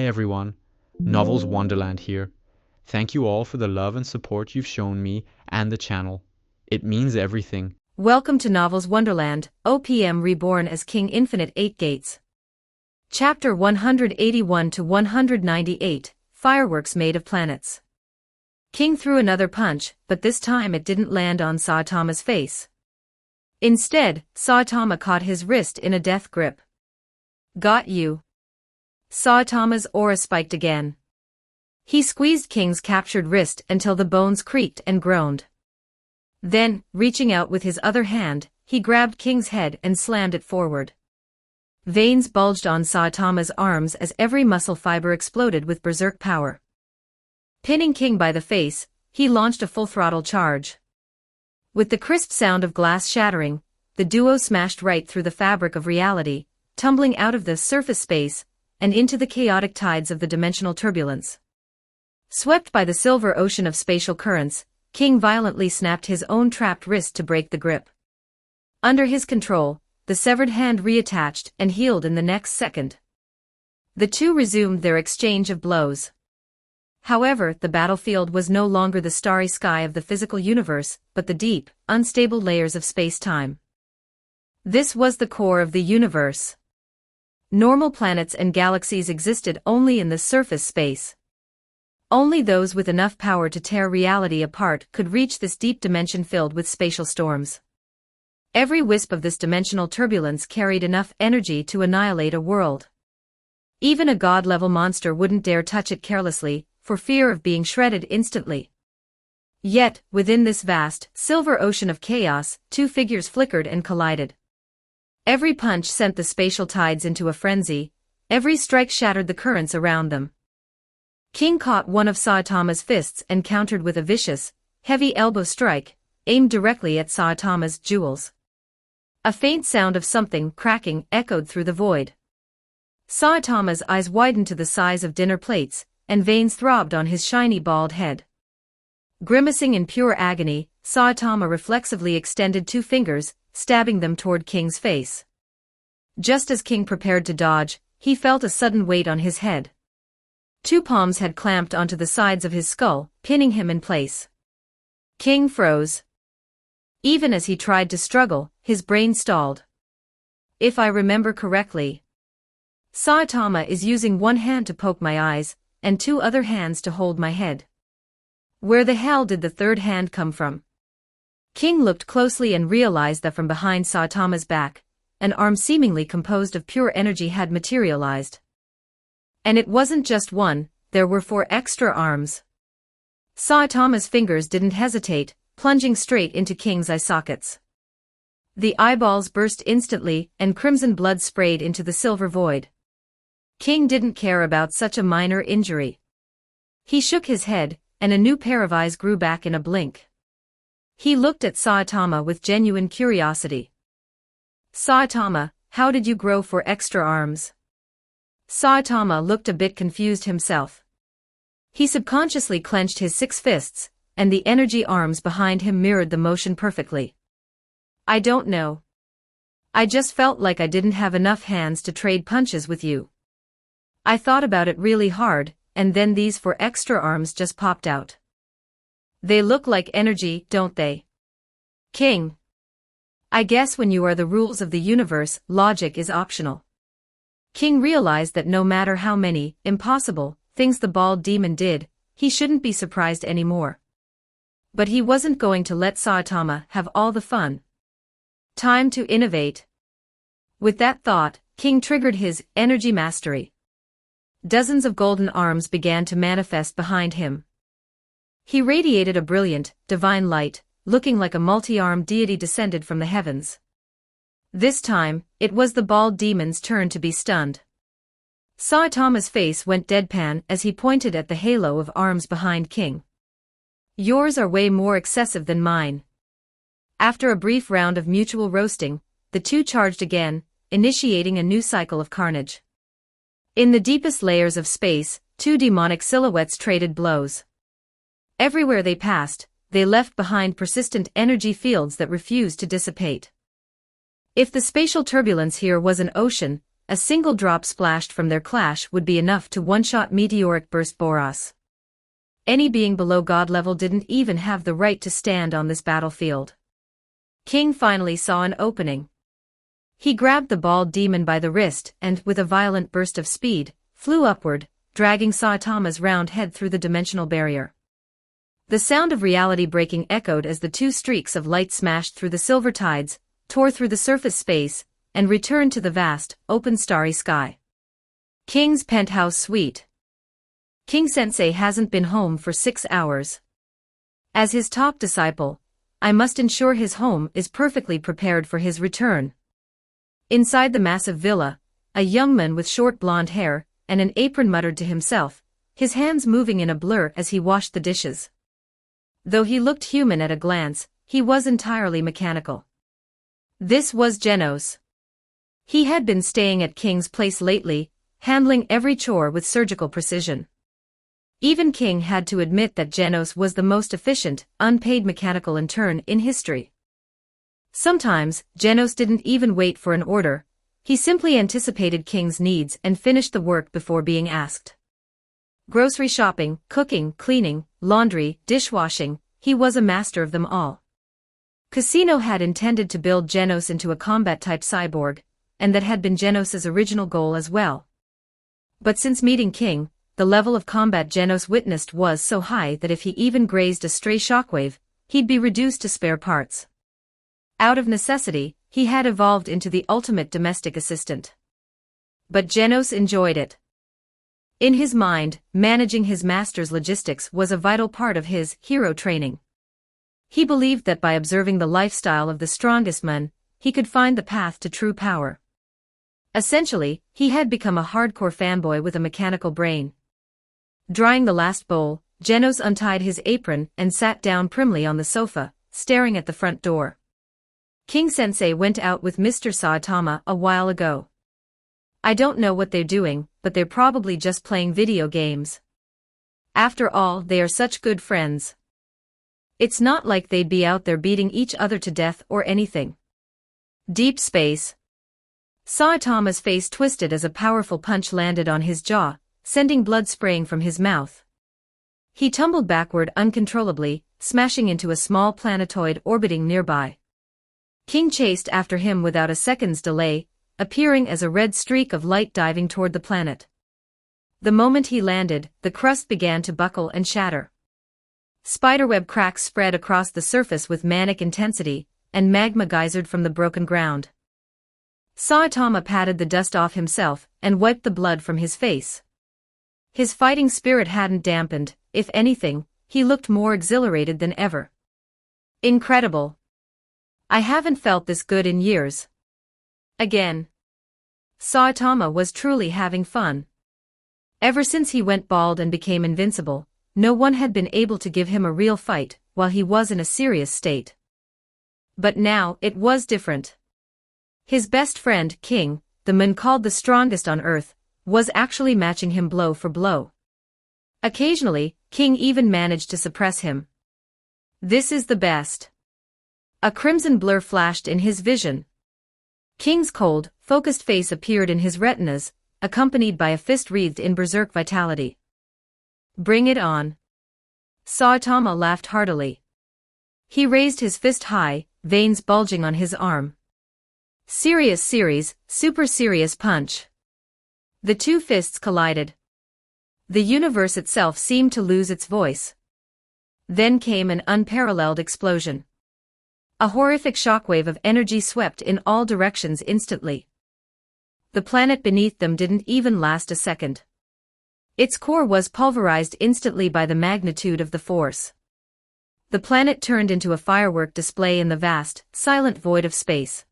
everyone, Novels Wonderland here. Thank you all for the love and support you've shown me and the channel. It means everything. Welcome to Novels Wonderland, OPM Reborn as King Infinite 8 Gates. Chapter 181 to 198, Fireworks Made of Planets. King threw another punch, but this time it didn't land on Saitama's face. Instead, Saitama caught his wrist in a death grip. Got you. Saitama's aura spiked again. He squeezed King's captured wrist until the bones creaked and groaned. Then, reaching out with his other hand, he grabbed King's head and slammed it forward. Veins bulged on Saitama's arms as every muscle fiber exploded with berserk power. Pinning King by the face, he launched a full-throttle charge. With the crisp sound of glass shattering, the duo smashed right through the fabric of reality, tumbling out of the surface space and into the chaotic tides of the dimensional turbulence. Swept by the silver ocean of spatial currents, King violently snapped his own trapped wrist to break the grip. Under his control, the severed hand reattached and healed in the next second. The two resumed their exchange of blows. However, the battlefield was no longer the starry sky of the physical universe, but the deep, unstable layers of space-time. This was the core of the universe. Normal planets and galaxies existed only in the surface space. Only those with enough power to tear reality apart could reach this deep dimension filled with spatial storms. Every wisp of this dimensional turbulence carried enough energy to annihilate a world. Even a god-level monster wouldn't dare touch it carelessly, for fear of being shredded instantly. Yet, within this vast, silver ocean of chaos, two figures flickered and collided. Every punch sent the spatial tides into a frenzy, every strike shattered the currents around them. King caught one of Saitama's fists and countered with a vicious, heavy elbow strike, aimed directly at Saitama's jewels. A faint sound of something cracking echoed through the void. Saitama's eyes widened to the size of dinner plates, and veins throbbed on his shiny bald head. Grimacing in pure agony, Saitama reflexively extended two fingers, stabbing them toward King's face. Just as King prepared to dodge, he felt a sudden weight on his head. Two palms had clamped onto the sides of his skull, pinning him in place. King froze. Even as he tried to struggle, his brain stalled. If I remember correctly, Saitama is using one hand to poke my eyes, and two other hands to hold my head. Where the hell did the third hand come from? King looked closely and realized that from behind Saitama's back, an arm seemingly composed of pure energy had materialized. And it wasn't just one, there were 4 extra arms. Saitama's fingers didn't hesitate, plunging straight into King's eye sockets. The eyeballs burst instantly, and crimson blood sprayed into the silver void. King didn't care about such a minor injury. He shook his head, and a new pair of eyes grew back in a blink. He looked at Saitama with genuine curiosity. Saitama, how did you grow 4 extra arms? Saitama looked a bit confused himself. He subconsciously clenched his 6 fists, and the energy arms behind him mirrored the motion perfectly. I don't know. I just felt like I didn't have enough hands to trade punches with you. I thought about it really hard, and then these 4 extra arms just popped out. They look like energy, don't they? King. I guess when you are the rules of the universe, logic is optional. King realized that no matter how many, impossible, things the bald demon did, he shouldn't be surprised anymore. But he wasn't going to let Saitama have all the fun. Time to innovate. With that thought, King triggered his energy mastery. Dozens of golden arms began to manifest behind him. He radiated a brilliant, divine light, looking like a multi-armed deity descended from the heavens. This time, it was the bald demon's turn to be stunned. Saitama's face went deadpan as he pointed at the halo of arms behind King. Yours are way more excessive than mine. After a brief round of mutual roasting, the two charged again, initiating a new cycle of carnage. In the deepest layers of space, 2 demonic silhouettes traded blows. Everywhere they passed, they left behind persistent energy fields that refused to dissipate. If the spatial turbulence here was an ocean, a single drop splashed from their clash would be enough to one-shot meteoric burst Boros. Any being below god level didn't even have the right to stand on this battlefield. King finally saw an opening. He grabbed the bald demon by the wrist and, with a violent burst of speed, flew upward, dragging Saitama's round head through the dimensional barrier. The sound of reality breaking echoed as the two streaks of light smashed through the silver tides, tore through the surface space, and returned to the vast, open starry sky. King's penthouse suite. King-sensei hasn't been home for 6 hours. As his top disciple, I must ensure his home is perfectly prepared for his return. Inside the massive villa, a young man with short blonde hair and an apron muttered to himself, his hands moving in a blur as he washed the dishes. Though he looked human at a glance, he was entirely mechanical. This was Genos. He had been staying at King's place lately, handling every chore with surgical precision. Even King had to admit that Genos was the most efficient, unpaid mechanical intern in history. Sometimes, Genos didn't even wait for an order, he simply anticipated King's needs and finished the work before being asked. Grocery shopping, cooking, cleaning, laundry, dishwashing, he was a master of them all. Casino had intended to build Genos into a combat-type cyborg, and that had been Genos's original goal as well. But since meeting King, the level of combat Genos witnessed was so high that if he even grazed a stray shockwave, he'd be reduced to spare parts. Out of necessity, he had evolved into the ultimate domestic assistant. But Genos enjoyed it. In his mind, managing his master's logistics was a vital part of his hero training. He believed that by observing the lifestyle of the strongest men, he could find the path to true power. Essentially, he had become a hardcore fanboy with a mechanical brain. Drying the last bowl, Genos untied his apron and sat down primly on the sofa, staring at the front door. King-sensei went out with Mr. Saitama a while ago. I don't know what they're doing, but they're probably just playing video games. After all, they are such good friends. It's not like they'd be out there beating each other to death or anything. Deep space. Saitama's face twisted as a powerful punch landed on his jaw, sending blood spraying from his mouth. He tumbled backward uncontrollably, smashing into a small planetoid orbiting nearby. King chased after him without a second's delay, appearing as a red streak of light diving toward the planet. The moment he landed, the crust began to buckle and shatter. Spiderweb cracks spread across the surface with manic intensity, and magma geysered from the broken ground. Saitama patted the dust off himself and wiped the blood from his face. His fighting spirit hadn't dampened, if anything, he looked more exhilarated than ever. Incredible. I haven't felt this good in years. Again. Saitama was truly having fun. Ever since he went bald and became invincible, no one had been able to give him a real fight while he was in a serious state. But now, it was different. His best friend, King, the man called the strongest on Earth, was actually matching him blow for blow. Occasionally, King even managed to suppress him. This is the best. A crimson blur flashed in his vision. King's cold, focused face appeared in his retinas, accompanied by a fist wreathed in berserk vitality. Bring it on. Saitama laughed heartily. He raised his fist high, veins bulging on his arm. Serious series, super serious punch. The two fists collided. The universe itself seemed to lose its voice. Then came an unparalleled explosion. A horrific shockwave of energy swept in all directions instantly. The planet beneath them didn't even last a second. Its core was pulverized instantly by the magnitude of the force. The planet turned into a firework display in the vast, silent void of space.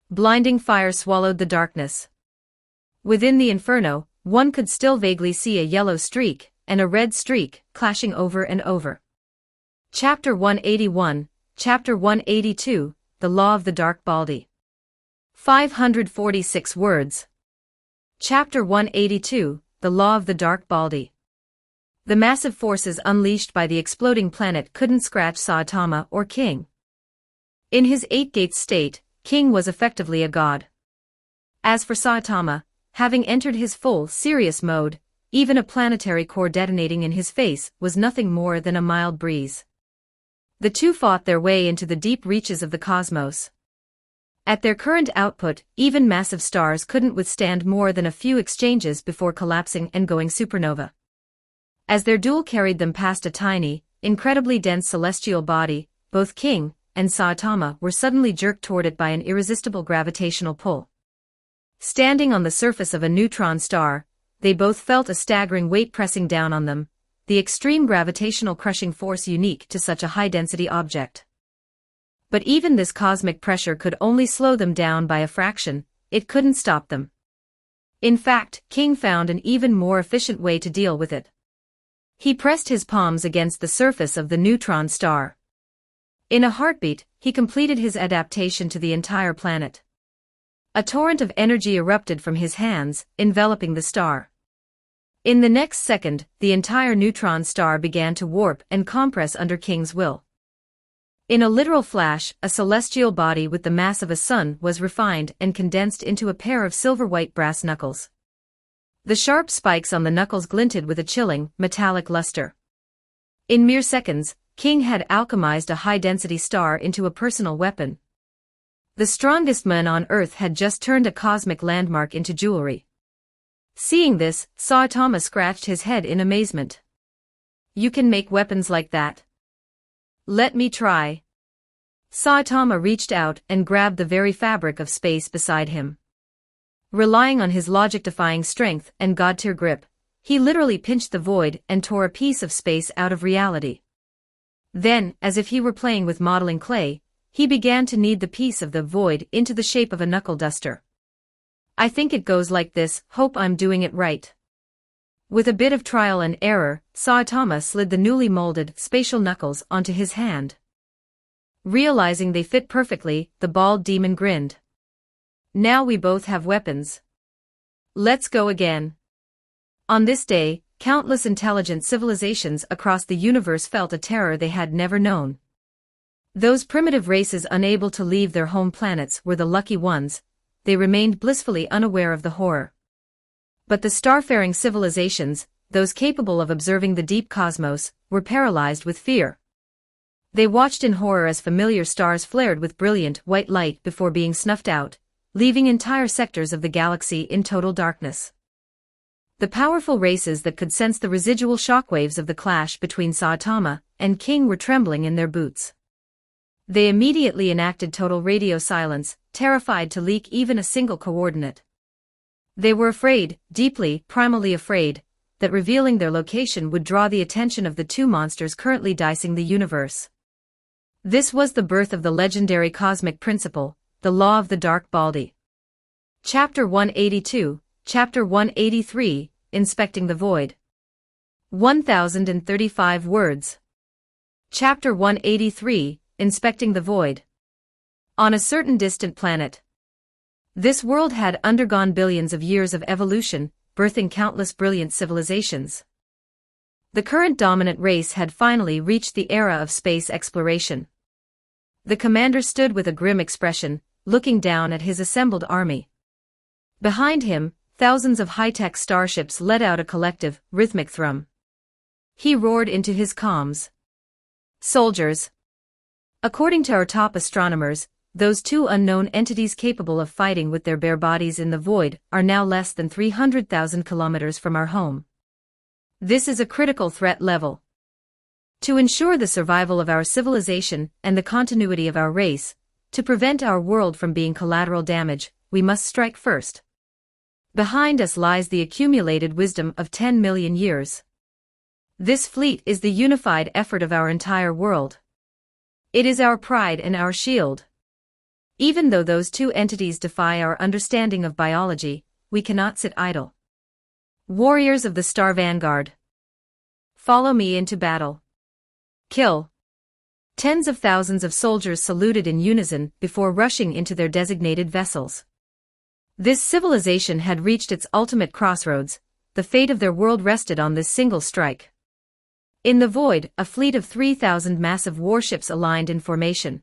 Blinding fire swallowed the darkness. Within the inferno, one could still vaguely see a yellow streak and a red streak clashing over and over. Chapter 181, Chapter 182, The Law of the Dark Baldi. 546 words. Chapter 182, The Law of the Dark Baldi. The massive forces unleashed by the exploding planet couldn't scratch Saitama or King. In his eight-gates state, King was effectively a god. As for Saitama, having entered his full, serious mode, even a planetary core detonating in his face was nothing more than a mild breeze. The two fought their way into the deep reaches of the cosmos. At their current output, even massive stars couldn't withstand more than a few exchanges before collapsing and going supernova. As their duel carried them past a tiny, incredibly dense celestial body, both King and Saitama were suddenly jerked toward it by an irresistible gravitational pull. Standing on the surface of a neutron star, they both felt a staggering weight pressing down on them, the extreme gravitational crushing force unique to such a high-density object. But even this cosmic pressure could only slow them down by a fraction, it couldn't stop them. In fact, King found an even more efficient way to deal with it. He pressed his palms against the surface of the neutron star. In a heartbeat, he completed his adaptation to the entire planet. A torrent of energy erupted from his hands, enveloping the star. In the next second, the entire neutron star began to warp and compress under King's will. In a literal flash, a celestial body with the mass of a sun was refined and condensed into a pair of silver-white brass knuckles. The sharp spikes on the knuckles glinted with a chilling, metallic luster. In mere seconds, King had alchemized a high-density star into a personal weapon. The strongest man on Earth had just turned a cosmic landmark into jewelry. Seeing this, Saitama scratched his head in amazement. "You can make weapons like that?" "Let me try." Saitama reached out and grabbed the very fabric of space beside him. Relying on his logic-defying strength and god-tier grip, he literally pinched the void and tore a piece of space out of reality. Then, as if he were playing with modeling clay, he began to knead the piece of the void into the shape of a knuckle duster. "I think it goes like this, hope I'm doing it right." With a bit of trial and error, Saitama slid the newly molded, spatial knuckles onto his hand. Realizing they fit perfectly, the bald demon grinned. "Now we both have weapons. Let's go again." On this day, countless intelligent civilizations across the universe felt a terror they had never known. Those primitive races unable to leave their home planets were the lucky ones, they remained blissfully unaware of the horror. But the starfaring civilizations, those capable of observing the deep cosmos, were paralyzed with fear. They watched in horror as familiar stars flared with brilliant white light before being snuffed out, leaving entire sectors of the galaxy in total darkness. The powerful races that could sense the residual shockwaves of the clash between Saitama and King were trembling in their boots. They immediately enacted total radio silence, terrified to leak even a single coordinate. They were afraid, deeply, primally afraid, that revealing their location would draw the attention of the two monsters currently dicing the universe. This was the birth of the legendary cosmic principle, the law of the dark baldy. Chapter 182, Chapter 183, Inspecting the Void. 1035 words. Chapter 183, Inspecting the Void. On a certain distant planet. This world had undergone billions of years of evolution, birthing countless brilliant civilizations. The current dominant race had finally reached the era of space exploration. The commander stood with a grim expression, looking down at his assembled army. Behind him, thousands of high-tech starships let out a collective, rhythmic thrum. He roared into his comms. "Soldiers. According to our top astronomers, those two unknown entities capable of fighting with their bare bodies in the void are now less than 300,000 kilometers from our home. This is a critical threat level. To ensure the survival of our civilization and the continuity of our race, to prevent our world from being collateral damage, we must strike first. Behind us lies the accumulated wisdom of 10 million years. This fleet is the unified effort of our entire world. It is our pride and our shield. Even though those two entities defy our understanding of biology, we cannot sit idle. Warriors of the Star Vanguard. Follow me into battle. Kill." Tens of thousands of soldiers saluted in unison before rushing into their designated vessels. This civilization had reached its ultimate crossroads, the fate of their world rested on this single strike. In the void, a fleet of 3,000 massive warships aligned in formation.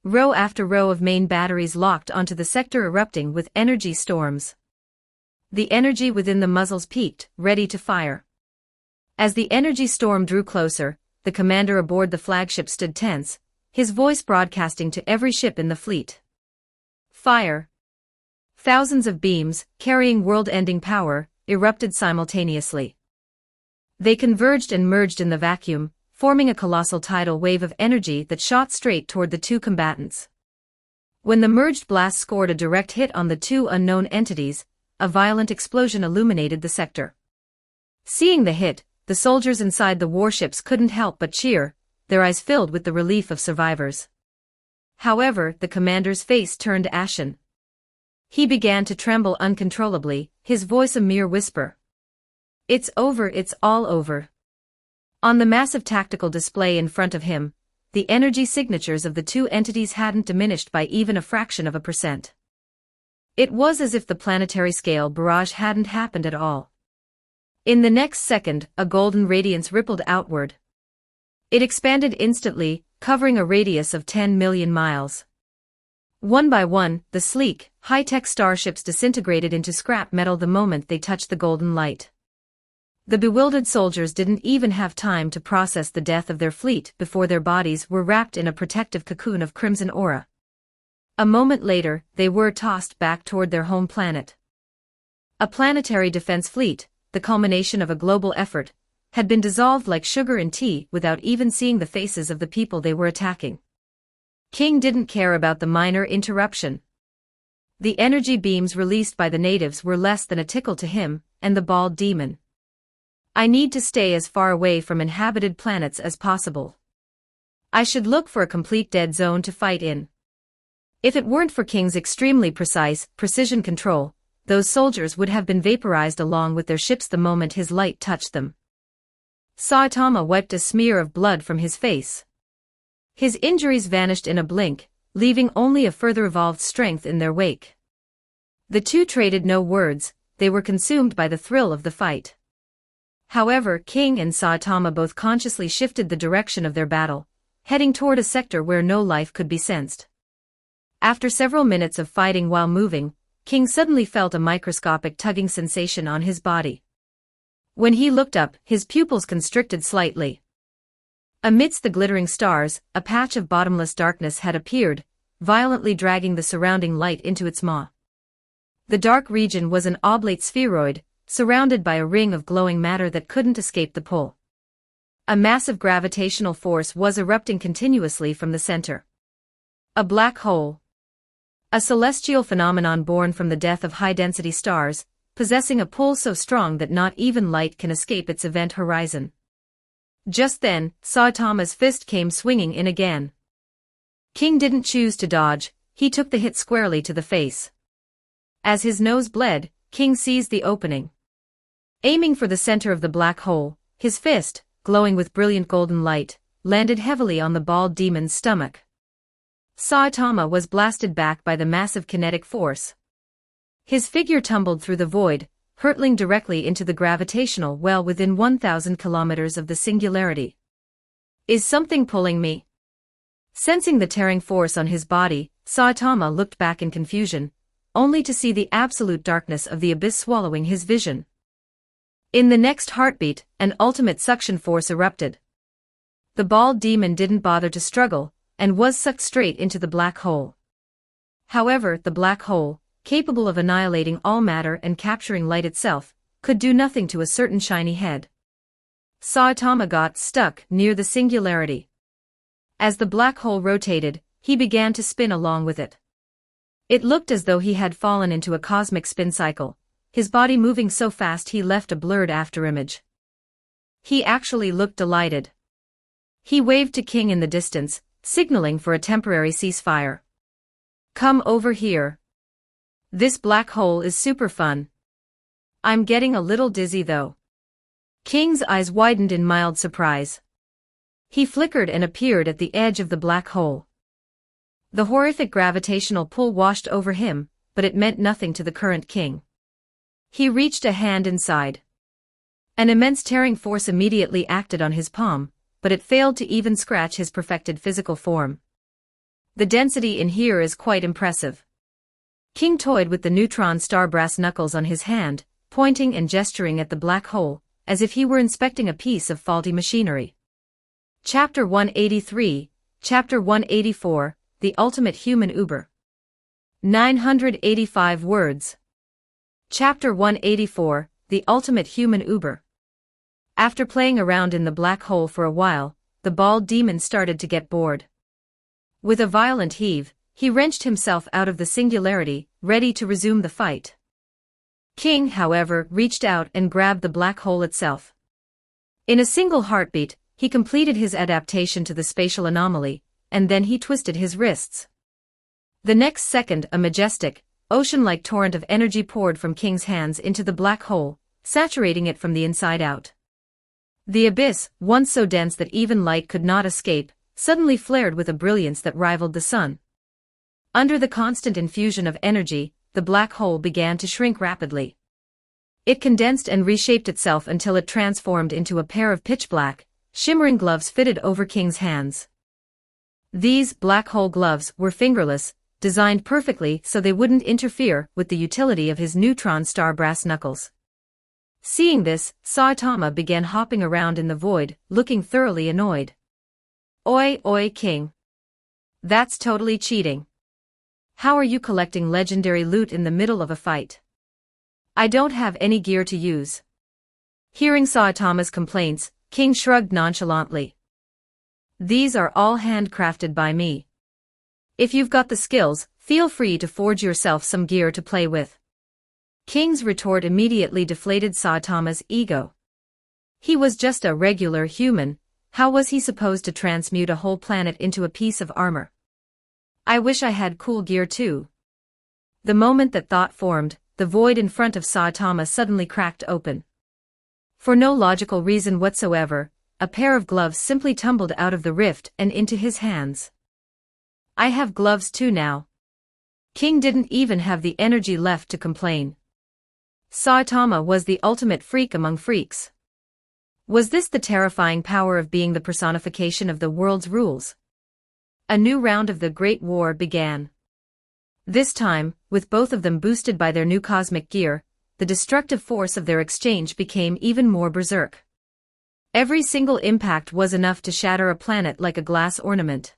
Row after row of main batteries locked onto the sector, erupting with energy storms. The energy within the muzzles peaked, ready to fire. As the energy storm drew closer, the commander aboard the flagship stood tense, his voice broadcasting to every ship in the fleet. Fire! Thousands of beams, carrying world-ending power, erupted simultaneously. They converged and merged in the vacuum, forming a colossal tidal wave of energy that shot straight toward the two combatants. When the merged blast scored a direct hit on the two unknown entities, a violent explosion illuminated the sector. Seeing the hit, the soldiers inside the warships couldn't help but cheer, their eyes filled with the relief of survivors. However, the commander's face turned ashen. He began to tremble uncontrollably, his voice a mere whisper. "It's over, it's all over." On the massive tactical display in front of him, the energy signatures of the two entities hadn't diminished by even a fraction of a percent. It was as if the planetary scale barrage hadn't happened at all. In the next second, a golden radiance rippled outward. It expanded instantly, covering a radius of 10 million miles. One by one, the sleek, high-tech starships disintegrated into scrap metal the moment they touched the golden light. The bewildered soldiers didn't even have time to process the death of their fleet before their bodies were wrapped in a protective cocoon of crimson aura. A moment later, they were tossed back toward their home planet. A planetary defense fleet, the culmination of a global effort, had been dissolved like sugar in tea without even seeing the faces of the people they were attacking. King didn't care about the minor interruption. The energy beams released by the natives were less than a tickle to him and the bald demon. "I need to stay as far away from inhabited planets as possible. I should look for a complete dead zone to fight in." If it weren't for King's extremely precise, precision control, those soldiers would have been vaporized along with their ships the moment his light touched them. Saitama wiped a smear of blood from his face. His injuries vanished in a blink, leaving only a further evolved strength in their wake. The two traded no words, they were consumed by the thrill of the fight. However, King and Saitama both consciously shifted the direction of their battle, heading toward a sector where no life could be sensed. After several minutes of fighting while moving, King suddenly felt a microscopic tugging sensation on his body. When he looked up, his pupils constricted slightly. Amidst the glittering stars, a patch of bottomless darkness had appeared, violently dragging the surrounding light into its maw. The dark region was an oblate spheroid, surrounded by a ring of glowing matter that couldn't escape the pull. A massive gravitational force was erupting continuously from the center. A black hole. A celestial phenomenon born from the death of high-density stars, possessing a pull so strong that not even light can escape its event horizon. Just then, Saitama's fist came swinging in again. King didn't choose to dodge, he took the hit squarely to the face. As his nose bled, King seized the opening. Aiming for the center of the black hole, his fist, glowing with brilliant golden light, landed heavily on the bald demon's stomach. Saitama was blasted back by the massive kinetic force. His figure tumbled through the void, hurtling directly into the gravitational well within 1,000 kilometers of the singularity. "Is something pulling me?" Sensing the tearing force on his body, Saitama looked back in confusion, only to see the absolute darkness of the abyss swallowing his vision. In the next heartbeat, an ultimate suction force erupted. The bald demon didn't bother to struggle, and was sucked straight into the black hole. However, the black hole, capable of annihilating all matter and capturing light itself, could do nothing to a certain shiny head. Saitama got stuck near the singularity. As the black hole rotated, he began to spin along with it. It looked as though he had fallen into a cosmic spin cycle, his body moving so fast he left a blurred afterimage. He actually looked delighted. He waved to King in the distance, signaling for a temporary ceasefire. "Come over here. This black hole is super fun. I'm getting a little dizzy though." King's eyes widened in mild surprise. He flickered and appeared at the edge of the black hole. The horrific gravitational pull washed over him, but it meant nothing to the current King. He reached a hand inside. An immense tearing force immediately acted on his palm, but it failed to even scratch his perfected physical form. The density in here is quite impressive. King toyed with the neutron star brass knuckles on his hand, pointing and gesturing at the black hole, as if he were inspecting a piece of faulty machinery. Chapter 183, Chapter 184, The Ultimate Human Uber. 985 words. Chapter 184, The Ultimate Human Uber. After playing around in the black hole for a while, the bald demon started to get bored. With a violent heave, he wrenched himself out of the singularity, ready to resume the fight. King, however, reached out and grabbed the black hole itself. In a single heartbeat, he completed his adaptation to the spatial anomaly, and then he twisted his wrists. The next second, a majestic, ocean-like torrent of energy poured from King's hands into the black hole, saturating it from the inside out. The abyss, once so dense that even light could not escape, suddenly flared with a brilliance that rivaled the sun. Under the constant infusion of energy, the black hole began to shrink rapidly. It condensed and reshaped itself until it transformed into a pair of pitch-black, shimmering gloves fitted over King's hands. These black hole gloves were fingerless, designed perfectly so they wouldn't interfere with the utility of his neutron star brass knuckles. Seeing this, Saitama began hopping around in the void, looking thoroughly annoyed. Oi, oi, King. That's totally cheating. How are you collecting legendary loot in the middle of a fight? I don't have any gear to use. Hearing Saitama's complaints, King shrugged nonchalantly. These are all handcrafted by me. If you've got the skills, feel free to forge yourself some gear to play with. King's retort immediately deflated Saitama's ego. He was just a regular human. How was he supposed to transmute a whole planet into a piece of armor? I wish I had cool gear too. The moment that thought formed, the void in front of Saitama suddenly cracked open. For no logical reason whatsoever, a pair of gloves simply tumbled out of the rift and into his hands. I have gloves too now. King didn't even have the energy left to complain. Saitama was the ultimate freak among freaks. Was this the terrifying power of being the personification of the world's rules? A new round of the Great War began. This time, with both of them boosted by their new cosmic gear, the destructive force of their exchange became even more berserk. Every single impact was enough to shatter a planet like a glass ornament.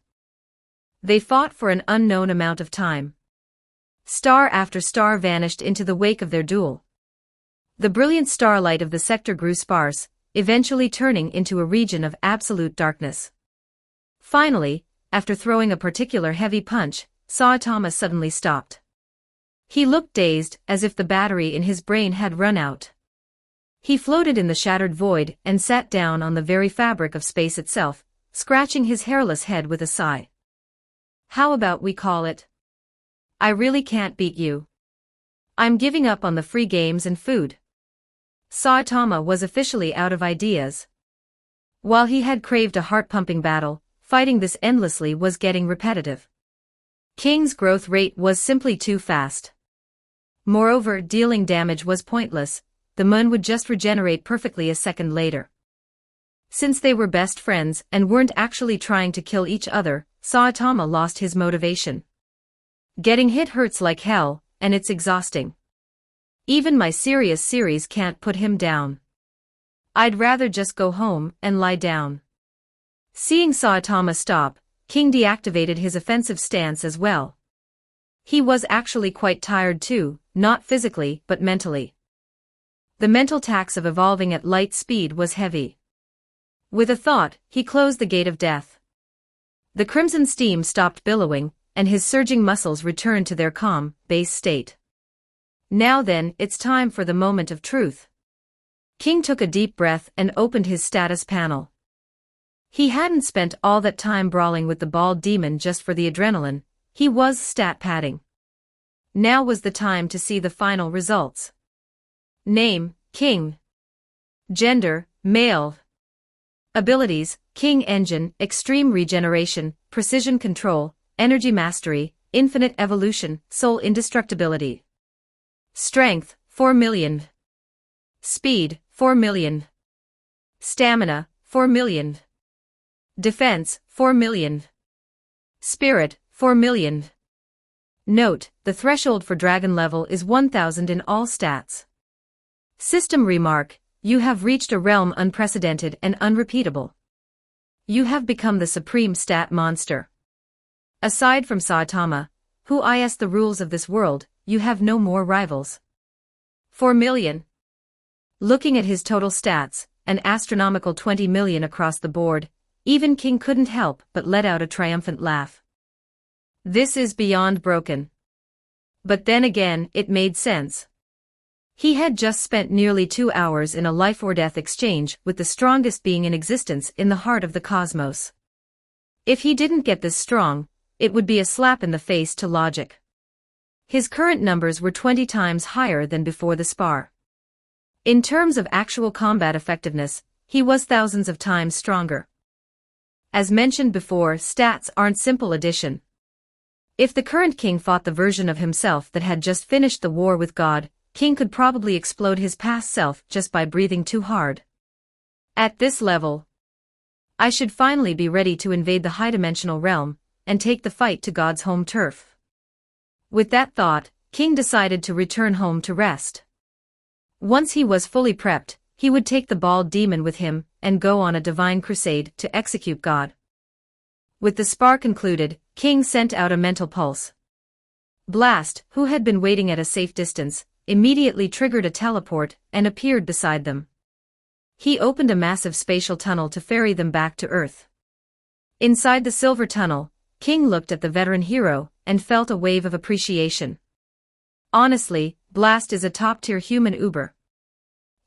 They fought for an unknown amount of time. Star after star vanished into the wake of their duel. The brilliant starlight of the sector grew sparse, eventually turning into a region of absolute darkness. Finally, after throwing a particular heavy punch, Saitama suddenly stopped. He looked dazed, as if the battery in his brain had run out. He floated in the shattered void and sat down on the very fabric of space itself, scratching his hairless head with a sigh. How about we call it? I really can't beat you. I'm giving up on the free games and food. Saitama was officially out of ideas. While he had craved a heart-pumping battle, fighting this endlessly was getting repetitive. King's growth rate was simply too fast. Moreover, dealing damage was pointless. The moon would just regenerate perfectly a second later. Since they were best friends and weren't actually trying to kill each other, Saitama lost his motivation. Getting hit hurts like hell, and it's exhausting. Even my serious series can't put him down. I'd rather just go home and lie down. Seeing Saitama stop, King deactivated his offensive stance as well. He was actually quite tired too, not physically but mentally. The mental tax of evolving at light speed was heavy. With a thought, he closed the gate of death. The crimson steam stopped billowing, and his surging muscles returned to their calm, base state. Now then, it's time for the moment of truth. King took a deep breath and opened his status panel. He hadn't spent all that time brawling with the bald demon just for the adrenaline, he was stat padding. Now was the time to see the final results. Name, King. Gender, male. Abilities, King Engine, Extreme Regeneration, Precision Control, Energy Mastery, Infinite Evolution, Soul Indestructibility. Strength, 4 million. Speed, 4 million. Stamina, 4 million. Defense, 4 million. Spirit, 4,000,000. Note, the threshold for dragon level is 1000 in all stats. System remark, you have reached a realm unprecedented and unrepeatable. You have become the supreme stat monster. Aside from Saitama, who is the rules of this world, you have no more rivals. 4,000,000. Looking at his total stats, an astronomical 20,000,000 across the board, even King couldn't help but let out a triumphant laugh. This is beyond broken. But then again, it made sense. He had just spent nearly 2 hours in a life-or-death exchange with the strongest being in existence in the heart of the cosmos. If he didn't get this strong, it would be a slap in the face to logic. His current numbers were 20 times higher than before the spar. In terms of actual combat effectiveness, he was thousands of times stronger. As mentioned before, stats aren't simple addition. If the current king fought the version of himself that had just finished the war with God, King could probably explode his past self just by breathing too hard. At this level, I should finally be ready to invade the high-dimensional realm and take the fight to God's home turf. With that thought, King decided to return home to rest. Once he was fully prepped, he would take the bald demon with him and go on a divine crusade to execute God. With the spar concluded, King sent out a mental pulse. Blast, who had been waiting at a safe distance, immediately triggered a teleport and appeared beside them. He opened a massive spatial tunnel to ferry them back to Earth. Inside the silver tunnel, King looked at the veteran hero and felt a wave of appreciation. Honestly, Blast is a top-tier human uber.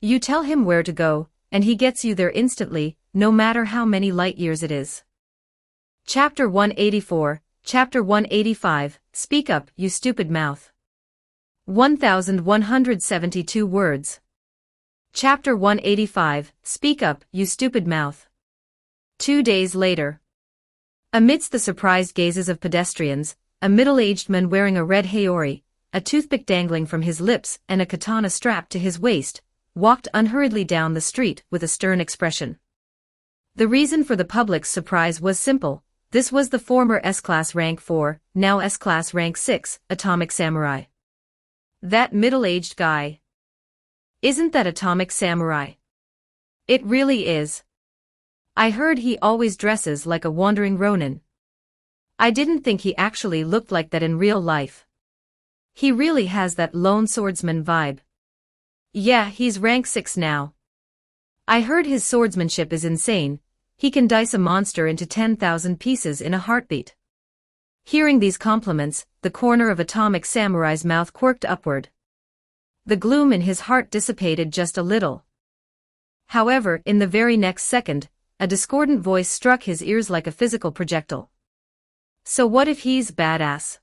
You tell him where to go, and he gets you there instantly, no matter how many light years it is. Chapter 184, Chapter 185, Speak Up, You Stupid Mouth. 1172 words. Chapter 185, Speak Up, You Stupid Mouth. 2 days later. Amidst the surprised gazes of pedestrians, a middle-aged man wearing a red haori, a toothpick dangling from his lips and a katana strapped to his waist, walked unhurriedly down the street with a stern expression. The reason for the public's surprise was simple. This was the former S-Class Rank 4, now S-Class Rank 6, Atomic Samurai. That middle-aged guy. Isn't that Atomic Samurai? It really is. I heard he always dresses like a wandering ronin. I didn't think he actually looked like that in real life. He really has that lone swordsman vibe. Yeah, he's rank 6 now. I heard his swordsmanship is insane. He can dice a monster into 10,000 pieces in a heartbeat. Hearing these compliments, the corner of Atomic Samurai's mouth quirked upward. The gloom in his heart dissipated just a little. However, in the very next second, a discordant voice struck his ears like a physical projectile. So what if he's badass?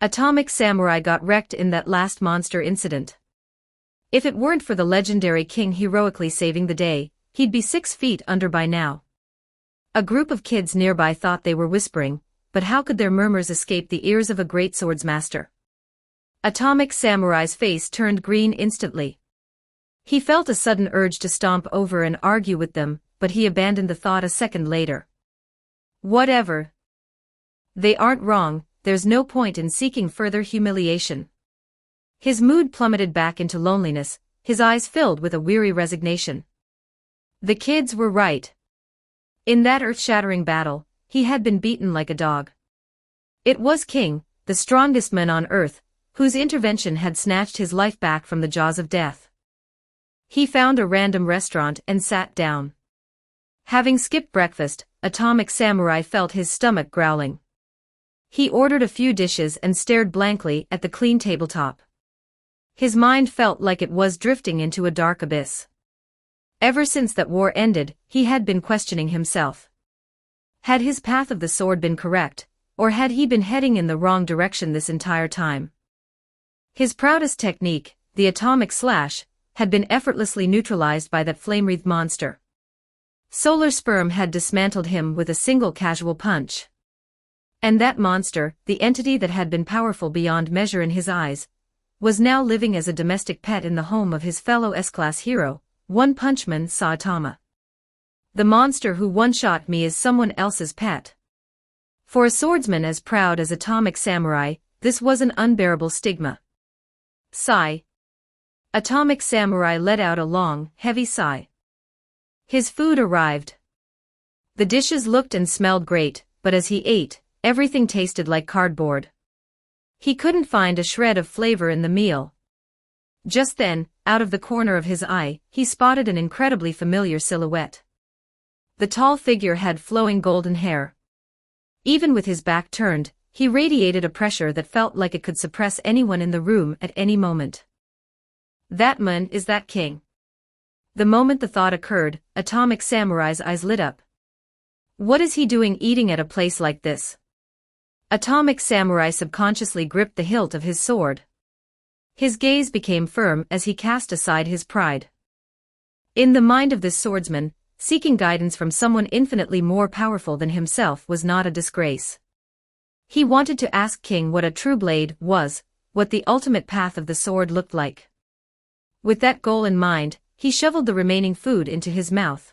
Atomic Samurai got wrecked in that last monster incident. If it weren't for the legendary king heroically saving the day, he'd be 6 feet under by now. A group of kids nearby thought they were whispering, but how could their murmurs escape the ears of a great swordsmaster? Atomic Samurai's face turned green instantly. He felt a sudden urge to stomp over and argue with them, but he abandoned the thought a second later. Whatever. They aren't wrong, there's no point in seeking further humiliation. His mood plummeted back into loneliness, his eyes filled with a weary resignation. The kids were right. In that earth-shattering battle, he had been beaten like a dog. It was King, the strongest man on Earth, whose intervention had snatched his life back from the jaws of death. He found a random restaurant and sat down. Having skipped breakfast, Atomic Samurai felt his stomach growling. He ordered a few dishes and stared blankly at the clean tabletop. His mind felt like it was drifting into a dark abyss. Ever since that war ended, he had been questioning himself. Had his path of the sword been correct, or had he been heading in the wrong direction this entire time? His proudest technique, the atomic slash, had been effortlessly neutralized by that flame-wreathed monster. Solar Sperm had dismantled him with a single casual punch. And that monster, the entity that had been powerful beyond measure in his eyes, was now living as a domestic pet in the home of his fellow S-Class hero, One Punch Man Saitama. The monster who one-shot me is someone else's pet. For a swordsman as proud as Atomic Samurai, this was an unbearable stigma. Sigh. Atomic Samurai let out a long, heavy sigh. His food arrived. The dishes looked and smelled great, but as he ate, everything tasted like cardboard. He couldn't find a shred of flavor in the meal. Just then, out of the corner of his eye, he spotted an incredibly familiar silhouette. The tall figure had flowing golden hair. Even with his back turned, he radiated a pressure that felt like it could suppress anyone in the room at any moment. That man is that king. The moment the thought occurred, Atomic Samurai's eyes lit up. What is he doing eating at a place like this? Atomic Samurai subconsciously gripped the hilt of his sword. His gaze became firm as he cast aside his pride. In the mind of this swordsman, seeking guidance from someone infinitely more powerful than himself was not a disgrace. He wanted to ask King what a true blade was, what the ultimate path of the sword looked like. With that goal in mind, he shoveled the remaining food into his mouth.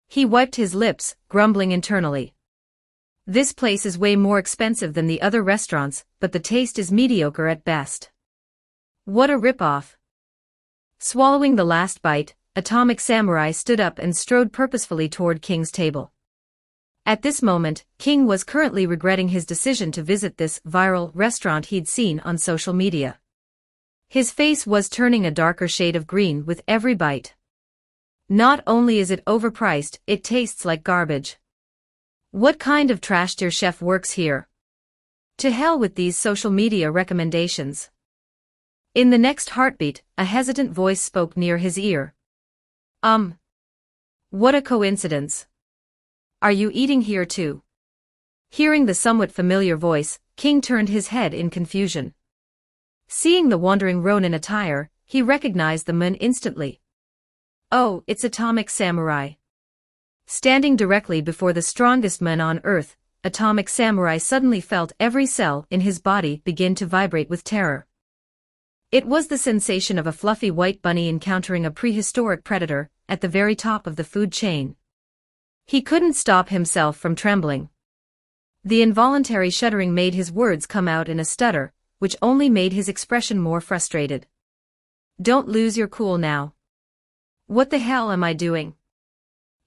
He wiped his lips, grumbling internally. This place is way more expensive than the other restaurants, but the taste is mediocre at best. What a rip-off. Swallowing the last bite, Atomic Samurai stood up and strode purposefully toward King's table. At this moment, King was currently regretting his decision to visit this viral restaurant he'd seen on social media. His face was turning a darker shade of green with every bite. Not only is it overpriced, it tastes like garbage. What kind of trash-tier chef works here? To hell with these social media recommendations. In the next heartbeat, a hesitant voice spoke near his ear. What a coincidence. Are you eating here too? Hearing the somewhat familiar voice, King turned his head in confusion. Seeing the wandering Ronin attire, he recognized the man instantly. Oh, it's Atomic Samurai. Standing directly before the strongest man on earth, Atomic Samurai suddenly felt every cell in his body begin to vibrate with terror. It was the sensation of a fluffy white bunny encountering a prehistoric predator at the very top of the food chain. He couldn't stop himself from trembling. The involuntary shuddering made his words come out in a stutter, which only made his expression more frustrated. Don't lose your cool now. What the hell am I doing?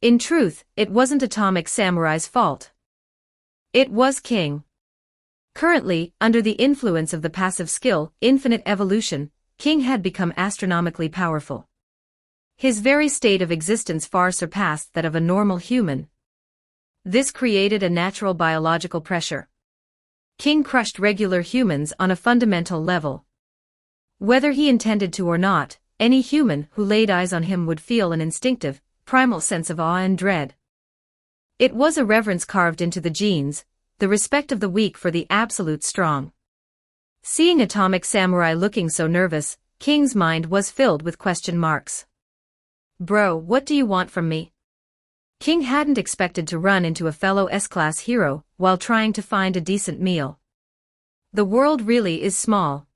In truth, it wasn't Atomic Samurai's fault. It was King. Currently, under the influence of the passive skill, Infinite Evolution, King had become astronomically powerful. His very state of existence far surpassed that of a normal human. This created a natural biological pressure. King crushed regular humans on a fundamental level. Whether he intended to or not, any human who laid eyes on him would feel an instinctive, primal sense of awe and dread. It was a reverence carved into the genes, the respect of the weak for the absolute strong. Seeing Atomic Samurai looking so nervous, King's mind was filled with question marks. Bro, what do you want from me? King hadn't expected to run into a fellow S-class hero while trying to find a decent meal. The world really is small.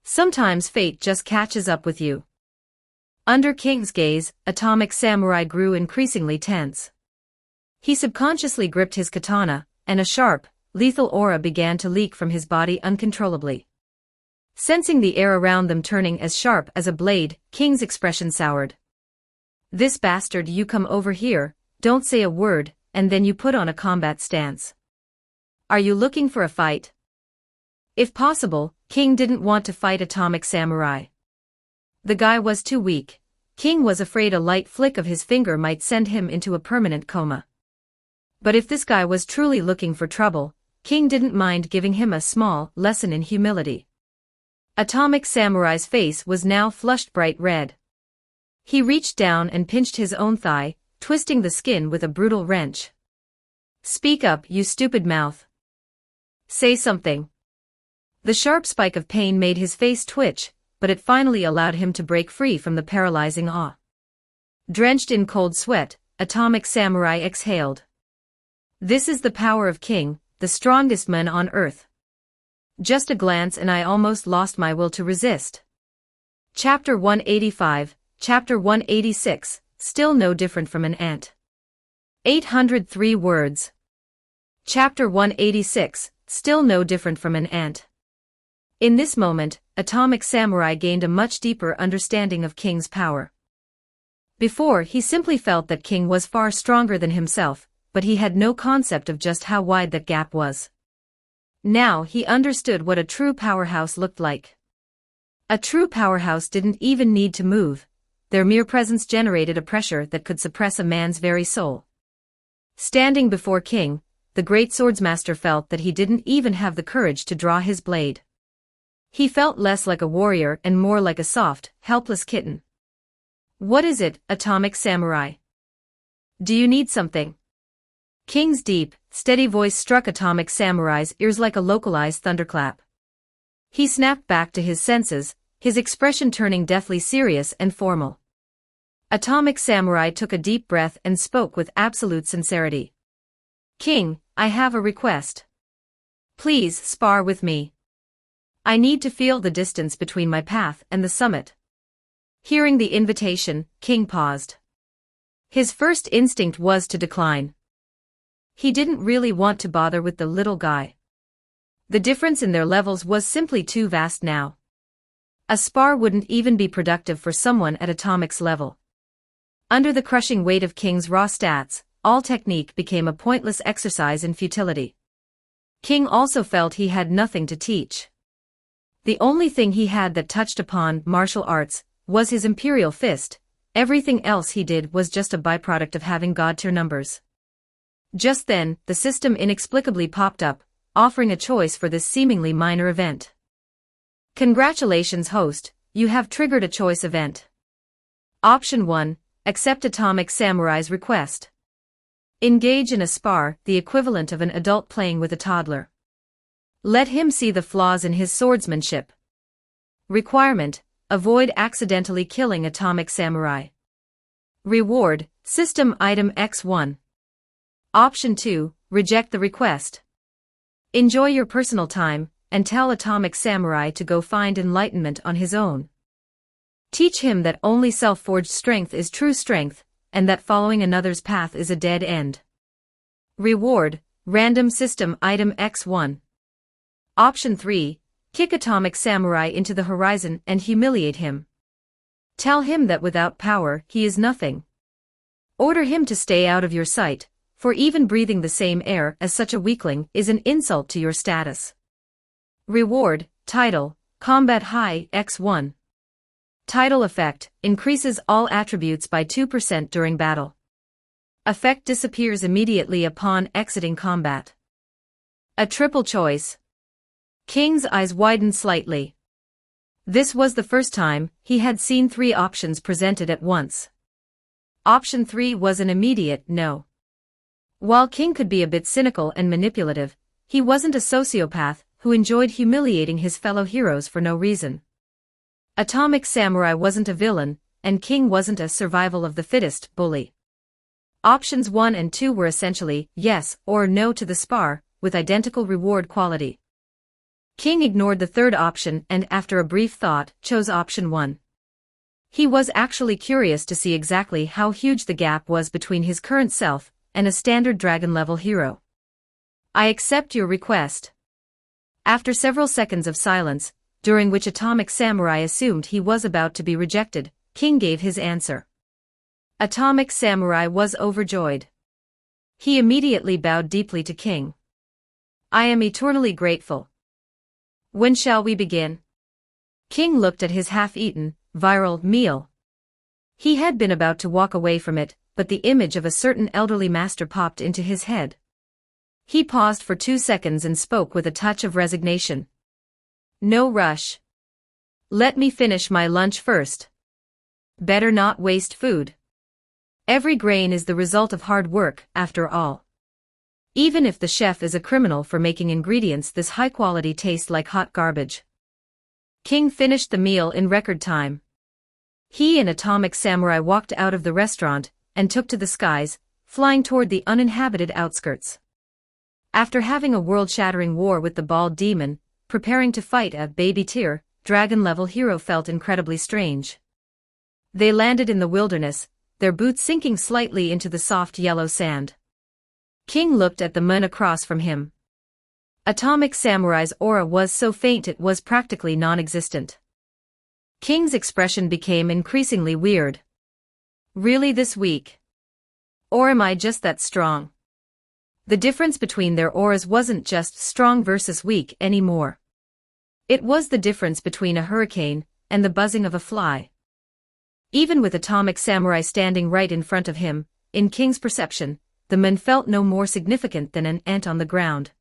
Sometimes fate just catches up with you. Under King's gaze, Atomic Samurai grew increasingly tense. He subconsciously gripped his katana, and a sharp, lethal aura began to leak from his body uncontrollably. Sensing the air around them turning as sharp as a blade, King's expression soured. This bastard, you come over here, don't say a word, and then you put on a combat stance. Are you looking for a fight? If possible, King didn't want to fight Atomic Samurai. The guy was too weak. King was afraid a light flick of his finger might send him into a permanent coma. But if this guy was truly looking for trouble, King didn't mind giving him a small lesson in humility. Atomic Samurai's face was now flushed bright red. He reached down and pinched his own thigh, twisting the skin with a brutal wrench. Speak up, you stupid mouth. Say something. The sharp spike of pain made his face twitch, but it finally allowed him to break free from the paralyzing awe. Drenched in cold sweat, Atomic Samurai exhaled. This is the power of King, the strongest man on earth. Just a glance and I almost lost my will to resist. Chapter 185, Chapter 186, still no different from an ant. 803 words. Chapter 186, Still no different from an ant. In this moment, Atomic Samurai gained a much deeper understanding of King's power. Before, he simply felt that King was far stronger than himself, but he had no concept of just how wide that gap was. Now he understood what a true powerhouse looked like. A true powerhouse didn't even need to move. Their mere presence generated a pressure that could suppress a man's very soul. Standing before King, the great swordsmaster felt that he didn't even have the courage to draw his blade. He felt less like a warrior and more like a soft, helpless kitten. "What is it, Atomic Samurai? Do you need something?" King's deep, steady voice struck Atomic Samurai's ears like a localized thunderclap. He snapped back to his senses, his expression turning deathly serious and formal. Atomic Samurai took a deep breath and spoke with absolute sincerity. "King, I have a request. Please spar with me. I need to feel the distance between my path and the summit." Hearing the invitation, King paused. His first instinct was to decline. He didn't really want to bother with the little guy. The difference in their levels was simply too vast now. A spar wouldn't even be productive for someone at Atomic's level. Under the crushing weight of King's raw stats, all technique became a pointless exercise in futility. King also felt he had nothing to teach. The only thing he had that touched upon martial arts was his imperial fist. Everything else he did was just a byproduct of having god-tier numbers. Just then, the system inexplicably popped up, offering a choice for this seemingly minor event. "Congratulations, host, you have triggered a choice event. Option 1, accept Atomic Samurai's request. Engage in a spar, the equivalent of an adult playing with a toddler. Let him see the flaws in his swordsmanship. Requirement, avoid accidentally killing Atomic Samurai. Reward, System Item X1. Option 2, reject the request. Enjoy your personal time, and tell Atomic Samurai to go find enlightenment on his own. Teach him that only self-forged strength is true strength, and that following another's path is a dead end. Reward, Random System Item X1. Option 3, kick Atomic Samurai into the horizon and humiliate him. Tell him that without power, he is nothing. Order him to stay out of your sight, for even breathing the same air as such a weakling is an insult to your status. Reward, Title, Combat High X1. Title effect, increases all attributes by 2% during battle. Effect disappears immediately upon exiting combat. A triple choice. King's eyes widened slightly. This was the first time he had seen 3 options presented at once. Option 3 was an immediate no. While King could be a bit cynical and manipulative, he wasn't a sociopath who enjoyed humiliating his fellow heroes for no reason. Atomic Samurai wasn't a villain, and King wasn't a survival of the fittest bully. Options 1 and 2 were essentially yes or no to the spar, with identical reward quality. King ignored the third option and after a brief thought, chose option 1. He was actually curious to see exactly how huge the gap was between his current self and a standard dragon-level hero. "I accept your request." After several seconds of silence, during which Atomic Samurai assumed he was about to be rejected, King gave his answer. Atomic Samurai was overjoyed. He immediately bowed deeply to King. "I am eternally grateful. When shall we begin?" King looked at his half-eaten, viral meal. He had been about to walk away from it, but the image of a certain elderly master popped into his head. He paused for 2 seconds and spoke with a touch of resignation. "No rush. Let me finish my lunch first. Better not waste food. Every grain is the result of hard work, after all. Even if the chef is a criminal for making ingredients this high quality taste like hot garbage." King finished the meal in record time. He and Atomic Samurai walked out of the restaurant and took to the skies, flying toward the uninhabited outskirts. After having a world-shattering war with the bald demon, preparing to fight a baby-tier, dragon-level hero felt incredibly strange. They landed in the wilderness, their boots sinking slightly into the soft yellow sand. King looked at the man across from him. Atomic Samurai's aura was so faint it was practically non-existent. King's expression became increasingly weird. Really this weak? Or am I just that strong? The difference between their auras wasn't just strong versus weak anymore. It was the difference between a hurricane and the buzzing of a fly. Even with Atomic Samurai standing right in front of him, in King's perception, the man felt no more significant than an ant on the ground.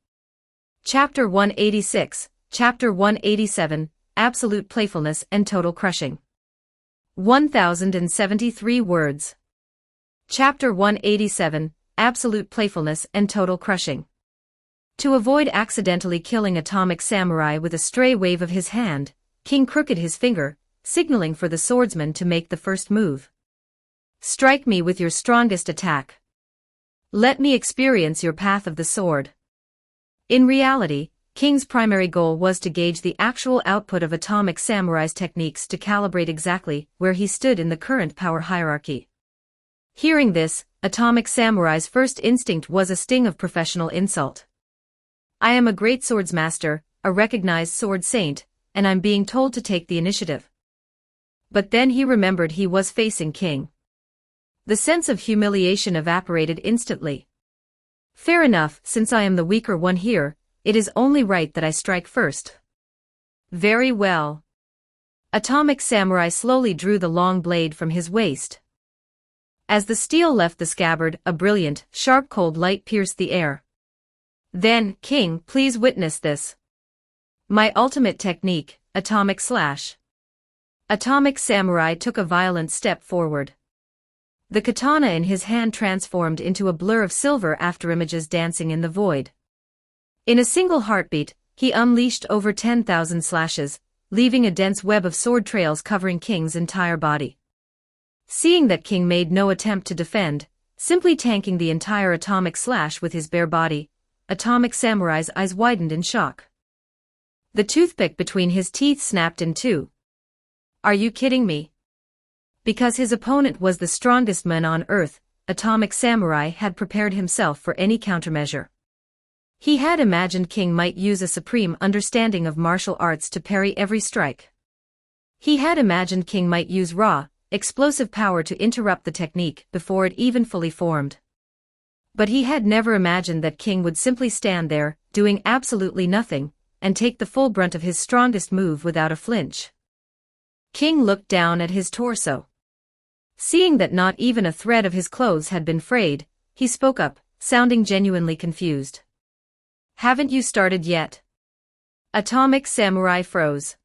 Chapter 186, Chapter 187, Absolute Playfulness and Total Crushing. 1073 words. Chapter 187, Absolute Playfulness and Total Crushing. To avoid accidentally killing Atomic Samurai with a stray wave of his hand, King crooked his finger, signaling for the swordsman to make the first move. Strike me with your strongest attack. Let me experience your path of the sword. In reality, King's primary goal was to gauge the actual output of Atomic Samurai's techniques to calibrate exactly where he stood in the current power hierarchy. Hearing this, Atomic Samurai's first instinct was a sting of professional insult. I am a great swordsmaster, a recognized sword saint, and I'm being told to take the initiative. But then he remembered he was facing King. The sense of humiliation evaporated instantly. Fair enough, since I am the weaker one here, it is only right that I strike first. Very well. Atomic Samurai slowly drew the long blade from his waist. As the steel left the scabbard, a brilliant, sharp cold light pierced the air. Then, King, please witness this. My ultimate technique, Atomic Slash. Atomic Samurai took a violent step forward. The katana in his hand transformed into a blur of silver afterimages dancing in the void. In a single heartbeat, he unleashed over 10,000 slashes, leaving a dense web of sword trails covering King's entire body. Seeing that King made no attempt to defend, simply tanking the entire atomic slash with his bare body, Atomic Samurai's eyes widened in shock. The toothpick between his teeth snapped in two. Are you kidding me? Because his opponent was the strongest man on Earth, Atomic Samurai had prepared himself for any countermeasure. He had imagined King might use a supreme understanding of martial arts to parry every strike. He had imagined King might use raw, explosive power to interrupt the technique before it even fully formed. But he had never imagined that King would simply stand there, doing absolutely nothing, and take the full brunt of his strongest move without a flinch. King looked down at his torso. Seeing that not even a thread of his clothes had been frayed, he spoke up, sounding genuinely confused. Haven't you started yet? Atomic Samurai froze.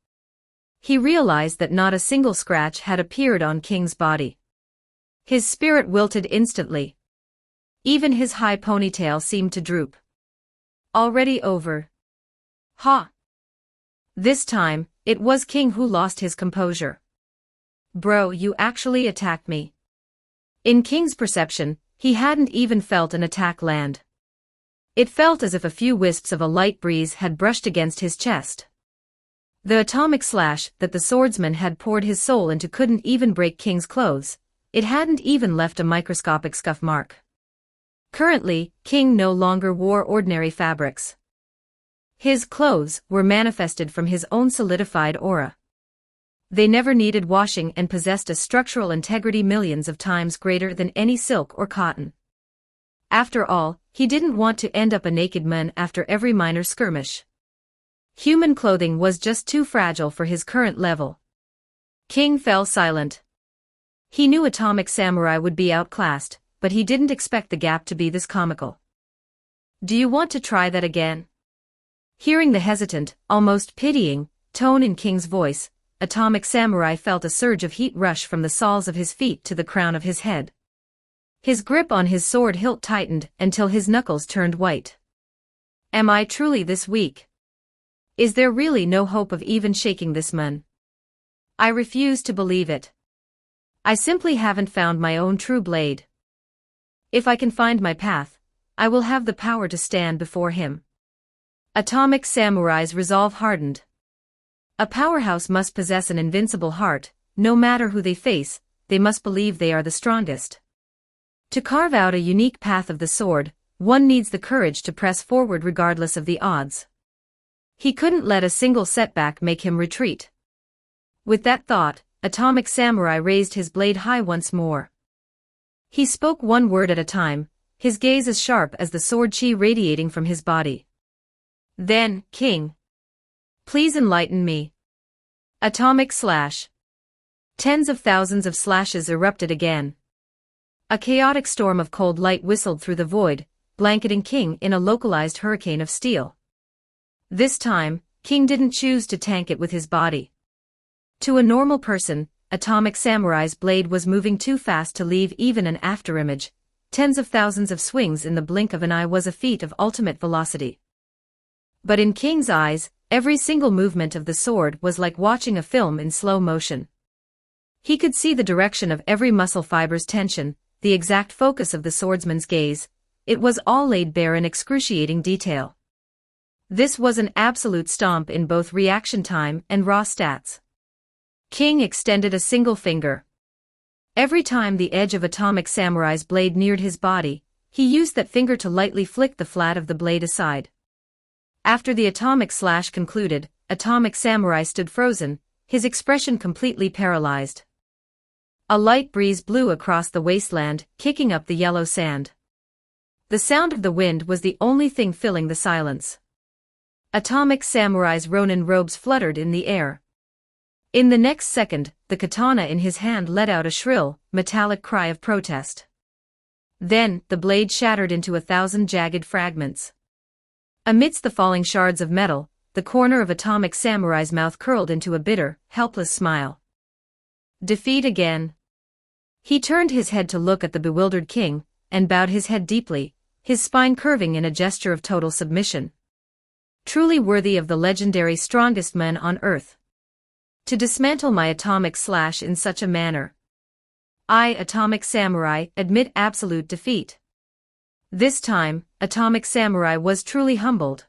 He realized that not a single scratch had appeared on King's body. His spirit wilted instantly. Even his high ponytail seemed to droop. Already over. Ha! This time, it was King who lost his composure. Bro, you actually attacked me. In King's perception, he hadn't even felt an attack land. It felt as if a few wisps of a light breeze had brushed against his chest. The atomic slash that the swordsman had poured his soul into couldn't even break King's clothes, it hadn't even left a microscopic scuff mark. Currently, King no longer wore ordinary fabrics. His clothes were manifested from his own solidified aura. They never needed washing and possessed a structural integrity millions of times greater than any silk or cotton. After all, he didn't want to end up a naked man after every minor skirmish. Human clothing was just too fragile for his current level. King fell silent. He knew Atomic Samurai would be outclassed, but he didn't expect the gap to be this comical. Do you want to try that again? Hearing the hesitant, almost pitying, tone in King's voice, Atomic Samurai felt a surge of heat rush from the soles of his feet to the crown of his head. His grip on his sword hilt tightened until his knuckles turned white. Am I truly this weak? Is there really no hope of even shaking this man? I refuse to believe it. I simply haven't found my own true blade. If I can find my path, I will have the power to stand before him. Atomic Samurai's resolve hardened. A powerhouse must possess an invincible heart, no matter who they face, they must believe they are the strongest. To carve out a unique path of the sword, one needs the courage to press forward regardless of the odds. He couldn't let a single setback make him retreat. With that thought, Atomic Samurai raised his blade high once more. He spoke one word at a time, his gaze as sharp as the sword chi radiating from his body. Then, King. Please enlighten me. Atomic slash. Tens of thousands of slashes erupted again. A chaotic storm of cold light whistled through the void, blanketing King in a localized hurricane of steel. This time, King didn't choose to tank it with his body. To a normal person, Atomic Samurai's blade was moving too fast to leave even an afterimage. Tens of thousands of swings in the blink of an eye was a feat of ultimate velocity. But in King's eyes, every single movement of the sword was like watching a film in slow motion. He could see the direction of every muscle fiber's tension, the exact focus of the swordsman's gaze. It was all laid bare in excruciating detail. This was an absolute stomp in both reaction time and raw stats. King extended a single finger. Every time the edge of Atomic Samurai's blade neared his body, he used that finger to lightly flick the flat of the blade aside. After the atomic slash concluded, Atomic Samurai stood frozen, his expression completely paralyzed. A light breeze blew across the wasteland, kicking up the yellow sand. The sound of the wind was the only thing filling the silence. Atomic Samurai's Ronin robes fluttered in the air. In the next second, the katana in his hand let out a shrill, metallic cry of protest. Then, the blade shattered into 1,000 jagged fragments. Amidst the falling shards of metal, the corner of Atomic Samurai's mouth curled into a bitter, helpless smile. Defeat again. He turned his head to look at the bewildered king, and bowed his head deeply, his spine curving in a gesture of total submission. Truly worthy of the legendary strongest man on earth. To dismantle my atomic slash in such a manner. I, Atomic Samurai, admit absolute defeat. This time, Atomic Samurai was truly humbled.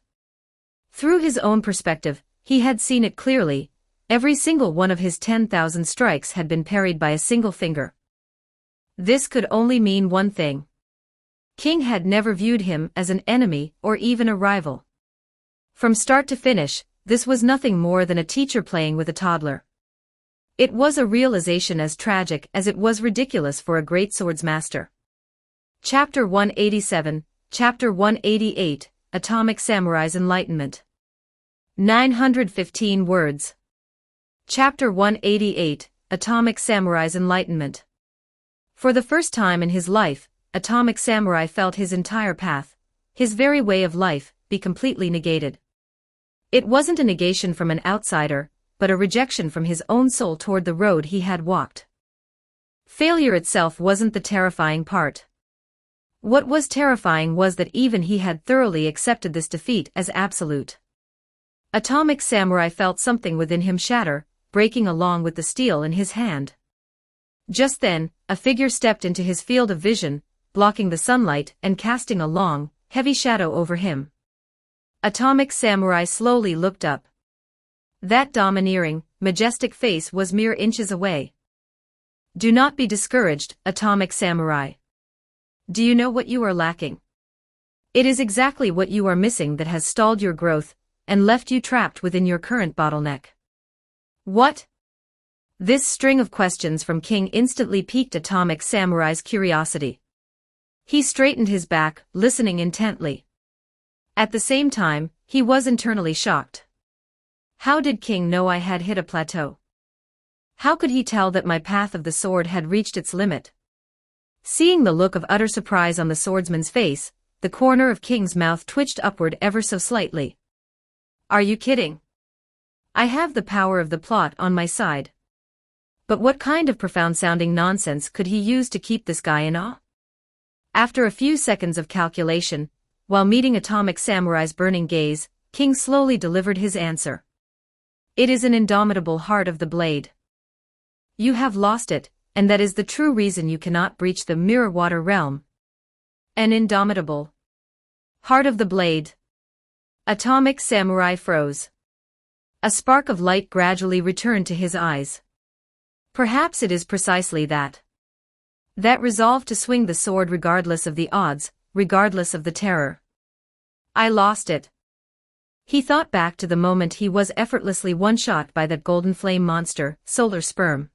Through his own perspective, he had seen it clearly. Every single one of his 10,000 strikes had been parried by a single finger. This could only mean one thing. King had never viewed him as an enemy or even a rival. From start to finish, this was nothing more than a teacher playing with a toddler. It was a realization as tragic as it was ridiculous for a great swordsmaster. Chapter 187, Chapter 188, Atomic Samurai's Enlightenment. 915 words. Chapter 188, Atomic Samurai's Enlightenment. For the first time in his life, Atomic Samurai felt his entire path, his very way of life, be completely negated. It wasn't a negation from an outsider, but a rejection from his own soul toward the road he had walked. Failure itself wasn't the terrifying part. What was terrifying was that even he had thoroughly accepted this defeat as absolute. Atomic Samurai felt something within him shatter, breaking along with the steel in his hand. Just then, a figure stepped into his field of vision, blocking the sunlight and casting a long, heavy shadow over him. Atomic Samurai slowly looked up. That domineering, majestic face was mere inches away. Do not be discouraged, Atomic Samurai. Do you know what you are lacking? It is exactly what you are missing that has stalled your growth and left you trapped within your current bottleneck. What? This string of questions from King instantly piqued Atomic Samurai's curiosity. He straightened his back, listening intently. At the same time, he was internally shocked. How did King know I had hit a plateau? How could he tell that my path of the sword had reached its limit? Seeing the look of utter surprise on the swordsman's face, the corner of King's mouth twitched upward ever so slightly. Are you kidding? I have the power of the plot on my side. But what kind of profound-sounding nonsense could he use to keep this guy in awe? After a few seconds of calculation, while meeting Atomic Samurai's burning gaze, King slowly delivered his answer. It is an indomitable heart of the blade. You have lost it, and that is the true reason you cannot breach the mirror water realm. An indomitable heart of the blade. Atomic Samurai froze. A spark of light gradually returned to his eyes. Perhaps it is precisely that. That resolve to swing the sword regardless of the odds, regardless of the terror. I lost it. He thought back to the moment he was effortlessly one-shot by that golden flame monster, solar sperm.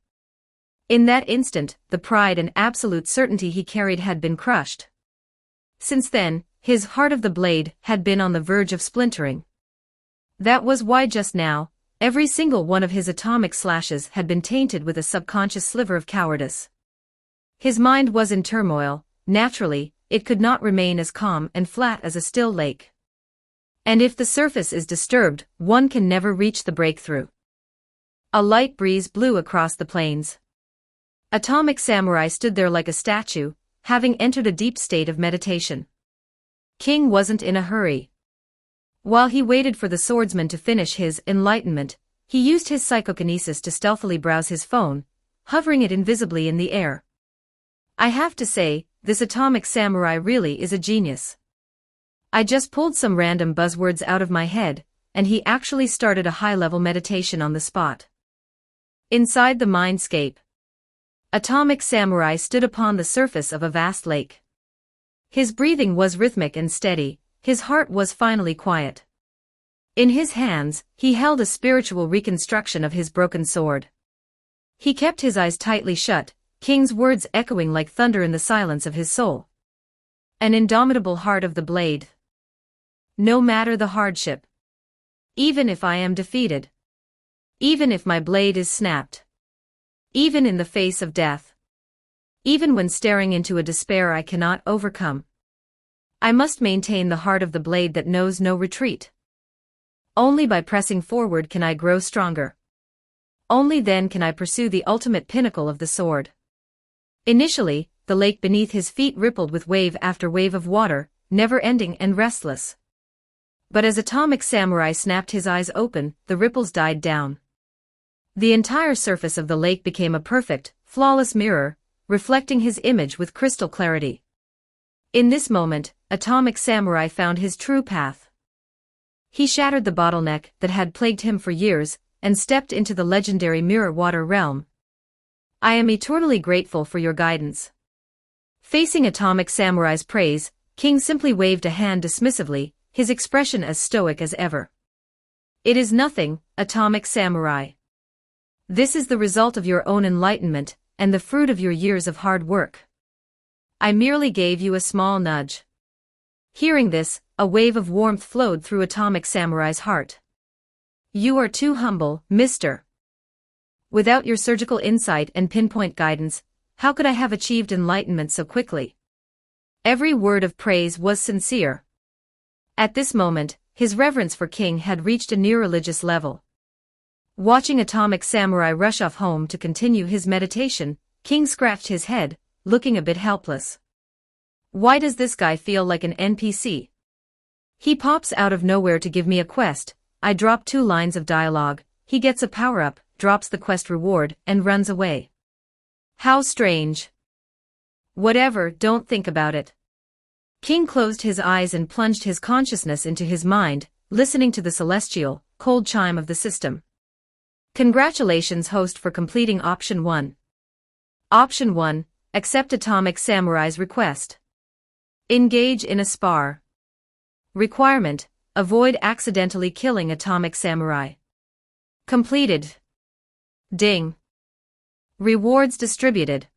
In that instant, the pride and absolute certainty he carried had been crushed. Since then, his heart of the blade had been on the verge of splintering. That was why just now, every single one of his atomic slashes had been tainted with a subconscious sliver of cowardice. His mind was in turmoil. Naturally, it could not remain as calm and flat as a still lake. And if the surface is disturbed, one can never reach the breakthrough. A light breeze blew across the plains. Atomic Samurai stood there like a statue, having entered a deep state of meditation. King wasn't in a hurry. While he waited for the swordsman to finish his enlightenment, he used his psychokinesis to stealthily browse his phone, hovering it invisibly in the air. I have to say, this Atomic Samurai really is a genius. I just pulled some random buzzwords out of my head, and he actually started a high-level meditation on the spot. Inside the mindscape, Atomic Samurai stood upon the surface of a vast lake. His breathing was rhythmic and steady, his heart was finally quiet. In his hands, he held a spiritual reconstruction of his broken sword. He kept his eyes tightly shut, King's words echoing like thunder in the silence of his soul. An indomitable heart of the blade. No matter the hardship. Even if I am defeated. Even if my blade is snapped. Even in the face of death. Even when staring into a despair I cannot overcome. I must maintain the heart of the blade that knows no retreat. Only by pressing forward can I grow stronger. Only then can I pursue the ultimate pinnacle of the sword. Initially, the lake beneath his feet rippled with wave after wave of water, never-ending and restless. But as Atomic Samurai snapped his eyes open, the ripples died down. The entire surface of the lake became a perfect, flawless mirror, reflecting his image with crystal clarity. In this moment, Atomic Samurai found his true path. He shattered the bottleneck that had plagued him for years, and stepped into the legendary Mirror Water realm. I am eternally grateful for your guidance. Facing Atomic Samurai's praise, King simply waved a hand dismissively, his expression as stoic as ever. It is nothing, Atomic Samurai. This is the result of your own enlightenment, and the fruit of your years of hard work. I merely gave you a small nudge. Hearing this, a wave of warmth flowed through Atomic Samurai's heart. You are too humble, mister. Without your surgical insight and pinpoint guidance, how could I have achieved enlightenment so quickly? Every word of praise was sincere. At this moment, his reverence for King had reached a near-religious level. Watching Atomic Samurai rush off home to continue his meditation, King scratched his head, looking a bit helpless. Why does this guy feel like an NPC? He pops out of nowhere to give me a quest, I drop 2 lines of dialogue, he gets a power-up, drops the quest reward, and runs away. How strange. Whatever, don't think about it. King closed his eyes and plunged his consciousness into his mind, listening to the celestial, cold chime of the system. Congratulations, host, for completing Option 1. Option 1, accept Atomic Samurai's request. Engage in a spar. Requirement, avoid accidentally killing Atomic Samurai. Completed. Ding. Rewards distributed.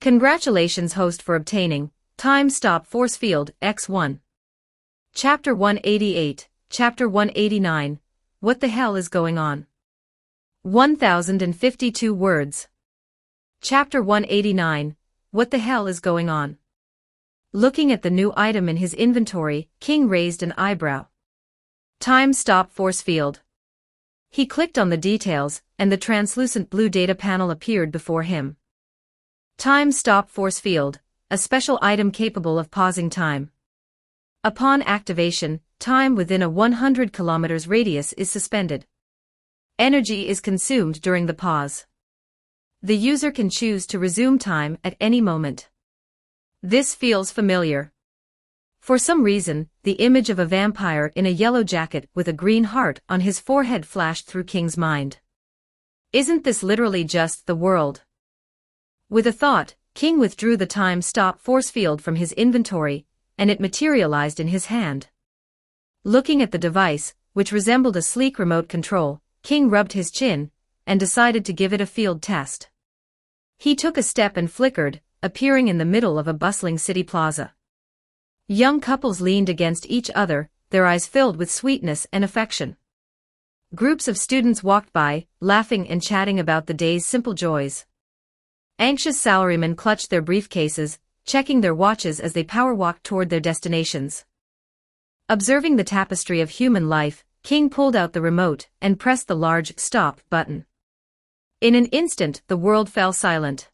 Congratulations, host, for obtaining Time Stop Force Field X1. Chapter 188, Chapter 189, What the hell is going on? 1052 words. Chapter 189, What the hell is going on? Looking at the new item in his inventory, King raised an eyebrow. Time Stop Force Field. He clicked on the details, and the translucent blue data panel appeared before him. Time Stop Force Field, a special item capable of pausing time. Upon activation, time within a 100 km radius is suspended. Energy is consumed during the pause. The user can choose to resume time at any moment. This feels familiar. For some reason, the image of a vampire in a yellow jacket with a green heart on his forehead flashed through King's mind. Isn't this literally just the world? With a thought, King withdrew the Time Stop Force Field from his inventory, and it materialized in his hand. Looking at the device, which resembled a sleek remote control, King rubbed his chin and decided to give it a field test. He took a step and flickered, appearing in the middle of a bustling city plaza. Young couples leaned against each other, their eyes filled with sweetness and affection. Groups of students walked by, laughing and chatting about the day's simple joys. Anxious salarymen clutched their briefcases, checking their watches as they power-walked toward their destinations. Observing the tapestry of human life, King pulled out the remote and pressed the large "Stop" button. In an instant, the world fell silent.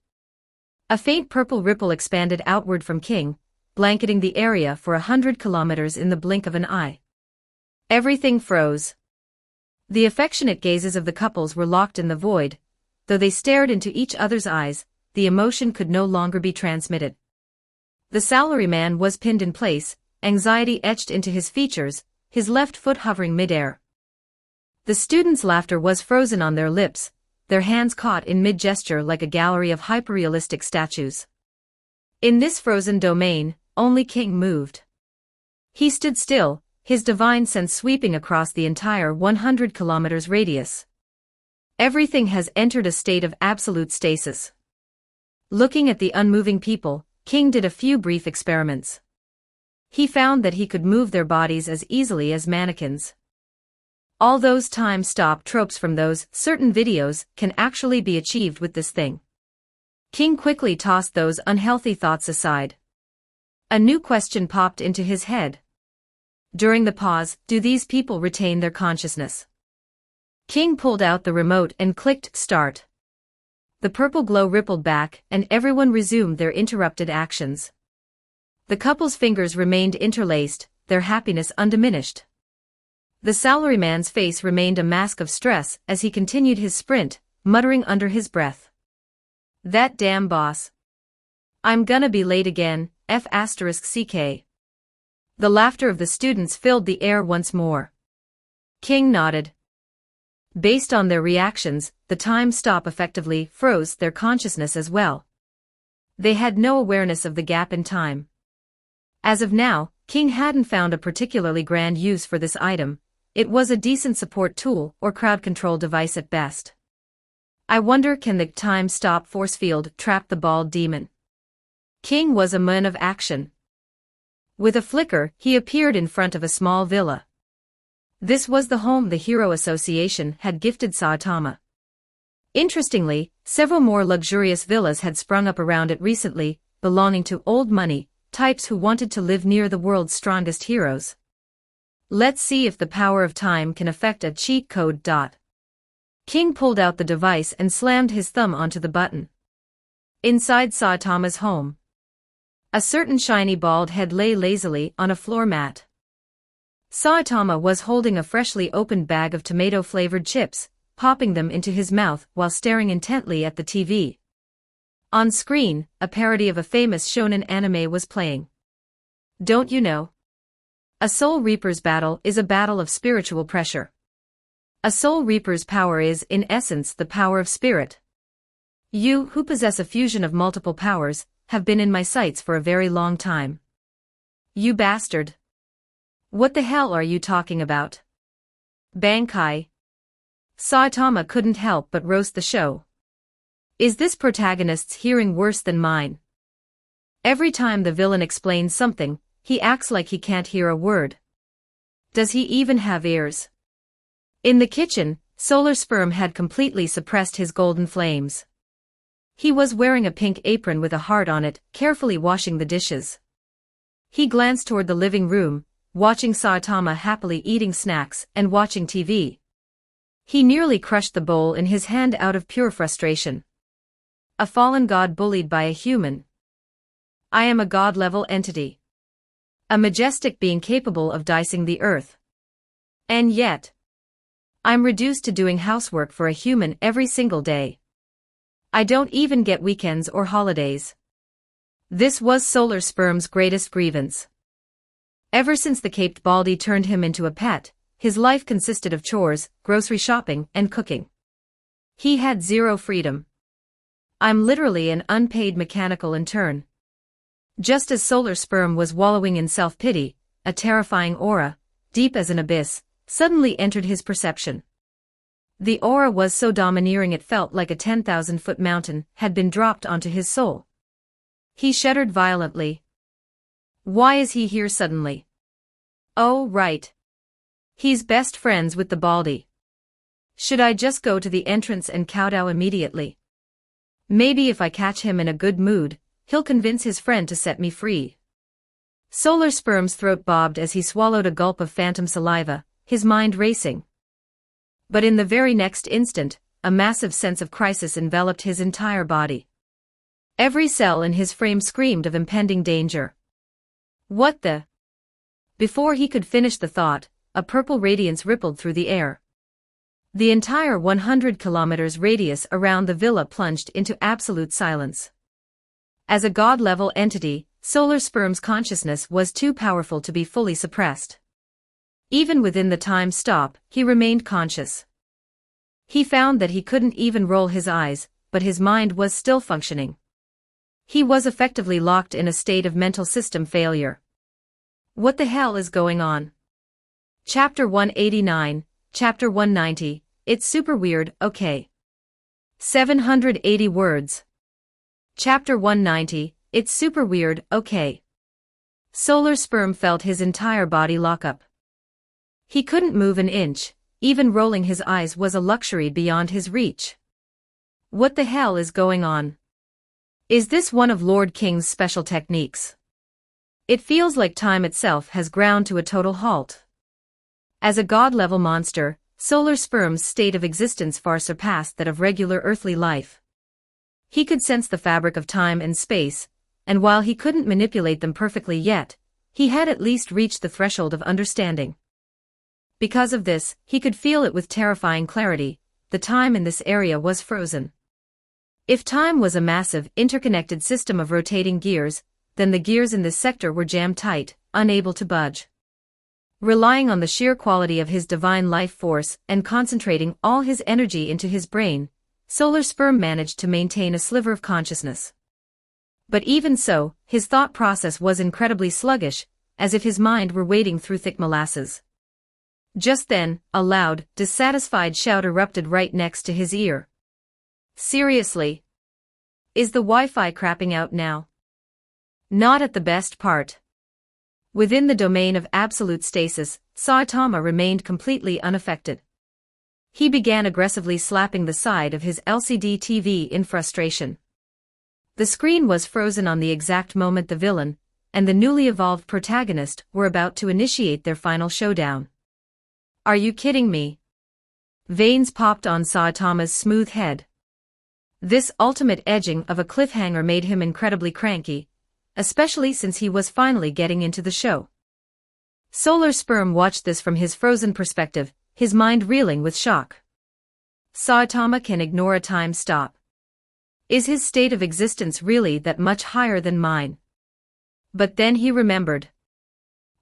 A faint purple ripple expanded outward from King, blanketing the area for 100 kilometers in the blink of an eye. Everything froze. The affectionate gazes of the couples were locked in the void. Though they stared into each other's eyes, the emotion could no longer be transmitted. The salaryman was pinned in place, anxiety etched into his features, his left foot hovering midair. The students' laughter was frozen on their lips, their hands caught in mid-gesture like a gallery of hyperrealistic statues. In this frozen domain, only King moved. He stood still, his divine sense sweeping across the entire 100 kilometers radius. Everything has entered a state of absolute stasis. Looking at the unmoving people, King did a few brief experiments. He found that he could move their bodies as easily as mannequins. All those time-stop tropes from those certain videos can actually be achieved with this thing. King quickly tossed those unhealthy thoughts aside. A new question popped into his head. During the pause, do these people retain their consciousness? King pulled out the remote and clicked "Start." The purple glow rippled back, and everyone resumed their interrupted actions. The couple's fingers remained interlaced, their happiness undiminished. The salaryman's face remained a mask of stress as he continued his sprint, muttering under his breath. "That damn boss. I'm gonna be late again, f***ck." The laughter of the students filled the air once more. King nodded. Based on their reactions, the time stop effectively froze their consciousness as well. They had no awareness of the gap in time. As of now, King hadn't found a particularly grand use for this item. It was a decent support tool or crowd control device at best. I wonder, can the time stop force field trap the bald demon? King was a man of action. With a flicker, he appeared in front of a small villa. This was the home the Hero Association had gifted Saitama. Interestingly, several more luxurious villas had sprung up around it recently, belonging to old money types who wanted to live near the world's strongest heroes. Let's see if the power of time can affect a cheat code. King pulled out the device and slammed his thumb onto the button. Inside Saitama's home, a certain shiny bald head lay lazily on a floor mat. Saitama was holding a freshly opened bag of tomato-flavored chips, popping them into his mouth while staring intently at the TV. On screen, a parody of a famous shonen anime was playing. Don't you know? A Soul Reaper's battle is a battle of spiritual pressure. A Soul Reaper's power is, in essence, the power of spirit. You, who possess a fusion of multiple powers, have been in my sights for a very long time. You bastard. What the hell are you talking about? Bankai. Saitama couldn't help but roast the show. Is this protagonist's hearing worse than mine? Every time the villain explains something, he acts like he can't hear a word. Does he even have ears? In the kitchen, Solar Sperm had completely suppressed his golden flames. He was wearing a pink apron with a heart on it, carefully washing the dishes. He glanced toward the living room, watching Saitama happily eating snacks and watching TV. He nearly crushed the bowl in his hand out of pure frustration. A fallen god bullied by a human. I am a god-level entity. A majestic being capable of dicing the earth. And yet, I'm reduced to doing housework for a human every single day. I don't even get weekends or holidays. This was Solar Sperm's greatest grievance. Ever since the caped baldy turned him into a pet, his life consisted of chores, grocery shopping, and cooking. He had zero freedom. I'm literally an unpaid mechanical intern. Just as Solar Sperm was wallowing in self-pity, a terrifying aura, deep as an abyss, suddenly entered his perception. The aura was so domineering it felt like a 10,000-foot mountain had been dropped onto his soul. He shuddered violently. Why is he here suddenly? Oh, right. He's best friends with the Baldy. Should I just go to the entrance and kowtow immediately? Maybe if I catch him in a good mood, he'll convince his friend to set me free. Solar Sperm's throat bobbed as he swallowed a gulp of phantom saliva, his mind racing. But in the very next instant, a massive sense of crisis enveloped his entire body. Every cell in his frame screamed of impending danger. What the? Before he could finish the thought, a purple radiance rippled through the air. The entire 100 kilometers radius around the villa plunged into absolute silence. As a god-level entity, Solar Sperm's consciousness was too powerful to be fully suppressed. Even within the time stop, he remained conscious. He found that he couldn't even roll his eyes, but his mind was still functioning. He was effectively locked in a state of mental system failure. What the hell is going on? Chapter 189, Chapter 190, it's super weird, okay. 780 words. Chapter 190, it's super weird, okay. Solar Sperm felt his entire body lock up. He couldn't move an inch, even rolling his eyes was a luxury beyond his reach. What the hell is going on? Is this one of Lord King's special techniques? It feels like time itself has ground to a total halt. As a god-level monster, Solar Sperm's state of existence far surpassed that of regular earthly life. He could sense the fabric of time and space, and while he couldn't manipulate them perfectly yet, he had at least reached the threshold of understanding. Because of this, he could feel it with terrifying clarity, the time in this area was frozen. If time was a massive, interconnected system of rotating gears, then the gears in this sector were jammed tight, unable to budge. Relying on the sheer quality of his divine life force and concentrating all his energy into his brain, Solar Sperm managed to maintain a sliver of consciousness. But even so, his thought process was incredibly sluggish, as if his mind were wading through thick molasses. Just then, a loud, dissatisfied shout erupted right next to his ear. Seriously? Is the Wi-Fi crapping out now? Not at the best part. Within the domain of absolute stasis, Saitama remained completely unaffected. He began aggressively slapping the side of his LCD TV in frustration. The screen was frozen on the exact moment the villain and the newly evolved protagonist were about to initiate their final showdown. Are you kidding me? Veins popped on Saitama's smooth head. This ultimate edging of a cliffhanger made him incredibly cranky, especially since he was finally getting into the show. Solar Sperm watched this from his frozen perspective, his mind reeling with shock. Saitama can ignore a time stop. Is his state of existence really that much higher than mine? But then he remembered.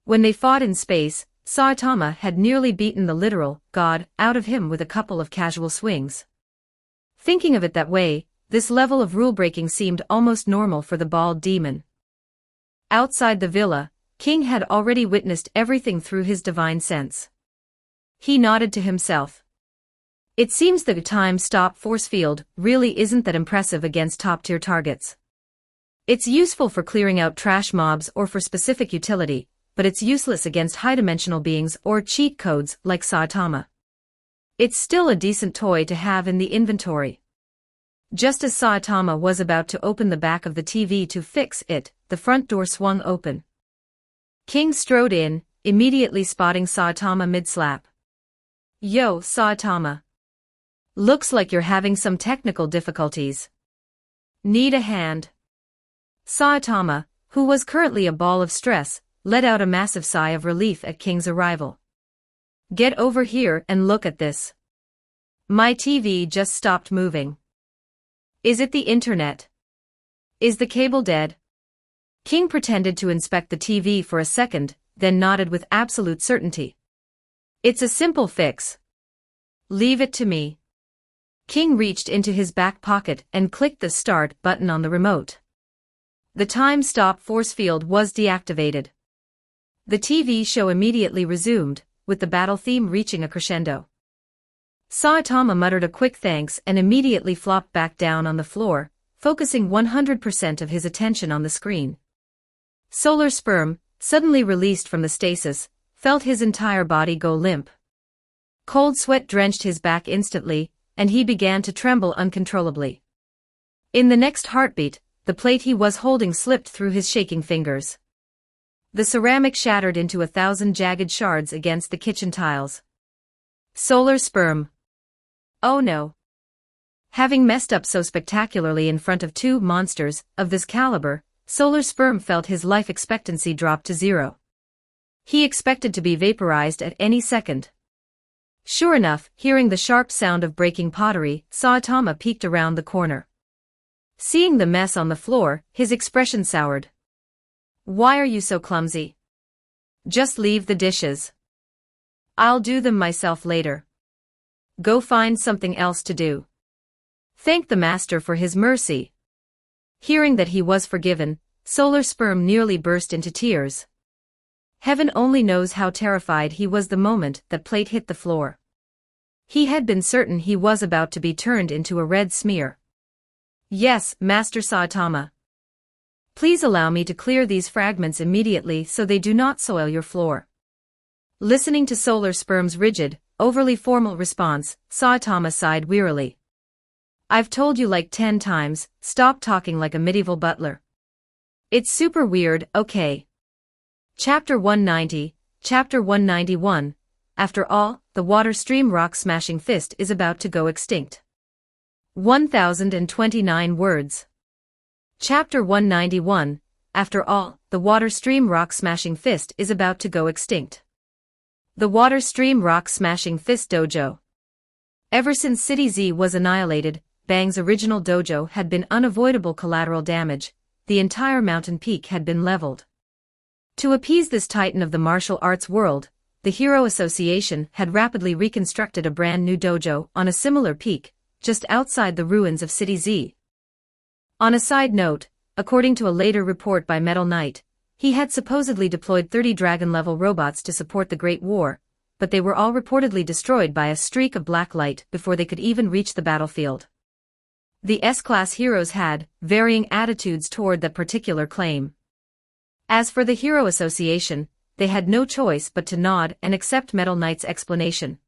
When they fought in space, Saitama had nearly beaten the literal god out of him with a couple of casual swings. Thinking of it that way, this level of rule-breaking seemed almost normal for the bald demon. Outside the villa, King had already witnessed everything through his divine sense. He nodded to himself. It seems the time-stop force field really isn't that impressive against top-tier targets. It's useful for clearing out trash mobs or for specific utility, but it's useless against high-dimensional beings or cheat codes like Saitama. It's still a decent toy to have in the inventory. Just as Saitama was about to open the back of the TV to fix it, the front door swung open. King strode in, immediately spotting Saitama mid-slap. Yo, Saitama. Looks like you're having some technical difficulties. Need a hand? Saitama, who was currently a ball of stress, let out a massive sigh of relief at King's arrival. Get over here and look at this. My TV just stopped moving. Is it the internet? Is the cable dead? King pretended to inspect the TV for a second, then nodded with absolute certainty. It's a simple fix. Leave it to me. King reached into his back pocket and clicked the start button on the remote. The time-stop force field was deactivated. The TV show immediately resumed, with the battle theme reaching a crescendo. Saitama muttered a quick thanks and immediately flopped back down on the floor, focusing 100% of his attention on the screen. Solar Sperm, suddenly released from the stasis, felt his entire body go limp. Cold sweat drenched his back instantly, and he began to tremble uncontrollably. In the next heartbeat, the plate he was holding slipped through his shaking fingers. The ceramic shattered into 1,000 jagged shards against the kitchen tiles. Solar Sperm. Oh no. Having messed up so spectacularly in front of two monsters of this caliber, Solar Sperm felt his life expectancy drop to 0. He expected to be vaporized at any second. Sure enough, hearing the sharp sound of breaking pottery, Saitama peeked around the corner. Seeing the mess on the floor, his expression soured. Why are you so clumsy? Just leave the dishes. I'll do them myself later. Go find something else to do. Thank the master for his mercy. Hearing that he was forgiven, Solar Sperm nearly burst into tears. Heaven only knows how terrified he was the moment that plate hit the floor. He had been certain he was about to be turned into a red smear. Yes, Master Saitama. Please allow me to clear these fragments immediately so they do not soil your floor. Listening to Solar Sperm's rigid, overly formal response, Saitama sighed wearily. I've told you like 10 times, stop talking like a medieval butler. It's super weird, okay. Chapter 190, Chapter 191. After all, the water stream rock smashing fist is about to go extinct. 1029 words. Chapter 191. After all, the water stream rock smashing fist is about to go extinct. The water stream rock smashing fist dojo. Ever since City Z was annihilated, Bang's original dojo had been unavoidable collateral damage. The entire mountain peak had been leveled. To appease this titan of the martial arts world, the Hero Association had rapidly reconstructed a brand new dojo on a similar peak, just outside the ruins of City Z. On a side note, according to a later report by Metal Knight, he had supposedly deployed 30 dragon-level robots to support the Great War, but they were all reportedly destroyed by a streak of black light before they could even reach the battlefield. The S-class heroes had varying attitudes toward that particular claim. As for the Hero Association, they had no choice but to nod and accept Metal Knight's explanation.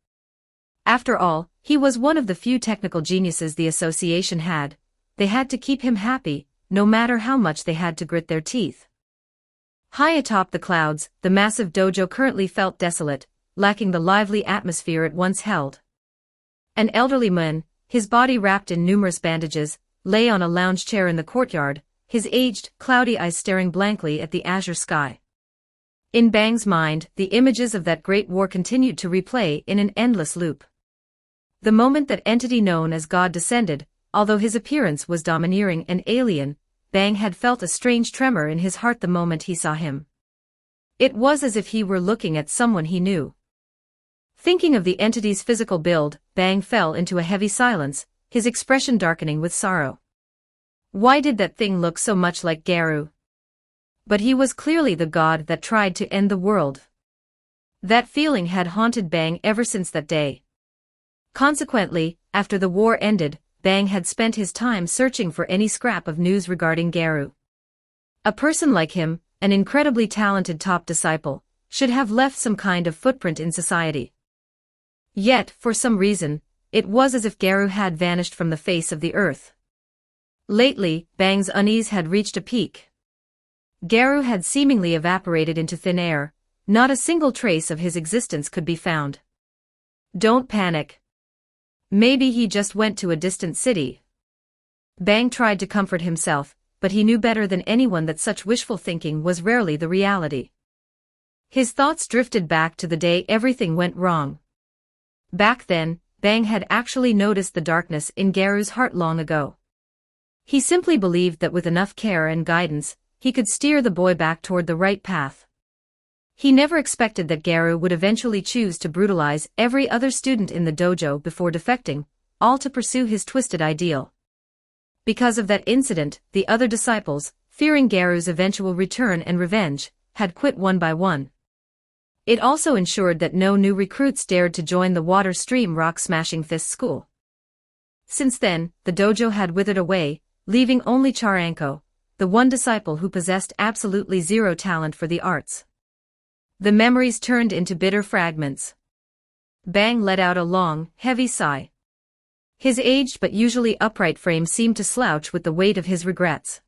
After all, he was one of the few technical geniuses the association had. They had to keep him happy, no matter how much they had to grit their teeth. High atop the clouds, the massive dojo currently felt desolate, lacking the lively atmosphere it once held. An elderly man, his body wrapped in numerous bandages, lay on a lounge chair in the courtyard, his aged, cloudy eyes staring blankly at the azure sky. In Bang's mind, the images of that great war continued to replay in an endless loop. The moment that entity known as God descended, although his appearance was domineering and alien, Bang had felt a strange tremor in his heart the moment he saw him. It was as if he were looking at someone he knew. Thinking of the entity's physical build, Bang fell into a heavy silence, his expression darkening with sorrow. Why did that thing look so much like Garu? But he was clearly the god that tried to end the world. That feeling had haunted Bang ever since that day. Consequently, after the war ended, Bang had spent his time searching for any scrap of news regarding Garu. A person like him, an incredibly talented top disciple, should have left some kind of footprint in society. Yet, for some reason, it was as if Garu had vanished from the face of the earth. Lately, Bang's unease had reached a peak. Garu had seemingly evaporated into thin air, not a single trace of his existence could be found. Don't panic. Maybe he just went to a distant city. Bang tried to comfort himself, but he knew better than anyone that such wishful thinking was rarely the reality. His thoughts drifted back to the day everything went wrong. Back then, Bang had actually noticed the darkness in Garu's heart long ago. He simply believed that with enough care and guidance, he could steer the boy back toward the right path. He never expected that Garu would eventually choose to brutalize every other student in the dojo before defecting, all to pursue his twisted ideal. Because of that incident, the other disciples, fearing Garu's eventual return and revenge, had quit one by one. It also ensured that no new recruits dared to join the Water Stream Rock Smashing Fist school. Since then, the dojo had withered away, leaving only Charanko, the one disciple who possessed absolutely zero talent for the arts. The memories turned into bitter fragments. Bang let out a long, heavy sigh. His aged but usually upright frame seemed to slouch with the weight of his regrets.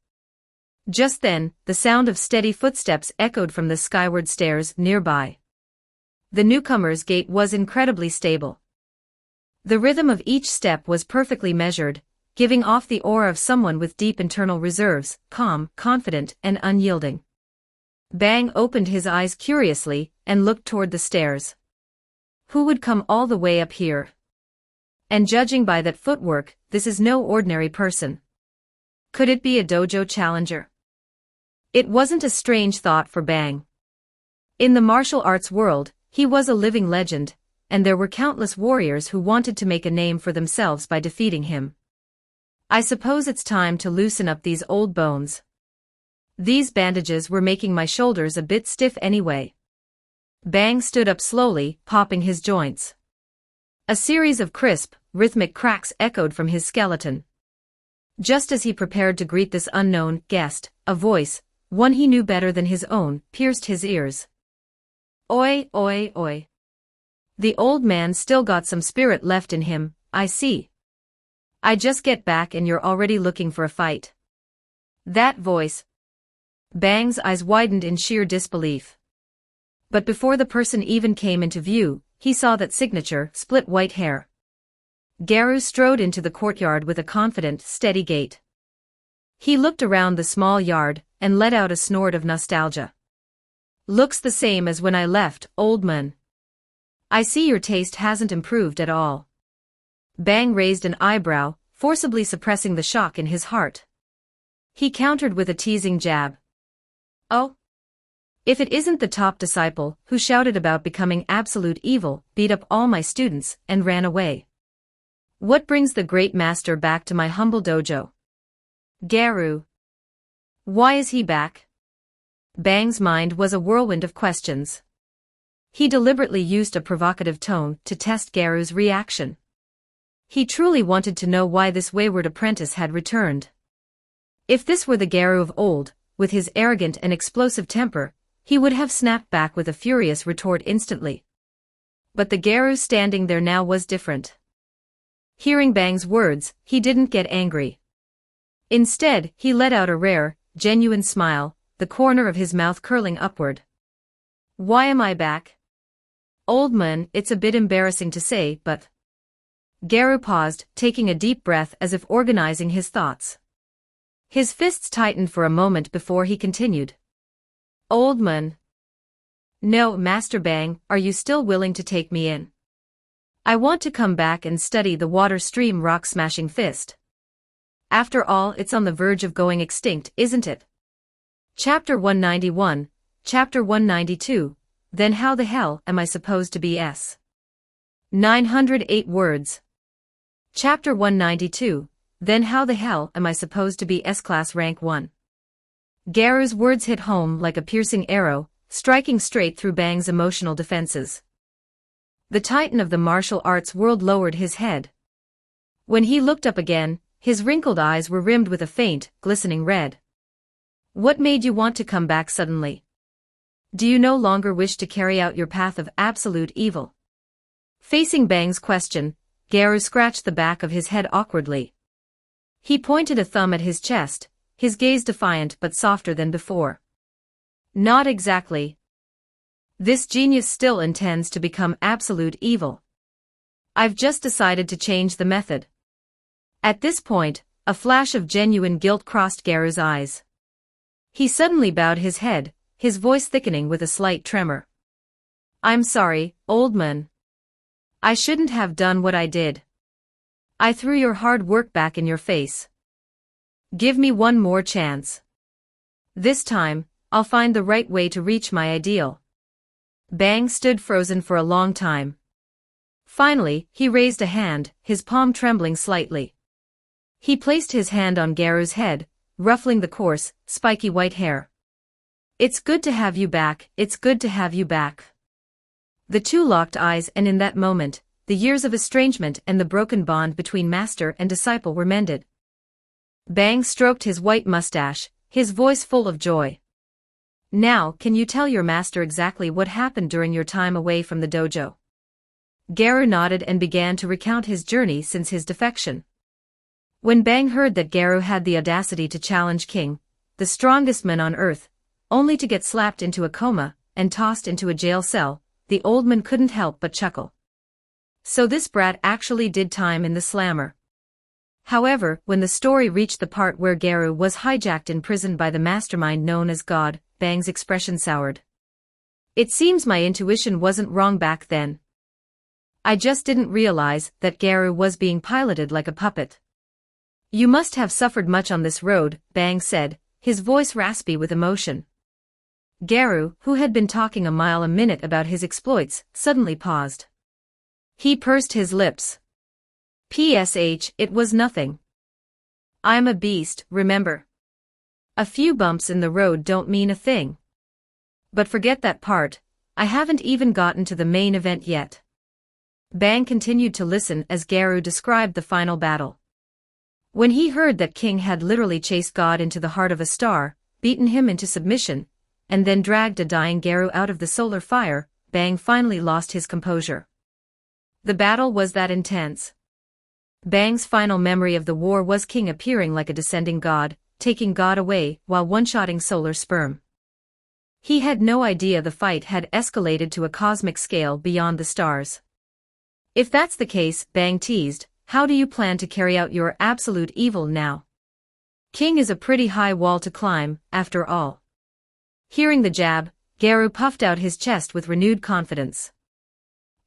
Just then, the sound of steady footsteps echoed from the skyward stairs nearby. The newcomer's gait was incredibly stable. The rhythm of each step was perfectly measured, giving off the aura of someone with deep internal reserves, calm, confident, and unyielding. Bang opened his eyes curiously and looked toward the stairs. Who would come all the way up here? And judging by that footwork, this is no ordinary person. Could it be a dojo challenger? It wasn't a strange thought for Bang. In the martial arts world, he was a living legend, and there were countless warriors who wanted to make a name for themselves by defeating him. I suppose it's time to loosen up these old bones. These bandages were making my shoulders a bit stiff anyway. Bang stood up slowly, popping his joints. A series of crisp, rhythmic cracks echoed from his skeleton. Just as he prepared to greet this unknown guest, a voice, one he knew better than his own, pierced his ears. Oi, oi, oi. The old man still got some spirit left in him, I see. I just get back and you're already looking for a fight. That voice. Bang's eyes widened in sheer disbelief. But before the person even came into view, he saw that signature, split white hair. Garu strode into the courtyard with a confident, steady gait. He looked around the small yard, and let out a snort of nostalgia. Looks the same as when I left, old man. I see your taste hasn't improved at all. Bang raised an eyebrow, forcibly suppressing the shock in his heart. He countered with a teasing jab. Oh? If it isn't the top disciple, who shouted about becoming absolute evil, beat up all my students, and ran away. What brings the great master back to my humble dojo? Garu. Why is he back? Bang's mind was a whirlwind of questions. He deliberately used a provocative tone to test Garu's reaction. He truly wanted to know why this wayward apprentice had returned. If this were the Garu of old, with his arrogant and explosive temper, he would have snapped back with a furious retort instantly. But the Garu standing there now was different. Hearing Bang's words, he didn't get angry. Instead, he let out a rare, genuine smile, the corner of his mouth curling upward. Why am I back? Old man, it's a bit embarrassing to say, but... Garu paused, taking a deep breath as if organizing his thoughts. His fists tightened for a moment before he continued. Old man. No, Master Bang, are you still willing to take me in? I want to come back and study the Water Stream Rock Smashing Fist. After all, it's on the verge of going extinct, isn't it? Chapter 191, Chapter 192, Then How the Hell Am I Supposed to Be S? 908 words. Chapter 192, Then How the Hell Am I Supposed to Be S-Class Rank 1? Garu's words hit home like a piercing arrow, striking straight through Bang's emotional defenses. The titan of the martial arts world lowered his head. When he looked up again, his wrinkled eyes were rimmed with a faint, glistening red. What made you want to come back suddenly? Do you no longer wish to carry out your path of absolute evil? Facing Bang's question, Garu scratched the back of his head awkwardly. He pointed a thumb at his chest, his gaze defiant but softer than before. Not exactly. This genius still intends to become absolute evil. I've just decided to change the method. At this point, a flash of genuine guilt crossed Garu's eyes. He suddenly bowed his head, his voice thickening with a slight tremor. I'm sorry, old man. I shouldn't have done what I did. I threw your hard work back in your face. Give me one more chance. This time, I'll find the right way to reach my ideal. Bang stood frozen for a long time. Finally, he raised a hand, his palm trembling slightly. He placed his hand on Garu's head, ruffling the coarse, spiky white hair. "It's good to have you back, it's good to have you back." The two locked eyes, and in that moment, the years of estrangement and the broken bond between master and disciple were mended. Bang stroked his white mustache, his voice full of joy. "Now, can you tell your master exactly what happened during your time away from the dojo?" Garu nodded and began to recount his journey since his defection. When Bang heard that Garu had the audacity to challenge King, the strongest man on earth, only to get slapped into a coma and tossed into a jail cell, the old man couldn't help but chuckle. So this brat actually did time in the slammer. However, when the story reached the part where Garu was hijacked in prison by the mastermind known as God, Bang's expression soured. "It seems my intuition wasn't wrong back then. I just didn't realize that Garu was being piloted like a puppet." "You must have suffered much on this road," Bang said, his voice raspy with emotion. Garu, who had been talking a mile a minute about his exploits, suddenly paused. He pursed his lips. "Psh, it was nothing. I'm a beast, remember? A few bumps in the road don't mean a thing. But forget that part, I haven't even gotten to the main event yet." Bang continued to listen as Garu described the final battle. When he heard that King had literally chased God into the heart of a star, beaten him into submission, and then dragged a dying Garu out of the solar fire, Bang finally lost his composure. The battle was that intense. Bang's final memory of the war was King appearing like a descending god, taking God away while one-shotting solar sperm. He had no idea the fight had escalated to a cosmic scale beyond the stars. "If that's the case," Bang teased, "how do you plan to carry out your absolute evil now? King is a pretty high wall to climb, after all." Hearing the jab, Garu puffed out his chest with renewed confidence.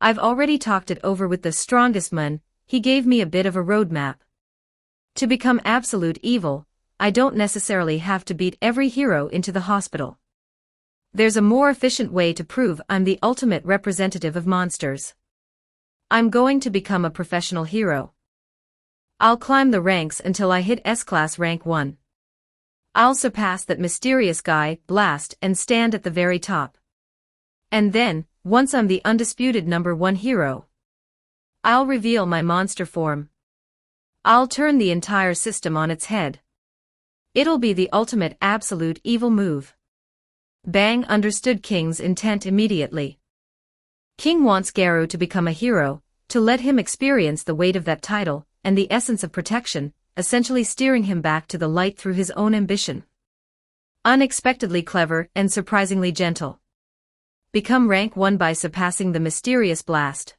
"I've already talked it over with the strongest man, he gave me a bit of a roadmap. To become absolute evil, I don't necessarily have to beat every hero into the hospital. There's a more efficient way to prove I'm the ultimate representative of monsters. I'm going to become a professional hero. I'll climb the ranks until I hit S-Class rank 1. I'll surpass that mysterious guy, Blast, and stand at the very top. And then, once I'm the undisputed #1 hero, I'll reveal my monster form. I'll turn the entire system on its head. It'll be the ultimate absolute evil move." Bang understood King's intent immediately. King wants Garu to become a hero, to let him experience the weight of that title, and the essence of protection, essentially steering him back to the light through his own ambition. Unexpectedly clever and surprisingly gentle. Become rank 1 by surpassing the mysterious Blast.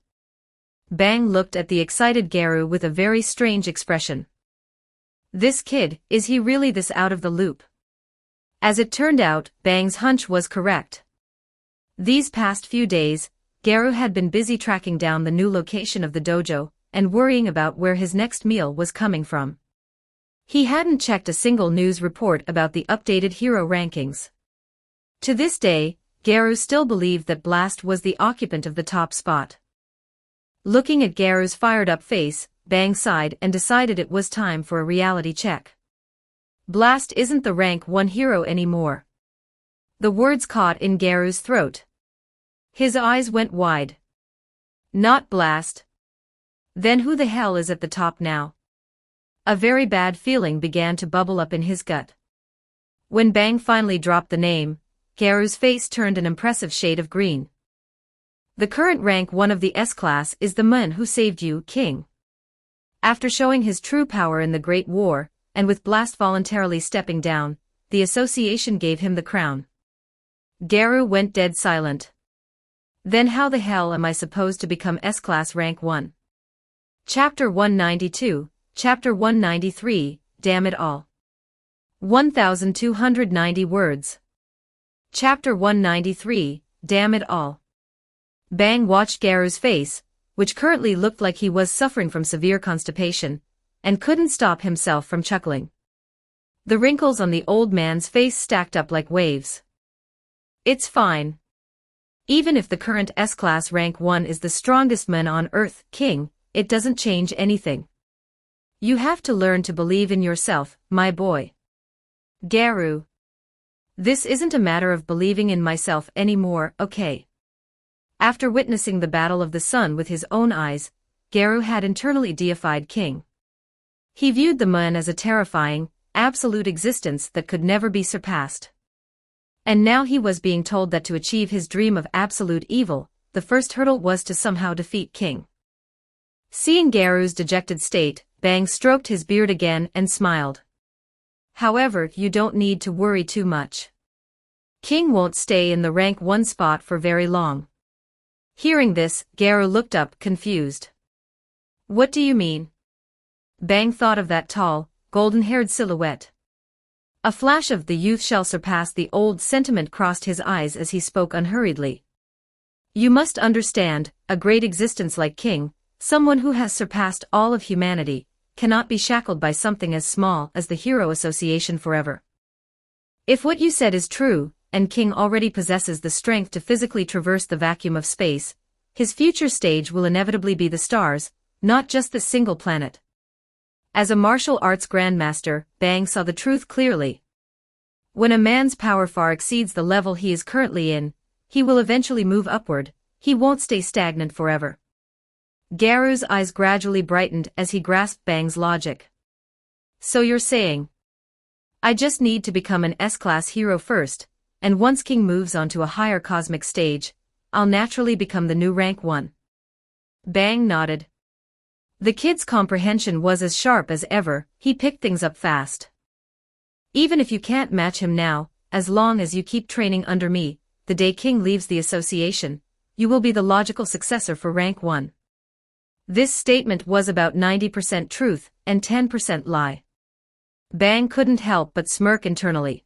Bang looked at the excited Garu with a very strange expression. This kid, is he really this out of the loop? As it turned out, Bang's hunch was correct. These past few days, Garu had been busy tracking down the new location of the dojo, and worrying about where his next meal was coming from. He hadn't checked a single news report about the updated hero rankings. To this day, Garu still believed that Blast was the occupant of the top spot. Looking at Garu's fired-up face, Bang sighed and decided it was time for a reality check. Blast isn't the rank 1 hero anymore. The words caught in Garu's throat. His eyes went wide. Not Blast. Then who the hell is at the top now? A very bad feeling began to bubble up in his gut. When Bang finally dropped the name, Garu's face turned an impressive shade of green. The current rank 1 of the S-Class is the man who saved you, King. After showing his true power in the Great War, and with Blast voluntarily stepping down, the association gave him the crown. Garu went dead silent. Then how the hell am I supposed to become S-Class rank 1? Chapter 192, Chapter 193, Damn it all. 1,290 words. Chapter 193, Damn it all. Bang watched Garu's face, which currently looked like he was suffering from severe constipation, and couldn't stop himself from chuckling. The wrinkles on the old man's face stacked up like waves. It's fine. Even if the current S-Class rank 1 is the strongest man on Earth, King, it doesn't change anything. You have to learn to believe in yourself, my boy. Garu. This isn't a matter of believing in myself anymore, okay? After witnessing the Battle of the Sun with his own eyes, Garu had internally deified King. He viewed the man as a terrifying, absolute existence that could never be surpassed. And now he was being told that to achieve his dream of absolute evil, the first hurdle was to somehow defeat King. Seeing Garu's dejected state, Bang stroked his beard again and smiled. However, you don't need to worry too much. King won't stay in the rank 1 spot for very long. Hearing this, Garu looked up, confused. What do you mean? Bang thought of that tall, golden-haired silhouette. A flash of the youth shall surpass the old sentiment crossed his eyes as he spoke unhurriedly. You must understand, a great existence like King, someone who has surpassed all of humanity, cannot be shackled by something as small as the Hero Association forever. If what you said is true, and King already possesses the strength to physically traverse the vacuum of space, his future stage will inevitably be the stars, not just the single planet. As a martial arts grandmaster, Bang saw the truth clearly. When a man's power far exceeds the level he is currently in, he will eventually move upward, he won't stay stagnant forever. Garu's eyes gradually brightened as he grasped Bang's logic. So you're saying, I just need to become an S-class hero first, and once King moves on to a higher cosmic stage, I'll naturally become the new rank 1. Bang nodded. The kid's comprehension was as sharp as ever, he picked things up fast. Even if you can't match him now, as long as you keep training under me, the day King leaves the association, you will be the logical successor for rank 1. This statement was about 90% truth and 10% lie. Bang couldn't help but smirk internally.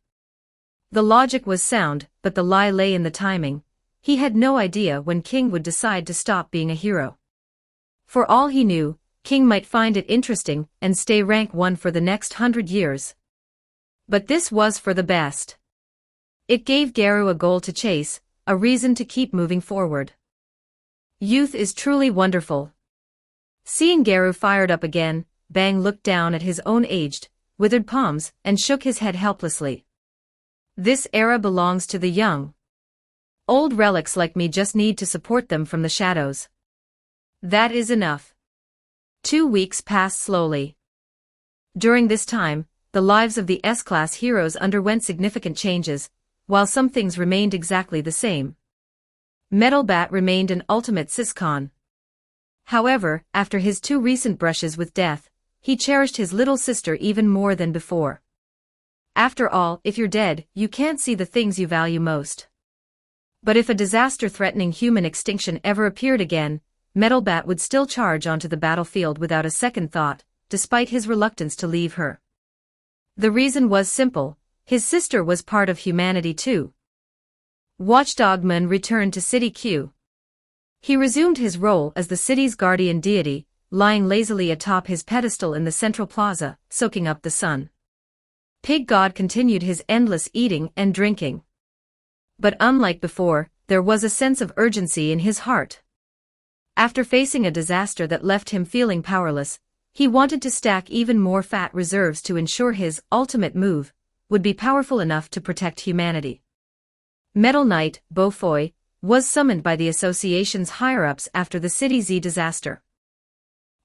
The logic was sound, but the lie lay in the timing. He had no idea when King would decide to stop being a hero. For all he knew, King might find it interesting and stay rank 1 for the next 100 years. But this was for the best. It gave Garu a goal to chase, a reason to keep moving forward. Youth is truly wonderful. Seeing Garu fired up again, Bang looked down at his own aged, withered palms and shook his head helplessly. This era belongs to the young. Old relics like me just need to support them from the shadows. That is enough. 2 weeks passed slowly. During this time, the lives of the S-class heroes underwent significant changes, while some things remained exactly the same. Metal Bat remained an ultimate siscon. However, after his 2 recent brushes with death, he cherished his little sister even more than before. After all, if you're dead, you can't see the things you value most. But if a disaster threatening human extinction ever appeared again, Metal Bat would still charge onto the battlefield without a second thought, despite his reluctance to leave her. The reason was simple, his sister was part of humanity too. Watchdogman returned to City Q. He resumed his role as the city's guardian deity, lying lazily atop his pedestal in the central plaza, soaking up the sun. Pig God continued his endless eating and drinking. But unlike before, there was a sense of urgency in his heart. After facing a disaster that left him feeling powerless, he wanted to stack even more fat reserves to ensure his ultimate move would be powerful enough to protect humanity. Metal Knight, Beaufoy, was summoned by the association's higher-ups after the City Z disaster.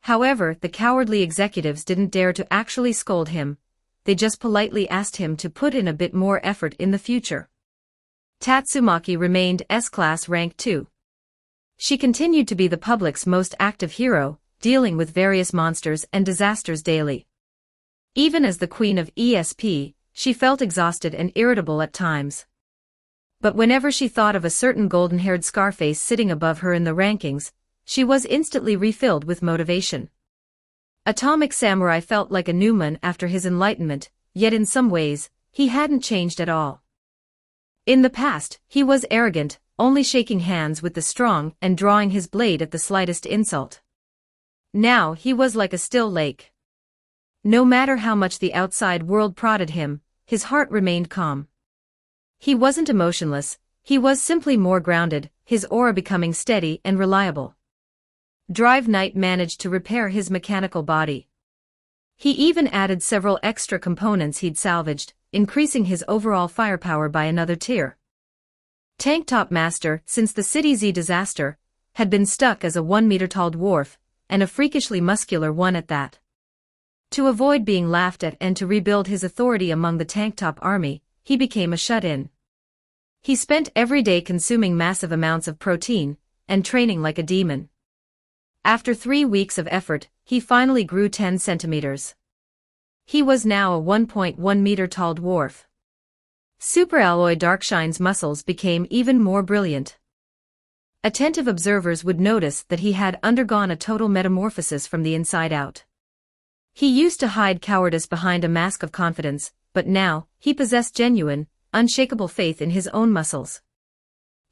However, the cowardly executives didn't dare to actually scold him, they just politely asked him to put in a bit more effort in the future. Tatsumaki remained S-class rank 2. She continued to be the public's most active hero, dealing with various monsters and disasters daily. Even as the queen of ESP, she felt exhausted and irritable at times. But whenever she thought of a certain golden-haired Scarface sitting above her in the rankings, she was instantly refilled with motivation. Atomic Samurai felt like a Newman after his enlightenment, yet in some ways, he hadn't changed at all. In the past, he was arrogant, only shaking hands with the strong and drawing his blade at the slightest insult. Now he was like a still lake. No matter how much the outside world prodded him, his heart remained calm. He wasn't emotionless, he was simply more grounded, his aura becoming steady and reliable. Drive Knight managed to repair his mechanical body. He even added several extra components he'd salvaged, increasing his overall firepower by another tier. Tank Top Master, since the City Z disaster, had been stuck as a 1-meter-tall dwarf, and a freakishly muscular one at that. To avoid being laughed at and to rebuild his authority among the Tank Top army, he became a shut-in. He spent every day consuming massive amounts of protein, and training like a demon. After 3 weeks of effort, he finally grew 10 centimeters. He was now a 1.1-meter-tall dwarf. Superalloy Darkshine's muscles became even more brilliant. Attentive observers would notice that he had undergone a total metamorphosis from the inside out. He used to hide cowardice behind a mask of confidence, but now, he possessed genuine, unshakable faith in his own muscles.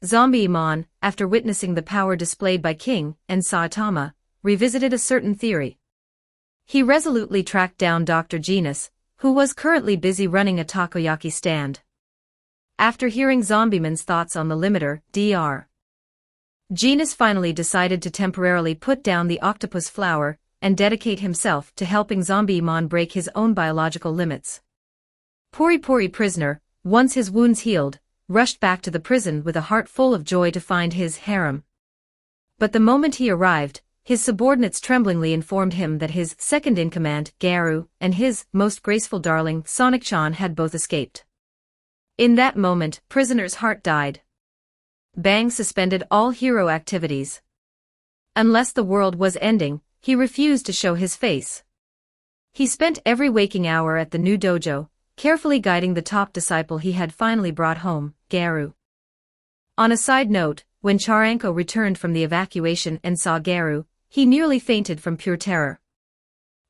Zombie Iman, after witnessing the power displayed by King and Saitama, revisited a certain theory. He resolutely tracked down Dr. Genus, who was currently busy running a takoyaki stand. After hearing Zombieman's thoughts on the limiter, Dr. Genus finally decided to temporarily put down the octopus flower and dedicate himself to helping Zombie Iman break his own biological limits. Pori Pori prisoner, once his wounds healed, rushed back to the prison with a heart full of joy to find his harem. But the moment he arrived, his subordinates tremblingly informed him that his second-in-command, Garu, and his most graceful darling, Sonic-chan, had both escaped. In that moment, prisoner's heart died. Bang suspended all hero activities. Unless the world was ending, he refused to show his face. He spent every waking hour at the new dojo, carefully guiding the top disciple he had finally brought home, Garu. On a side note, when Charanko returned from the evacuation and saw Garu, he nearly fainted from pure terror.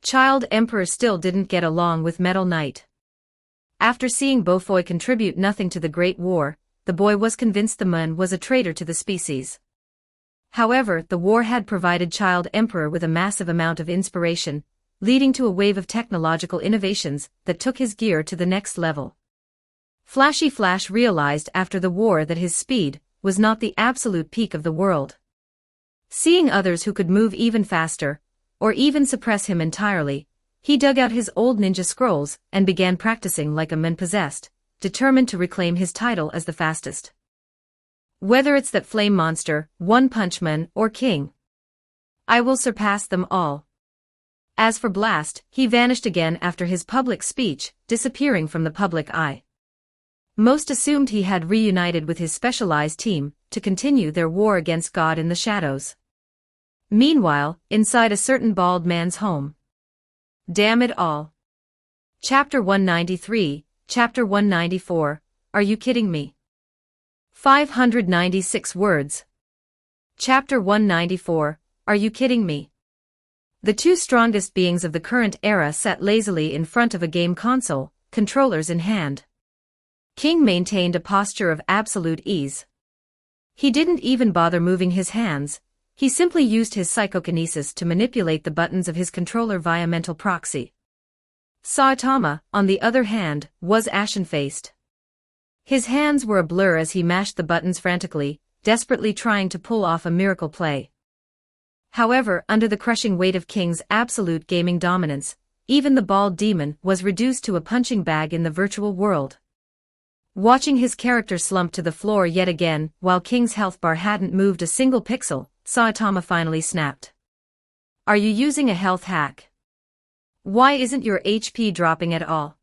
Child Emperor still didn't get along with Metal Knight. After seeing Bofoy contribute nothing to the Great War, the boy was convinced the man was a traitor to the species. However, the war had provided Child Emperor with a massive amount of inspiration, leading to a wave of technological innovations that took his gear to the next level. Flashy Flash realized after the war that his speed was not the absolute peak of the world. Seeing others who could move even faster, or even suppress him entirely, he dug out his old ninja scrolls and began practicing like a man possessed, determined to reclaim his title as the fastest. Whether it's that flame monster, One Punch Man, or King, I will surpass them all. As for Blast, he vanished again after his public speech, disappearing from the public eye. Most assumed he had reunited with his specialized team to continue their war against God in the shadows. Meanwhile, inside a certain bald man's home. Damn it all. Chapter 193, Chapter 194, Are You Kidding Me? 596 words. Chapter 194, Are You Kidding Me? The two strongest beings of the current era sat lazily in front of a game console, controllers in hand. King maintained a posture of absolute ease. He didn't even bother moving his hands, he simply used his psychokinesis to manipulate the buttons of his controller via mental proxy. Saitama, on the other hand, was ashen-faced. His hands were a blur as he mashed the buttons frantically, desperately trying to pull off a miracle play. However, under the crushing weight of King's absolute gaming dominance, even the bald demon was reduced to a punching bag in the virtual world. Watching his character slump to the floor yet again, while King's health bar hadn't moved a single pixel, Saitama finally snapped. Are you using a health hack? Why isn't your HP dropping at all?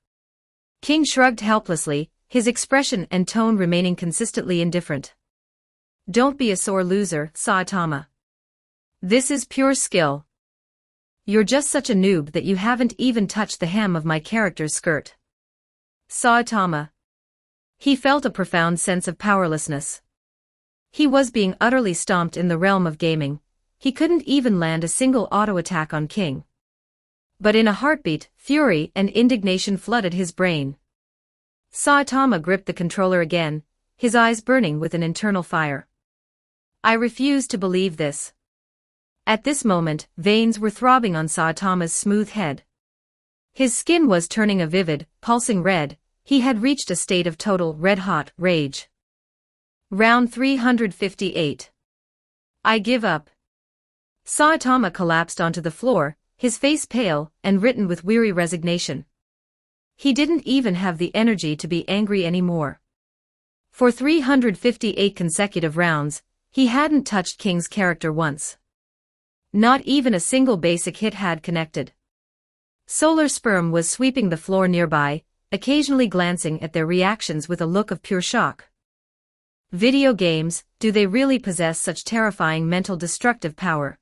King shrugged helplessly, his expression and tone remaining consistently indifferent. Don't be a sore loser, Saitama. This is pure skill. You're just such a noob that you haven't even touched the hem of my character's skirt. Saitama. He felt a profound sense of powerlessness. He was being utterly stomped in the realm of gaming. He couldn't even land a single auto attack on King. But in a heartbeat, fury and indignation flooded his brain. Saitama gripped the controller again, his eyes burning with an internal fire. I refuse to believe this. At this moment, veins were throbbing on Saitama's smooth head. His skin was turning a vivid, pulsing red. He had reached a state of total red-hot rage. Round 358. I give up. Saitama collapsed onto the floor, his face pale and written with weary resignation. He didn't even have the energy to be angry anymore. For 358 consecutive rounds, he hadn't touched King's character once. Not even a single basic hit had connected. Solar Sperm was sweeping the floor nearby, occasionally glancing at their reactions with a look of pure shock. Video games, do they really possess such terrifying mental destructive power?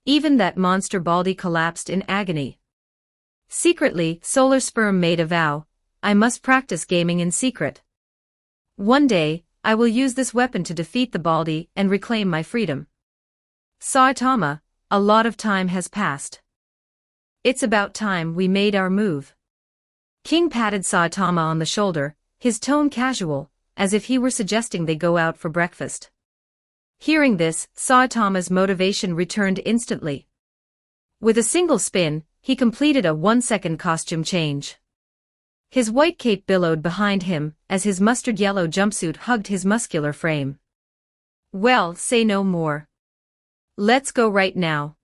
Even that monster Baldy collapsed in agony. Secretly, Solar Sperm made a vow: I must practice gaming in secret. One day, I will use this weapon to defeat the Baldy and reclaim my freedom. Saitama, a lot of time has passed. It's about time we made our move. King patted Saitama on the shoulder, his tone casual, as if he were suggesting they go out for breakfast. Hearing this, Saitama's motivation returned instantly. With a single spin, he completed a 1-second costume change. His white cape billowed behind him as his mustard yellow jumpsuit hugged his muscular frame. Well, say no more. Let's go right now.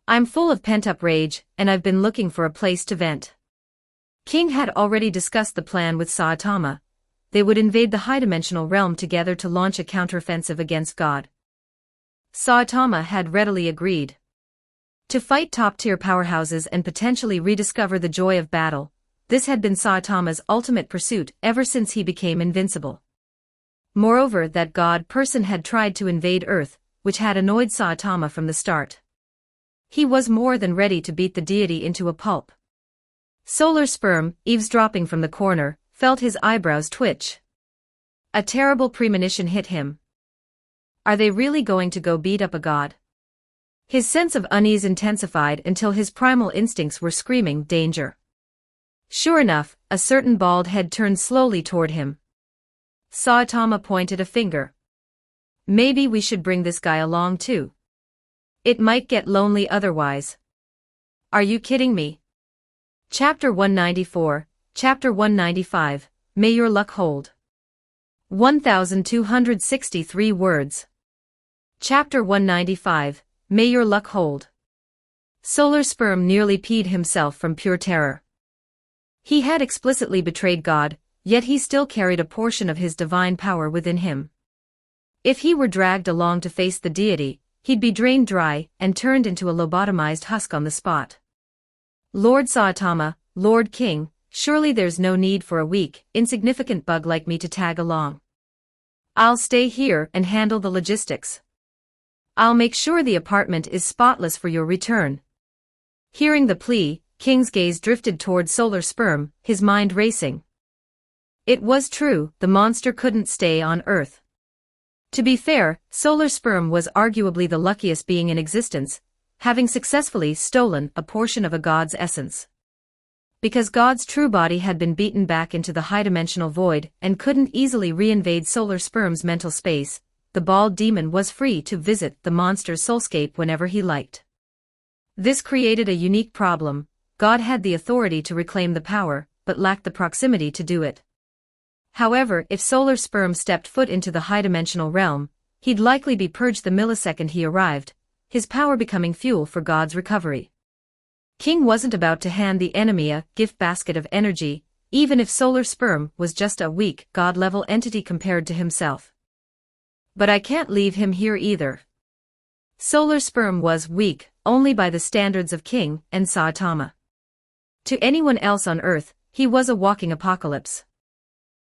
I'm full of pent-up rage, and I've been looking for a place to vent. King had already discussed the plan with Saitama. They would invade the high-dimensional realm together to launch a counteroffensive against God. Saitama had readily agreed. To fight top-tier powerhouses and potentially rediscover the joy of battle, this had been Saitama's ultimate pursuit ever since he became invincible. Moreover, that God person had tried to invade Earth, which had annoyed Saitama from the start. He was more than ready to beat the deity into a pulp. Solar Sperm, eavesdropping from the corner, felt his eyebrows twitch. A terrible premonition hit him. Are they really going to go beat up a god? His sense of unease intensified until his primal instincts were screaming danger. Sure enough, a certain bald head turned slowly toward him. Saitama pointed a finger. Maybe we should bring this guy along too. It might get lonely otherwise. Are you kidding me? Chapter 194, Chapter 195, May Your Luck Hold. 1263 words. Chapter 195, May Your Luck Hold. Solar Sperm nearly peed himself from pure terror. He had explicitly betrayed God, yet he still carried a portion of his divine power within him. If he were dragged along to face the deity, he'd be drained dry and turned into a lobotomized husk on the spot. Lord Saitama, Lord King, surely there's no need for a weak, insignificant bug like me to tag along. I'll stay here and handle the logistics. I'll make sure the apartment is spotless for your return. Hearing the plea, King's gaze drifted toward Solar Sperm, his mind racing. It was true, the monster couldn't stay on Earth. To be fair, Solar Sperm was arguably the luckiest being in existence, having successfully stolen a portion of a god's essence. Because God's true body had been beaten back into the high-dimensional void and couldn't easily reinvade Solar Sperm's mental space, the bald demon was free to visit the monster's soulscape whenever he liked. This created a unique problem. God had the authority to reclaim the power, but lacked the proximity to do it. However, if Solar Sperm stepped foot into the high-dimensional realm, he'd likely be purged the millisecond he arrived, his power becoming fuel for God's recovery. King wasn't about to hand the enemy a gift basket of energy, even if Solar Sperm was just a weak, God-level entity compared to himself. But I can't leave him here either. Solar Sperm was weak, only by the standards of King and Saitama. To anyone else on Earth, he was a walking apocalypse.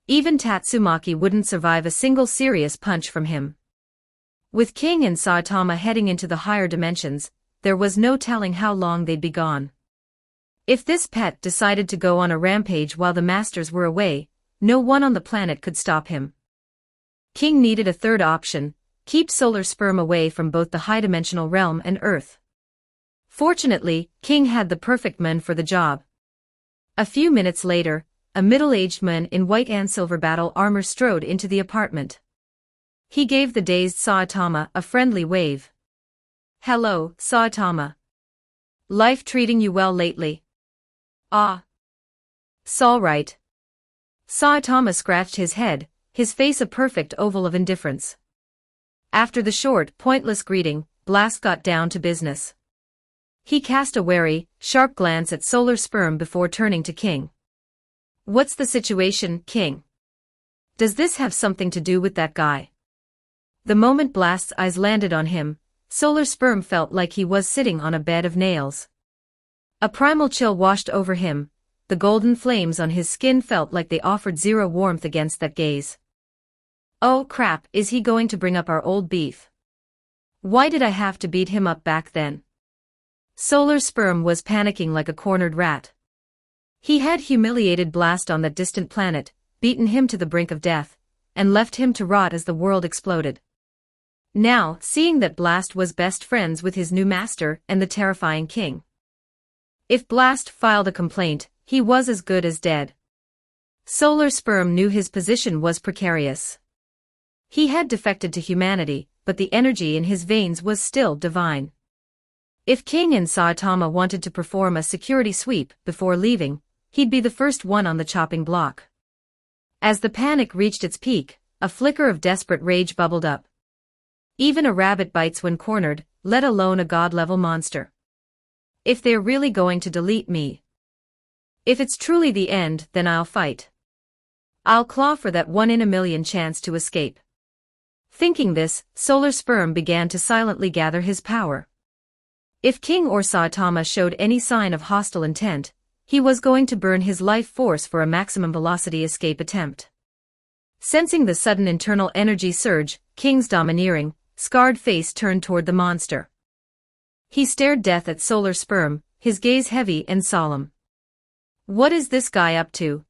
Even Tatsumaki wouldn't survive a single serious punch from him. With King and Saitama heading into the higher dimensions, there was no telling how long they'd be gone. If this pet decided to go on a rampage while the masters were away, no one on the planet could stop him. King needed a third option: keep Solar Sperm away from both the high-dimensional realm and Earth. Fortunately, King had the perfect man for the job. A few minutes later, a middle-aged man in white and silver battle armor strode into the apartment. He gave the dazed Saitama a friendly wave. Hello, Saitama. Life treating you well lately? Ah. S'all right. Saitama scratched his head, his face a perfect oval of indifference. After the short, pointless greeting, Blast got down to business. He cast a wary, sharp glance at Solar Sperm before turning to King. "What's the situation, King? Does this have something to do with that guy?" The moment Blast's eyes landed on him, Solar Sperm felt like he was sitting on a bed of nails. A primal chill washed over him. The golden flames on his skin felt like they offered zero warmth against that gaze. Oh crap, is he going to bring up our old beef? Why did I have to beat him up back then? Solar Sperm was panicking like a cornered rat. He had humiliated Blast on that distant planet, beaten him to the brink of death, and left him to rot as the world exploded. Now, seeing that Blast was best friends with his new master and the terrifying King. If Blast filed a complaint, he was as good as dead. Solar Sperm knew his position was precarious. He had defected to humanity, but the energy in his veins was still divine. If King and Saitama wanted to perform a security sweep before leaving, he'd be the first one on the chopping block. As the panic reached its peak, a flicker of desperate rage bubbled up. Even a rabbit bites when cornered, let alone a god-level monster. If they're really going to delete me. If it's truly the end, then I'll fight. I'll claw for that 1 in a million chance to escape. Thinking this, Solar Sperm began to silently gather his power. If King or Saitama showed any sign of hostile intent, he was going to burn his life force for a maximum velocity escape attempt. Sensing the sudden internal energy surge, King's domineering, scarred face turned toward the monster. He stared death at Solar Sperm, his gaze heavy and solemn. What is this guy up to?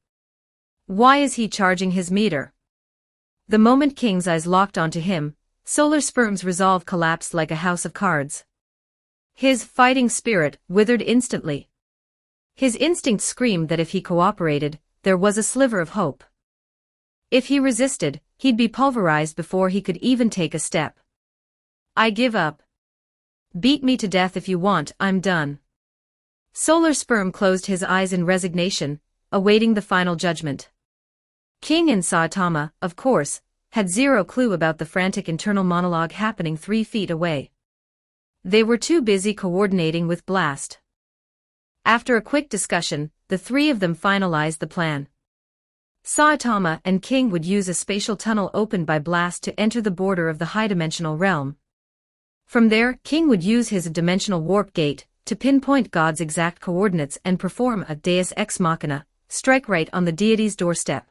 Why is he charging his meter? The moment King's eyes locked onto him, Solar Sperm's resolve collapsed like a house of cards. His fighting spirit withered instantly. His instinct screamed that if he cooperated, there was a sliver of hope. If he resisted, he'd be pulverized before he could even take a step. I give up. Beat me to death if you want, I'm done. Solar Sperm closed his eyes in resignation, awaiting the final judgment. King and Saitama, of course, had zero clue about the frantic internal monologue happening 3 feet away. They were too busy coordinating with Blast. After a quick discussion, the 3 of them finalized the plan. Saitama and King would use a spatial tunnel opened by Blast to enter the border of the high-dimensional realm. From there, King would use his dimensional warp gate to pinpoint God's exact coordinates and perform a Deus Ex Machina, strike right on the deity's doorstep.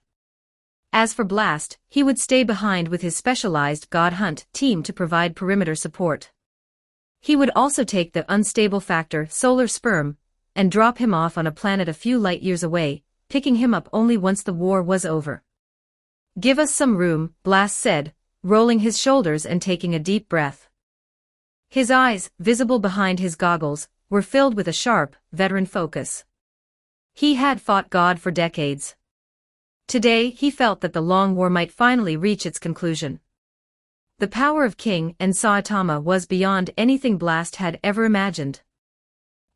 As for Blast, he would stay behind with his specialized God Hunt team to provide perimeter support. He would also take the unstable factor Solar Sperm and drop him off on a planet a few light years away, picking him up only once the war was over. Give us some room, Blast said, rolling his shoulders and taking a deep breath. His eyes, visible behind his goggles, were filled with a sharp, veteran focus. He had fought God for decades. Today he felt that the long war might finally reach its conclusion. The power of King and Saitama was beyond anything Blast had ever imagined.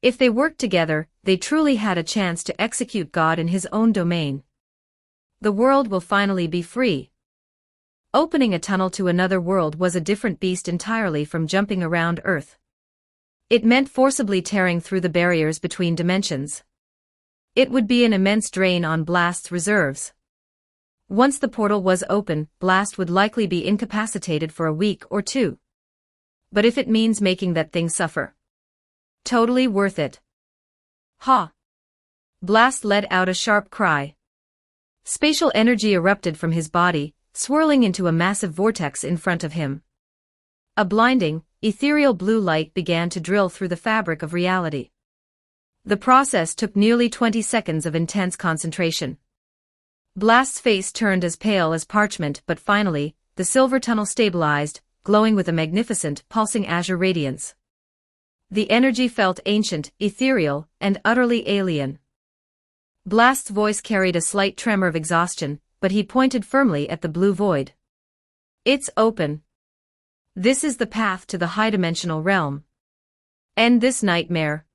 If they worked together, they truly had a chance to execute God in his own domain. The world will finally be free. Opening a tunnel to another world was a different beast entirely from jumping around Earth. It meant forcibly tearing through the barriers between dimensions. It would be an immense drain on Blast's reserves. Once the portal was open, Blast would likely be incapacitated for a week or 2. But if it means making that thing suffer, totally worth it. Ha! Blast let out a sharp cry. Spatial energy erupted from his body, swirling into a massive vortex in front of him. A blinding, ethereal blue light began to drill through the fabric of reality. The process took nearly 20 seconds of intense concentration. Blast's face turned as pale as parchment, but finally, the silver tunnel stabilized, glowing with a magnificent, pulsing azure radiance. The energy felt ancient, ethereal, and utterly alien. Blast's voice carried a slight tremor of exhaustion, but he pointed firmly at the blue void. It's open. This is the path to the high-dimensional realm. End this nightmare.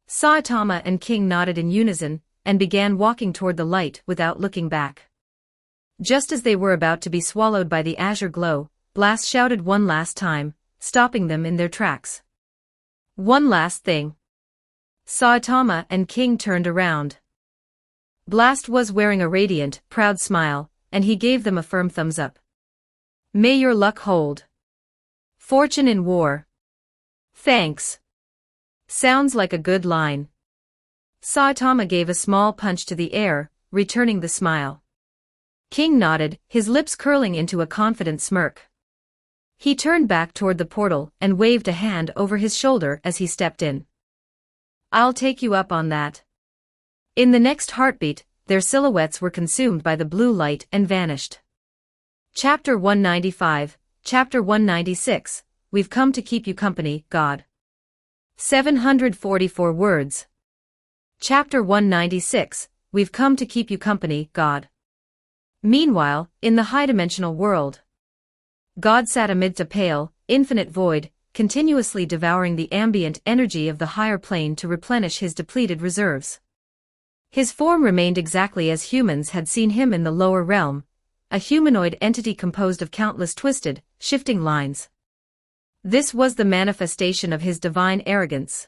Saitama and King nodded in unison, and began walking toward the light without looking back. Just as they were about to be swallowed by the azure glow, Blast shouted one last time, stopping them in their tracks. One last thing. Saitama and King turned around. Blast was wearing a radiant, proud smile, and he gave them a firm thumbs up. May your luck hold. Fortune in war. Thanks. Sounds like a good line. Saitama gave a small punch to the air, returning the smile. King nodded, his lips curling into a confident smirk. He turned back toward the portal and waved a hand over his shoulder as he stepped in. I'll take you up on that. In the next heartbeat, their silhouettes were consumed by the blue light and vanished. Chapter 195, Chapter 196, We've come to keep you company, God. 744 words. Chapter 196, We've come to keep you company, God. Meanwhile, in the high-dimensional world, God sat amidst a pale, infinite void, continuously devouring the ambient energy of the higher plane to replenish his depleted reserves. His form remained exactly as humans had seen him in the lower realm, a humanoid entity composed of countless twisted, shifting lines. This was the manifestation of his divine arrogance.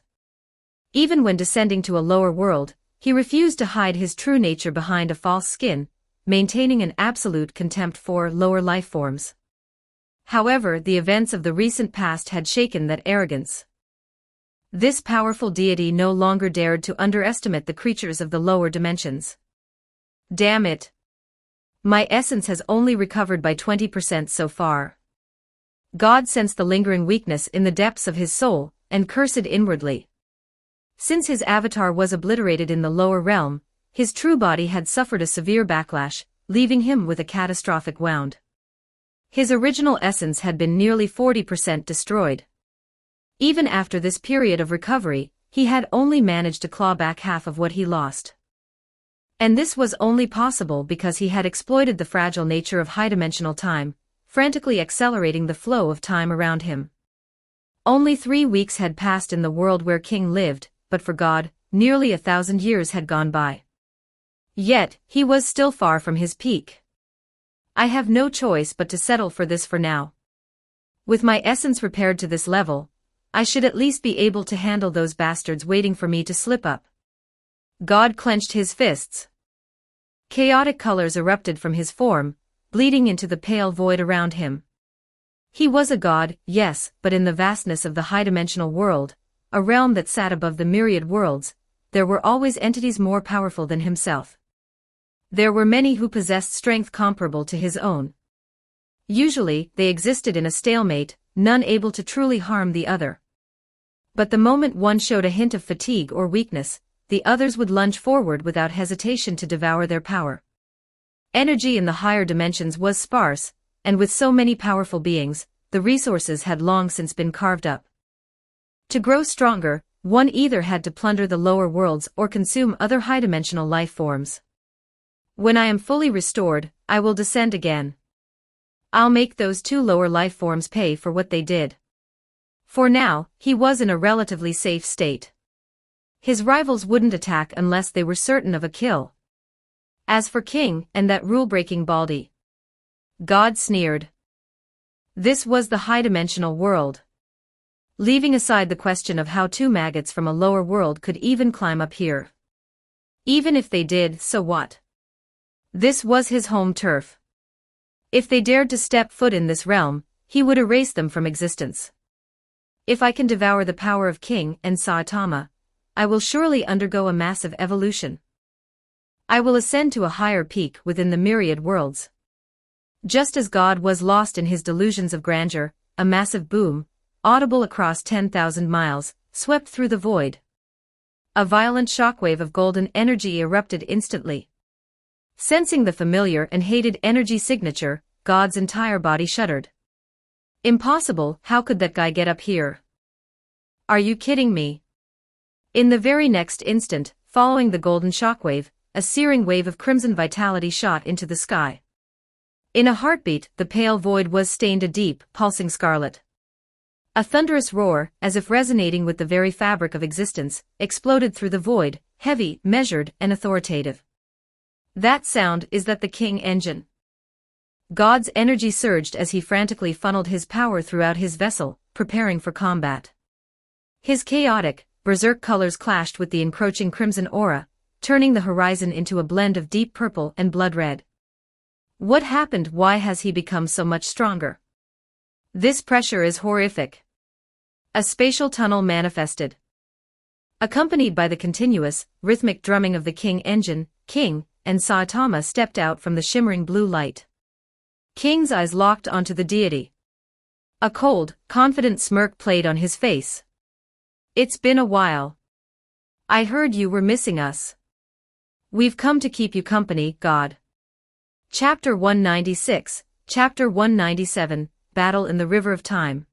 Even when descending to a lower world, he refused to hide his true nature behind a false skin, maintaining an absolute contempt for lower life forms. However, the events of the recent past had shaken that arrogance. This powerful deity no longer dared to underestimate the creatures of the lower dimensions. Damn it! My essence has only recovered by 20% so far. God sensed the lingering weakness in the depths of his soul, and cursed inwardly. Since his avatar was obliterated in the lower realm, his true body had suffered a severe backlash, leaving him with a catastrophic wound. His original essence had been nearly 40% destroyed. Even after this period of recovery, he had only managed to claw back half of what he lost. And this was only possible because he had exploited the fragile nature of high-dimensional time, frantically accelerating the flow of time around him. Only 3 weeks had passed in the world where King lived, but for God, nearly 1,000 years had gone by. Yet, he was still far from his peak. I have no choice but to settle for this for now. With my essence repaired to this level, I should at least be able to handle those bastards waiting for me to slip up. God clenched his fists. Chaotic colors erupted from his form, bleeding into the pale void around him. He was a god, yes, but in the vastness of the high-dimensional world, a realm that sat above the myriad worlds, there were always entities more powerful than himself. There were many who possessed strength comparable to his own. Usually, they existed in a stalemate, none able to truly harm the other. But the moment one showed a hint of fatigue or weakness, the others would lunge forward without hesitation to devour their power. Energy in the higher dimensions was sparse, and with so many powerful beings, the resources had long since been carved up. To grow stronger, one either had to plunder the lower worlds or consume other high-dimensional life forms. When I am fully restored, I will descend again. I'll make those 2 lower life forms pay for what they did. For now, he was in a relatively safe state. His rivals wouldn't attack unless they were certain of a kill. As for King and that rule-breaking Baldy, God sneered. This was the high-dimensional world. Leaving aside the question of how 2 maggots from a lower world could even climb up here. Even if they did, so what? This was his home turf. If they dared to step foot in this realm, he would erase them from existence. If I can devour the power of King and Saitama, I will surely undergo a massive evolution. I will ascend to a higher peak within the myriad worlds. Just as God was lost in his delusions of grandeur, a massive boom, audible across 10,000 miles, swept through the void. A violent shockwave of golden energy erupted instantly. Sensing the familiar and hated energy signature, God's entire body shuddered. Impossible, how could that guy get up here? Are you kidding me? In the very next instant, following the golden shockwave, a searing wave of crimson vitality shot into the sky. In a heartbeat, the pale void was stained a deep, pulsing scarlet. A thunderous roar, as if resonating with the very fabric of existence, exploded through the void, heavy, measured, and authoritative. That sound is that the King engine. God's energy surged as he frantically funneled his power throughout his vessel, preparing for combat. His chaotic, berserk colors clashed with the encroaching crimson aura, turning the horizon into a blend of deep purple and blood red. What happened? Why has he become so much stronger? This pressure is horrific. A spatial tunnel manifested. Accompanied by the continuous, rhythmic drumming of the King engine, King and Saitama stepped out from the shimmering blue light. King's eyes locked onto the deity. A cold, confident smirk played on his face. It's been a while. I heard you were missing us. We've come to keep you company, God. Chapter 196, Chapter 197, Battle in the River of Time.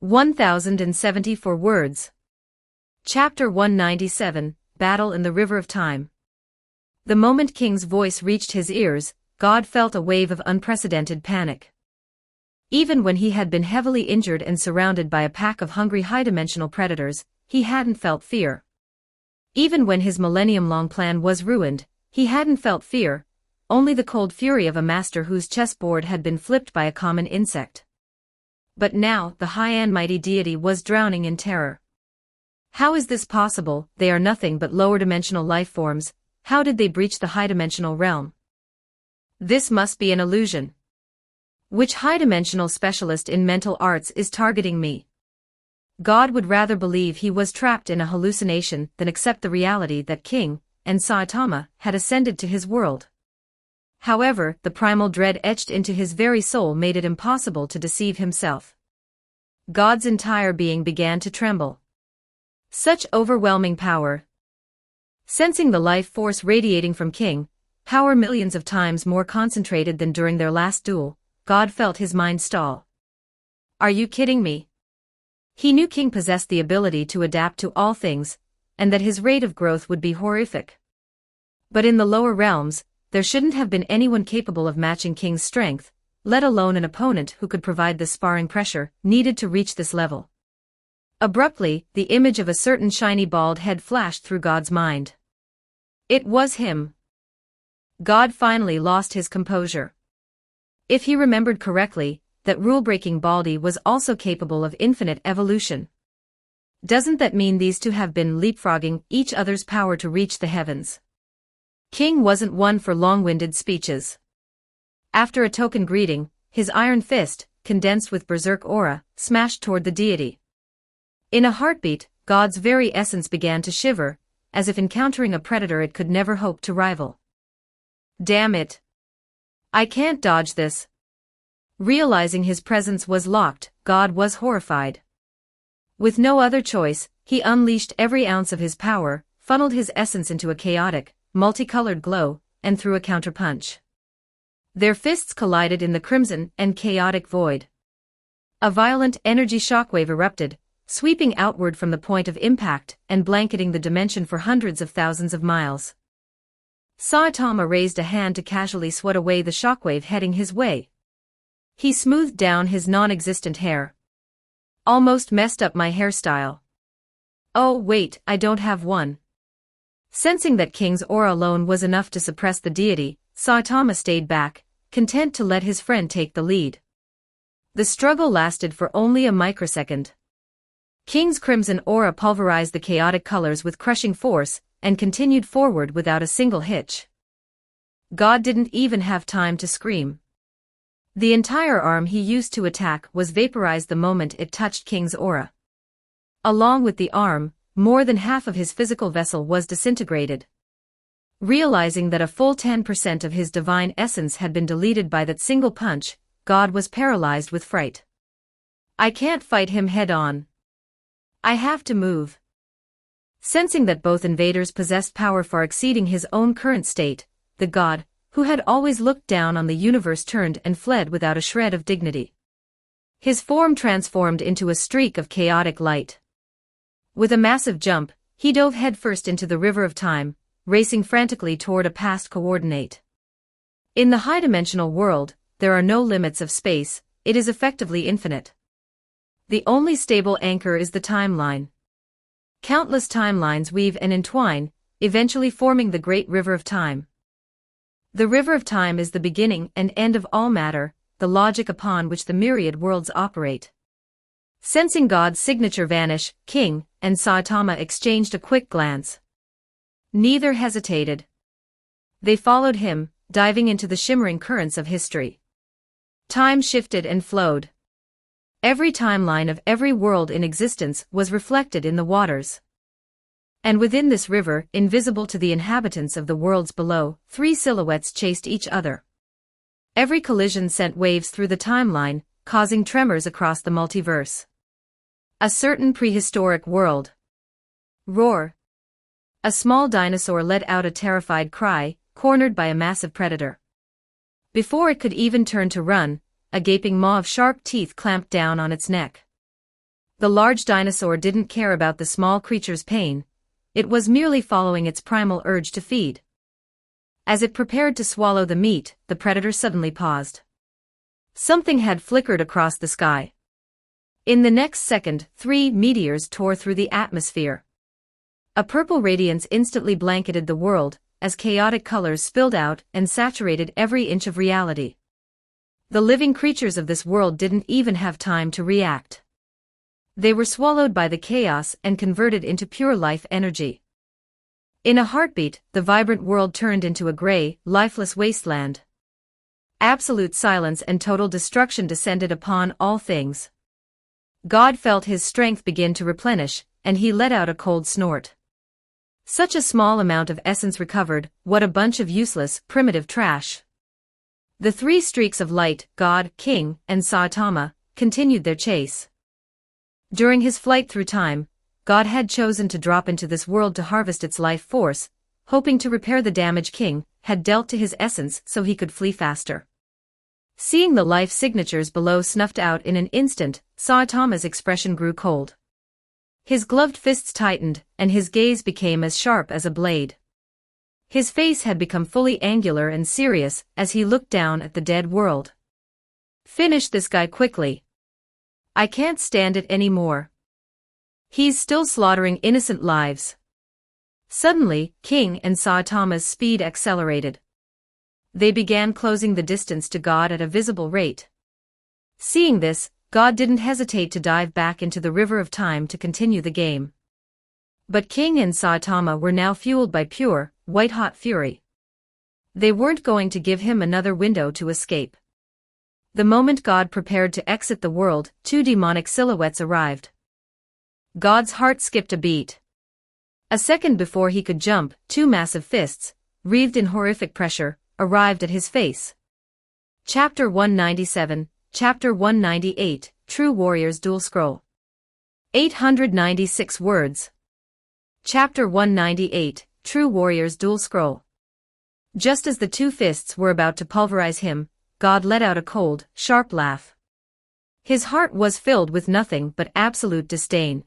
1074 words. Chapter 197, Battle in the River of Time. The moment King's voice reached his ears, God felt a wave of unprecedented panic. Even when he had been heavily injured and surrounded by a pack of hungry high-dimensional predators, he hadn't felt fear. Even when his millennium-long plan was ruined, he hadn't felt fear, only the cold fury of a master whose chessboard had been flipped by a common insect. But now, the high and mighty deity was drowning in terror. How is this possible? They are nothing but lower-dimensional life forms. How did they breach the high-dimensional realm? This must be an illusion. Which high-dimensional specialist in mental arts is targeting me? God would rather believe he was trapped in a hallucination than accept the reality that King and Saitama had ascended to his world. However, the primal dread etched into his very soul made it impossible to deceive himself. God's entire being began to tremble. Such overwhelming power. Sensing the life force radiating from King, power millions of times more concentrated than during their last duel, God felt his mind stall. Are you kidding me? He knew King possessed the ability to adapt to all things, and that his rate of growth would be horrific. But in the lower realms, there shouldn't have been anyone capable of matching King's strength, let alone an opponent who could provide the sparring pressure needed to reach this level. Abruptly, the image of a certain shiny bald head flashed through God's mind. It was him. God finally lost his composure. If he remembered correctly, that rule-breaking Baldy was also capable of infinite evolution. Doesn't that mean these two have been leapfrogging each other's power to reach the heavens? King wasn't one for long-winded speeches. After a token greeting, his iron fist, condensed with berserk aura, smashed toward the deity. In a heartbeat, God's very essence began to shiver, as if encountering a predator it could never hope to rival. Damn it! I can't dodge this. Realizing his presence was locked, God was horrified. With no other choice, he unleashed every ounce of his power, funneled his essence into a chaotic, multicolored glow, and threw a counterpunch. Their fists collided in the crimson and chaotic void. A violent energy shockwave erupted, sweeping outward from the point of impact and blanketing the dimension for hundreds of thousands of miles. Saitama raised a hand to casually swat away the shockwave heading his way. He smoothed down his non-existent hair. Almost messed up my hairstyle. Oh wait, I don't have one. Sensing that King's aura alone was enough to suppress the deity, Saitama stayed back, content to let his friend take the lead. The struggle lasted for only a microsecond. King's crimson aura pulverized the chaotic colors with crushing force, and continued forward without a single hitch. God didn't even have time to scream. The entire arm he used to attack was vaporized the moment it touched King's aura. Along with the arm, more than half of his physical vessel was disintegrated. Realizing that a full 10% of his divine essence had been deleted by that single punch, God was paralyzed with fright. I can't fight him head-on. I have to move. Sensing that both invaders possessed power far exceeding his own current state, the god, who had always looked down on the universe, turned and fled without a shred of dignity. His form transformed into a streak of chaotic light. With a massive jump, he dove headfirst into the river of time, racing frantically toward a past coordinate. In the high-dimensional world, there are no limits of space, it is effectively infinite. The only stable anchor is the timeline. Countless timelines weave and entwine, eventually forming the great river of time. The river of time is the beginning and end of all matter, the logic upon which the myriad worlds operate. Sensing God's signature vanish, King and Saitama exchanged a quick glance. Neither hesitated. They followed him, diving into the shimmering currents of history. Time shifted and flowed. Every timeline of every world in existence was reflected in the waters. And within this river, invisible to the inhabitants of the worlds below, three silhouettes chased each other. Every collision sent waves through the timeline, causing tremors across the multiverse. A certain prehistoric world. Roar. A small dinosaur let out a terrified cry, cornered by a massive predator. Before it could even turn to run, a gaping maw of sharp teeth clamped down on its neck. The large dinosaur didn't care about the small creature's pain. It was merely following its primal urge to feed. As it prepared to swallow the meat, the predator suddenly paused. Something had flickered across the sky. In the next second, 3 meteors tore through the atmosphere. A purple radiance instantly blanketed the world, as chaotic colors spilled out and saturated every inch of reality. The living creatures of this world didn't even have time to react. They were swallowed by the chaos and converted into pure life energy. In a heartbeat, the vibrant world turned into a gray, lifeless wasteland. Absolute silence and total destruction descended upon all things. God felt his strength begin to replenish, and he let out a cold snort. Such a small amount of essence recovered, what a bunch of useless, primitive trash. The 3 streaks of light, God, King, and Saitama, continued their chase. During his flight through time, God had chosen to drop into this world to harvest its life force, hoping to repair the damage King had dealt to his essence so he could flee faster. Seeing the life signatures below snuffed out in an instant, Saitama's expression grew cold. His gloved fists tightened, and his gaze became as sharp as a blade. His face had become fully angular and serious as he looked down at the dead world. Finish this guy quickly. I can't stand it anymore. He's still slaughtering innocent lives. Suddenly, King and Saitama's speed accelerated. They began closing the distance to God at a visible rate. Seeing this, God didn't hesitate to dive back into the river of time to continue the game. But King and Saitama were now fueled by pure, white-hot fury. They weren't going to give him another window to escape. The moment God prepared to exit the world, 2 demonic silhouettes arrived. God's heart skipped a beat. A second before he could jump, 2 massive fists, wreathed in horrific pressure, arrived at his face. Chapter 197, Chapter 198, True Warrior's Dual Scroll. 896 words. Chapter 198, True Warrior's Dual Scroll. Just as the 2 fists were about to pulverize him, God let out a cold, sharp laugh. His heart was filled with nothing but absolute disdain.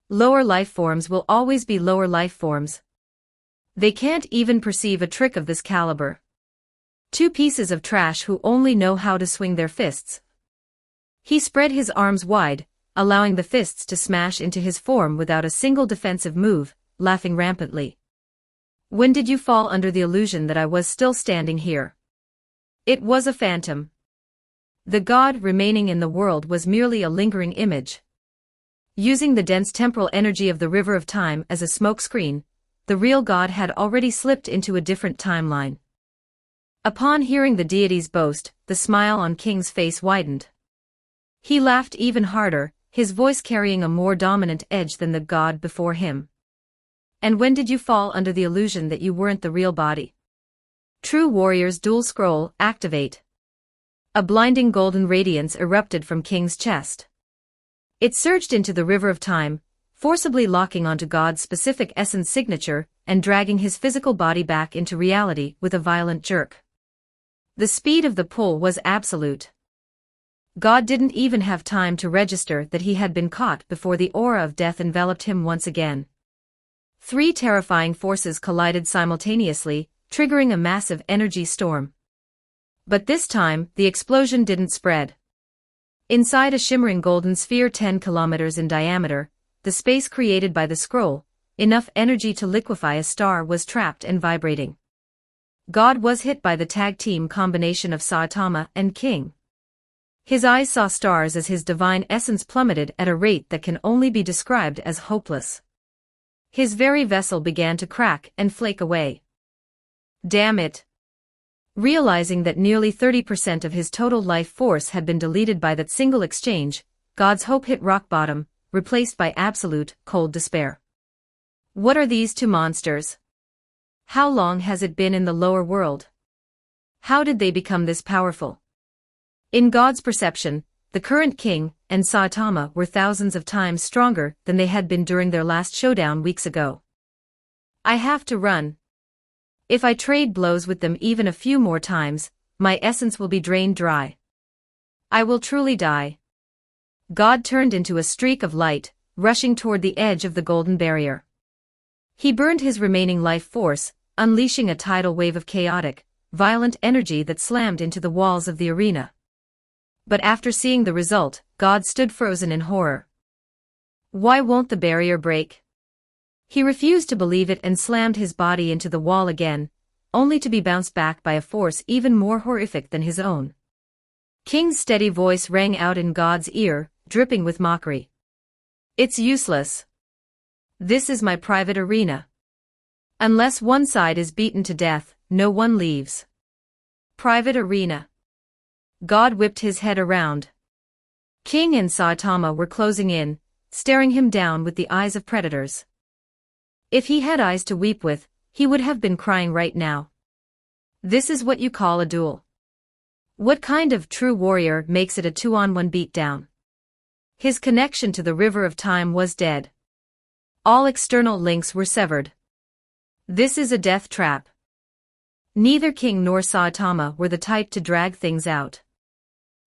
Lower life forms will always be lower life forms. They can't even perceive a trick of this caliber. 2 pieces of trash who only know how to swing their fists. He spread his arms wide, allowing the fists to smash into his form without a single defensive move, laughing rampantly. When did you fall under the illusion that I was still standing here? It was a phantom. The God remaining in the world was merely a lingering image. Using the dense temporal energy of the river of time as a smokescreen, the real God had already slipped into a different timeline. Upon hearing the deity's boast, the smile on King's face widened. He laughed even harder, his voice carrying a more dominant edge than the God before him. And when did you fall under the illusion that you weren't the real body? True Warrior's Dual Scroll, activate. A blinding golden radiance erupted from King's chest. It surged into the river of time, forcibly locking onto God's specific essence signature and dragging his physical body back into reality with a violent jerk. The speed of the pull was absolute. God didn't even have time to register that he had been caught before the aura of death enveloped him once again. 3 terrifying forces collided simultaneously, triggering a massive energy storm. But this time, the explosion didn't spread. Inside a shimmering golden sphere 10 kilometers in diameter, the space created by the scroll, enough energy to liquefy a star was trapped and vibrating. God was hit by the tag team combination of Saitama and King. His eyes saw stars as his divine essence plummeted at a rate that can only be described as hopeless. His very vessel began to crack and flake away. Damn it! Realizing that nearly 30% of his total life force had been deleted by that single exchange, God's hope hit rock bottom, replaced by absolute, cold despair. What are these two monsters? How long has it been in the lower world? How did they become this powerful? In God's perception, the current king and Saitama were thousands of times stronger than they had been during their last showdown weeks ago. I have to run. If I trade blows with them even a few more times, my essence will be drained dry. I will truly die. God turned into a streak of light, rushing toward the edge of the golden barrier. He burned his remaining life force, unleashing a tidal wave of chaotic, violent energy that slammed into the walls of the arena. But after seeing the result, God stood frozen in horror. Why won't the barrier break? He refused to believe it and slammed his body into the wall again, only to be bounced back by a force even more horrific than his own. King's steady voice rang out in God's ear, dripping with mockery. It's useless. This is my private arena. Unless one side is beaten to death, no one leaves. Private arena. God whipped his head around. King and Saitama were closing in, staring him down with the eyes of predators. If he had eyes to weep with, he would have been crying right now. This is what you call a duel. What kind of true warrior makes it a 2-on-1 beatdown? His connection to the river of time was dead. All external links were severed. This is a death trap. Neither King nor Saitama were the type to drag things out.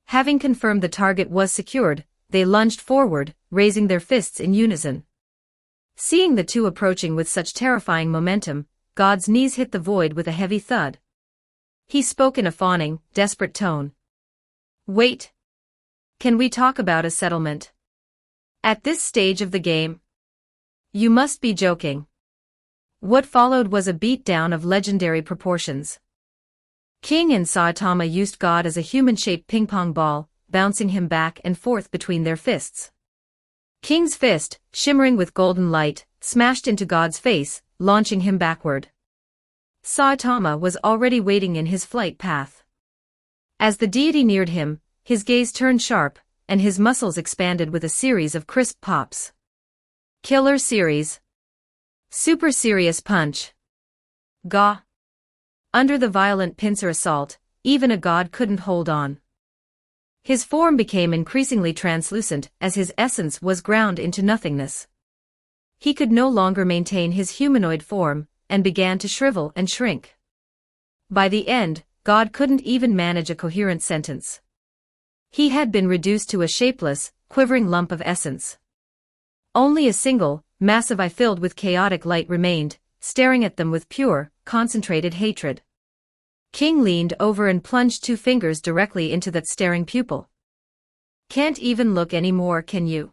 Having confirmed the target was secured, they lunged forward, raising their fists in unison. Seeing the two approaching with such terrifying momentum, God's knees hit the void with a heavy thud. He spoke in a fawning, desperate tone. Wait. Can we talk about a settlement? At this stage of the game? You must be joking. What followed was a beatdown of legendary proportions. King and Saitama used God as a human-shaped ping-pong ball, bouncing him back and forth between their fists. King's fist, shimmering with golden light, smashed into God's face, launching him backward. Saitama was already waiting in his flight path. As the deity neared him, his gaze turned sharp, and his muscles expanded with a series of crisp pops. Killer series. Super serious punch. Gah. Under the violent pincer assault, even a god couldn't hold on. His form became increasingly translucent as his essence was ground into nothingness. He could no longer maintain his humanoid form, and began to shrivel and shrink. By the end, God couldn't even manage a coherent sentence. He had been reduced to a shapeless, quivering lump of essence. Only a single, massive eye filled with chaotic light remained, staring at them with pure, concentrated hatred. King leaned over and plunged 2 fingers directly into that staring pupil. Can't even look anymore, can you?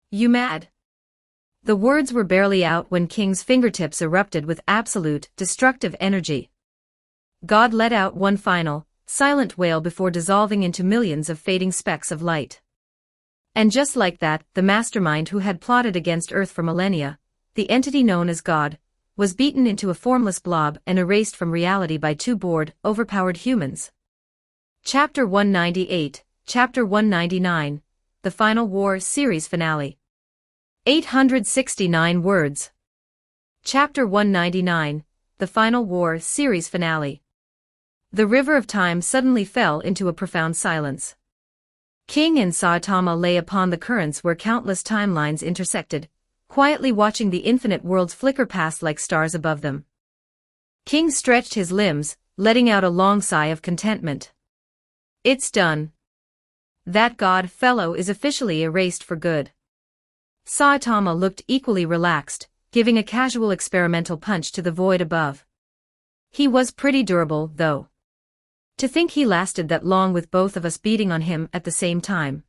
You mad? The words were barely out when King's fingertips erupted with absolute, destructive energy. God let out one final, silent wail before dissolving into millions of fading specks of light. And just like that, the mastermind who had plotted against Earth for millennia, the entity known as God, was beaten into a formless blob and erased from reality by 2 bored, overpowered humans. Chapter 198, Chapter 199, The Final War Series Finale. 869 words. Chapter 199, The Final War Series Finale. The river of time suddenly fell into a profound silence. King and Saitama lay upon the currents where countless timelines intersected, quietly watching the infinite worlds flicker past like stars above them. King stretched his limbs, letting out a long sigh of contentment. It's done. That god fellow is officially erased for good. Saitama looked equally relaxed, giving a casual experimental punch to the void above. He was pretty durable, though. To think he lasted that long with both of us beating on him at the same time.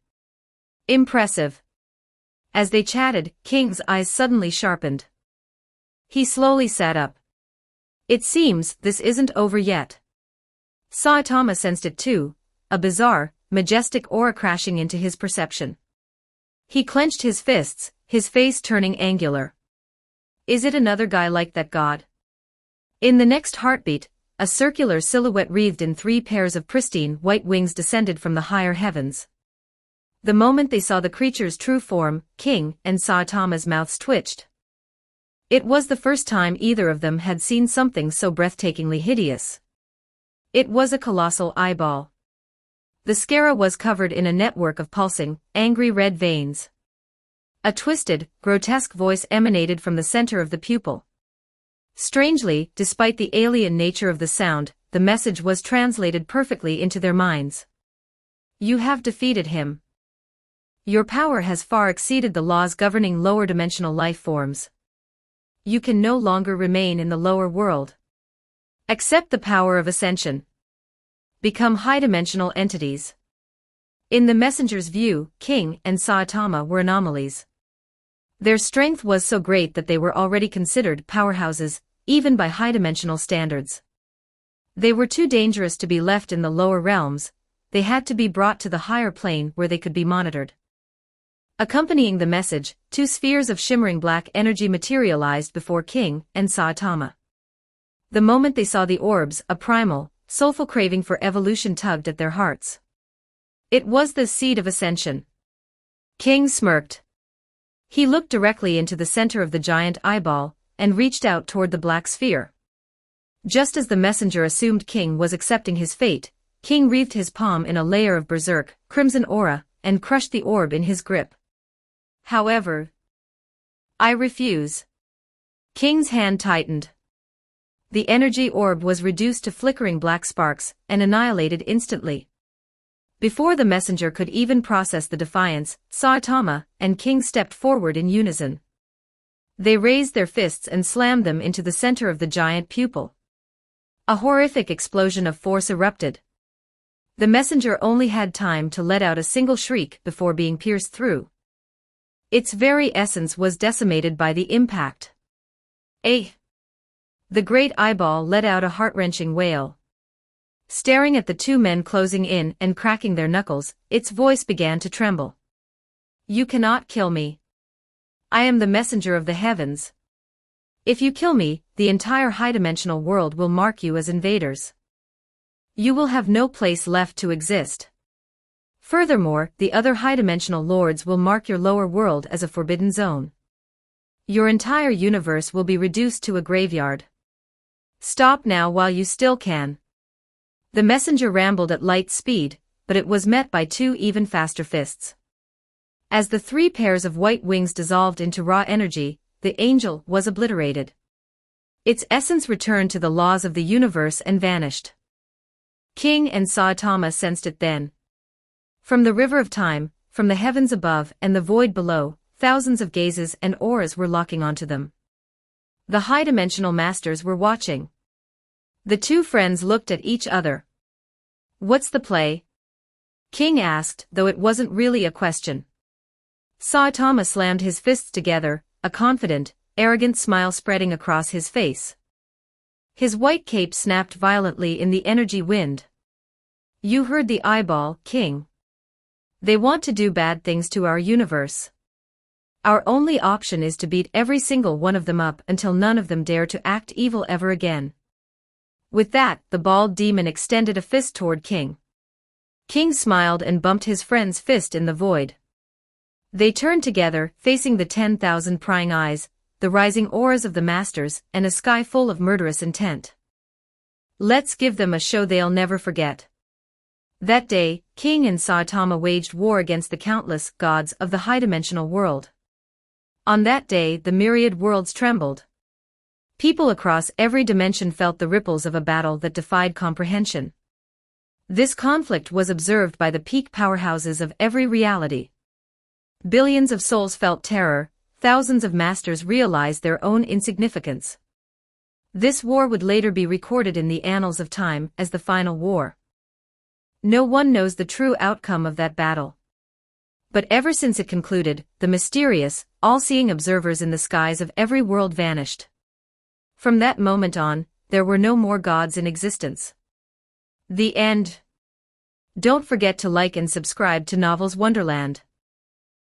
Impressive. As they chatted, King's eyes suddenly sharpened. He slowly sat up. It seems this isn't over yet. Saitama sensed it too, a bizarre, majestic aura crashing into his perception. He clenched his fists, his face turning angular. Is it another guy like that god? In the next heartbeat, a circular silhouette wreathed in 3 pairs of pristine white wings descended from the higher heavens. The moment they saw the creature's true form, King and Saitama's mouths twitched. It was the first time either of them had seen something so breathtakingly hideous. It was a colossal eyeball. The scara was covered in a network of pulsing, angry red veins. A twisted, grotesque voice emanated from the center of the pupil. Strangely, despite the alien nature of the sound, the message was translated perfectly into their minds. You have defeated him. Your power has far exceeded the laws governing lower-dimensional life forms. You can no longer remain in the lower world. Accept the power of ascension. Become high-dimensional entities. In the messenger's view, King and Saitama were anomalies. Their strength was so great that they were already considered powerhouses, even by high-dimensional standards. They were too dangerous to be left in the lower realms. They had to be brought to the higher plane where they could be monitored. Accompanying the message, 2 spheres of shimmering black energy materialized before King and Saitama. The moment they saw the orbs, a primal, soulful craving for evolution tugged at their hearts. It was the seed of ascension. King smirked. He looked directly into the center of the giant eyeball, and reached out toward the black sphere. Just as the messenger assumed King was accepting his fate, King wreathed his palm in a layer of berserk, crimson aura, and crushed the orb in his grip. However, I refuse. King's hand tightened. The energy orb was reduced to flickering black sparks, and annihilated instantly. Before the messenger could even process the defiance, Saitama and King stepped forward in unison. They raised their fists and slammed them into the center of the giant pupil. A horrific explosion of force erupted. The messenger only had time to let out a single shriek before being pierced through. Its very essence was decimated by the impact. The great eyeball let out a heart-wrenching wail. Staring at the 2 men closing in and cracking their knuckles, its voice began to tremble. You cannot kill me. I am the messenger of the heavens. If you kill me, the entire high-dimensional world will mark you as invaders. You will have no place left to exist. Furthermore, the other high-dimensional lords will mark your lower world as a forbidden zone. Your entire universe will be reduced to a graveyard. Stop now while you still can. The messenger rambled at light speed, but it was met by 2 even faster fists. As the 3 pairs of white wings dissolved into raw energy, the angel was obliterated. Its essence returned to the laws of the universe and vanished. King and Saitama sensed it then. From the river of time, from the heavens above and the void below, thousands of gazes and auras were locking onto them. The high-dimensional masters were watching. The 2 friends looked at each other. What's the play? King asked, though it wasn't really a question. Saitama slammed his fists together, a confident, arrogant smile spreading across his face. His white cape snapped violently in the energy wind. You heard the eyeball, King. They want to do bad things to our universe. Our only option is to beat every single one of them up until none of them dare to act evil ever again. With that, the bald demon extended a fist toward King. King smiled and bumped his friend's fist in the void. They turned together, facing the 10,000 prying eyes, the rising auras of the masters, and a sky full of murderous intent. Let's give them a show they'll never forget. That day, King and Saitama waged war against the countless gods of the high-dimensional world. On that day, the myriad worlds trembled. People across every dimension felt the ripples of a battle that defied comprehension. This conflict was observed by the peak powerhouses of every reality. Billions of souls felt terror, thousands of masters realized their own insignificance. This war would later be recorded in the annals of time as the final war. No one knows the true outcome of that battle. But ever since it concluded, the mysterious, all-seeing observers in the skies of every world vanished. From that moment on, there were no more gods in existence. The end. Don't forget to like and subscribe to Novels Wonderland.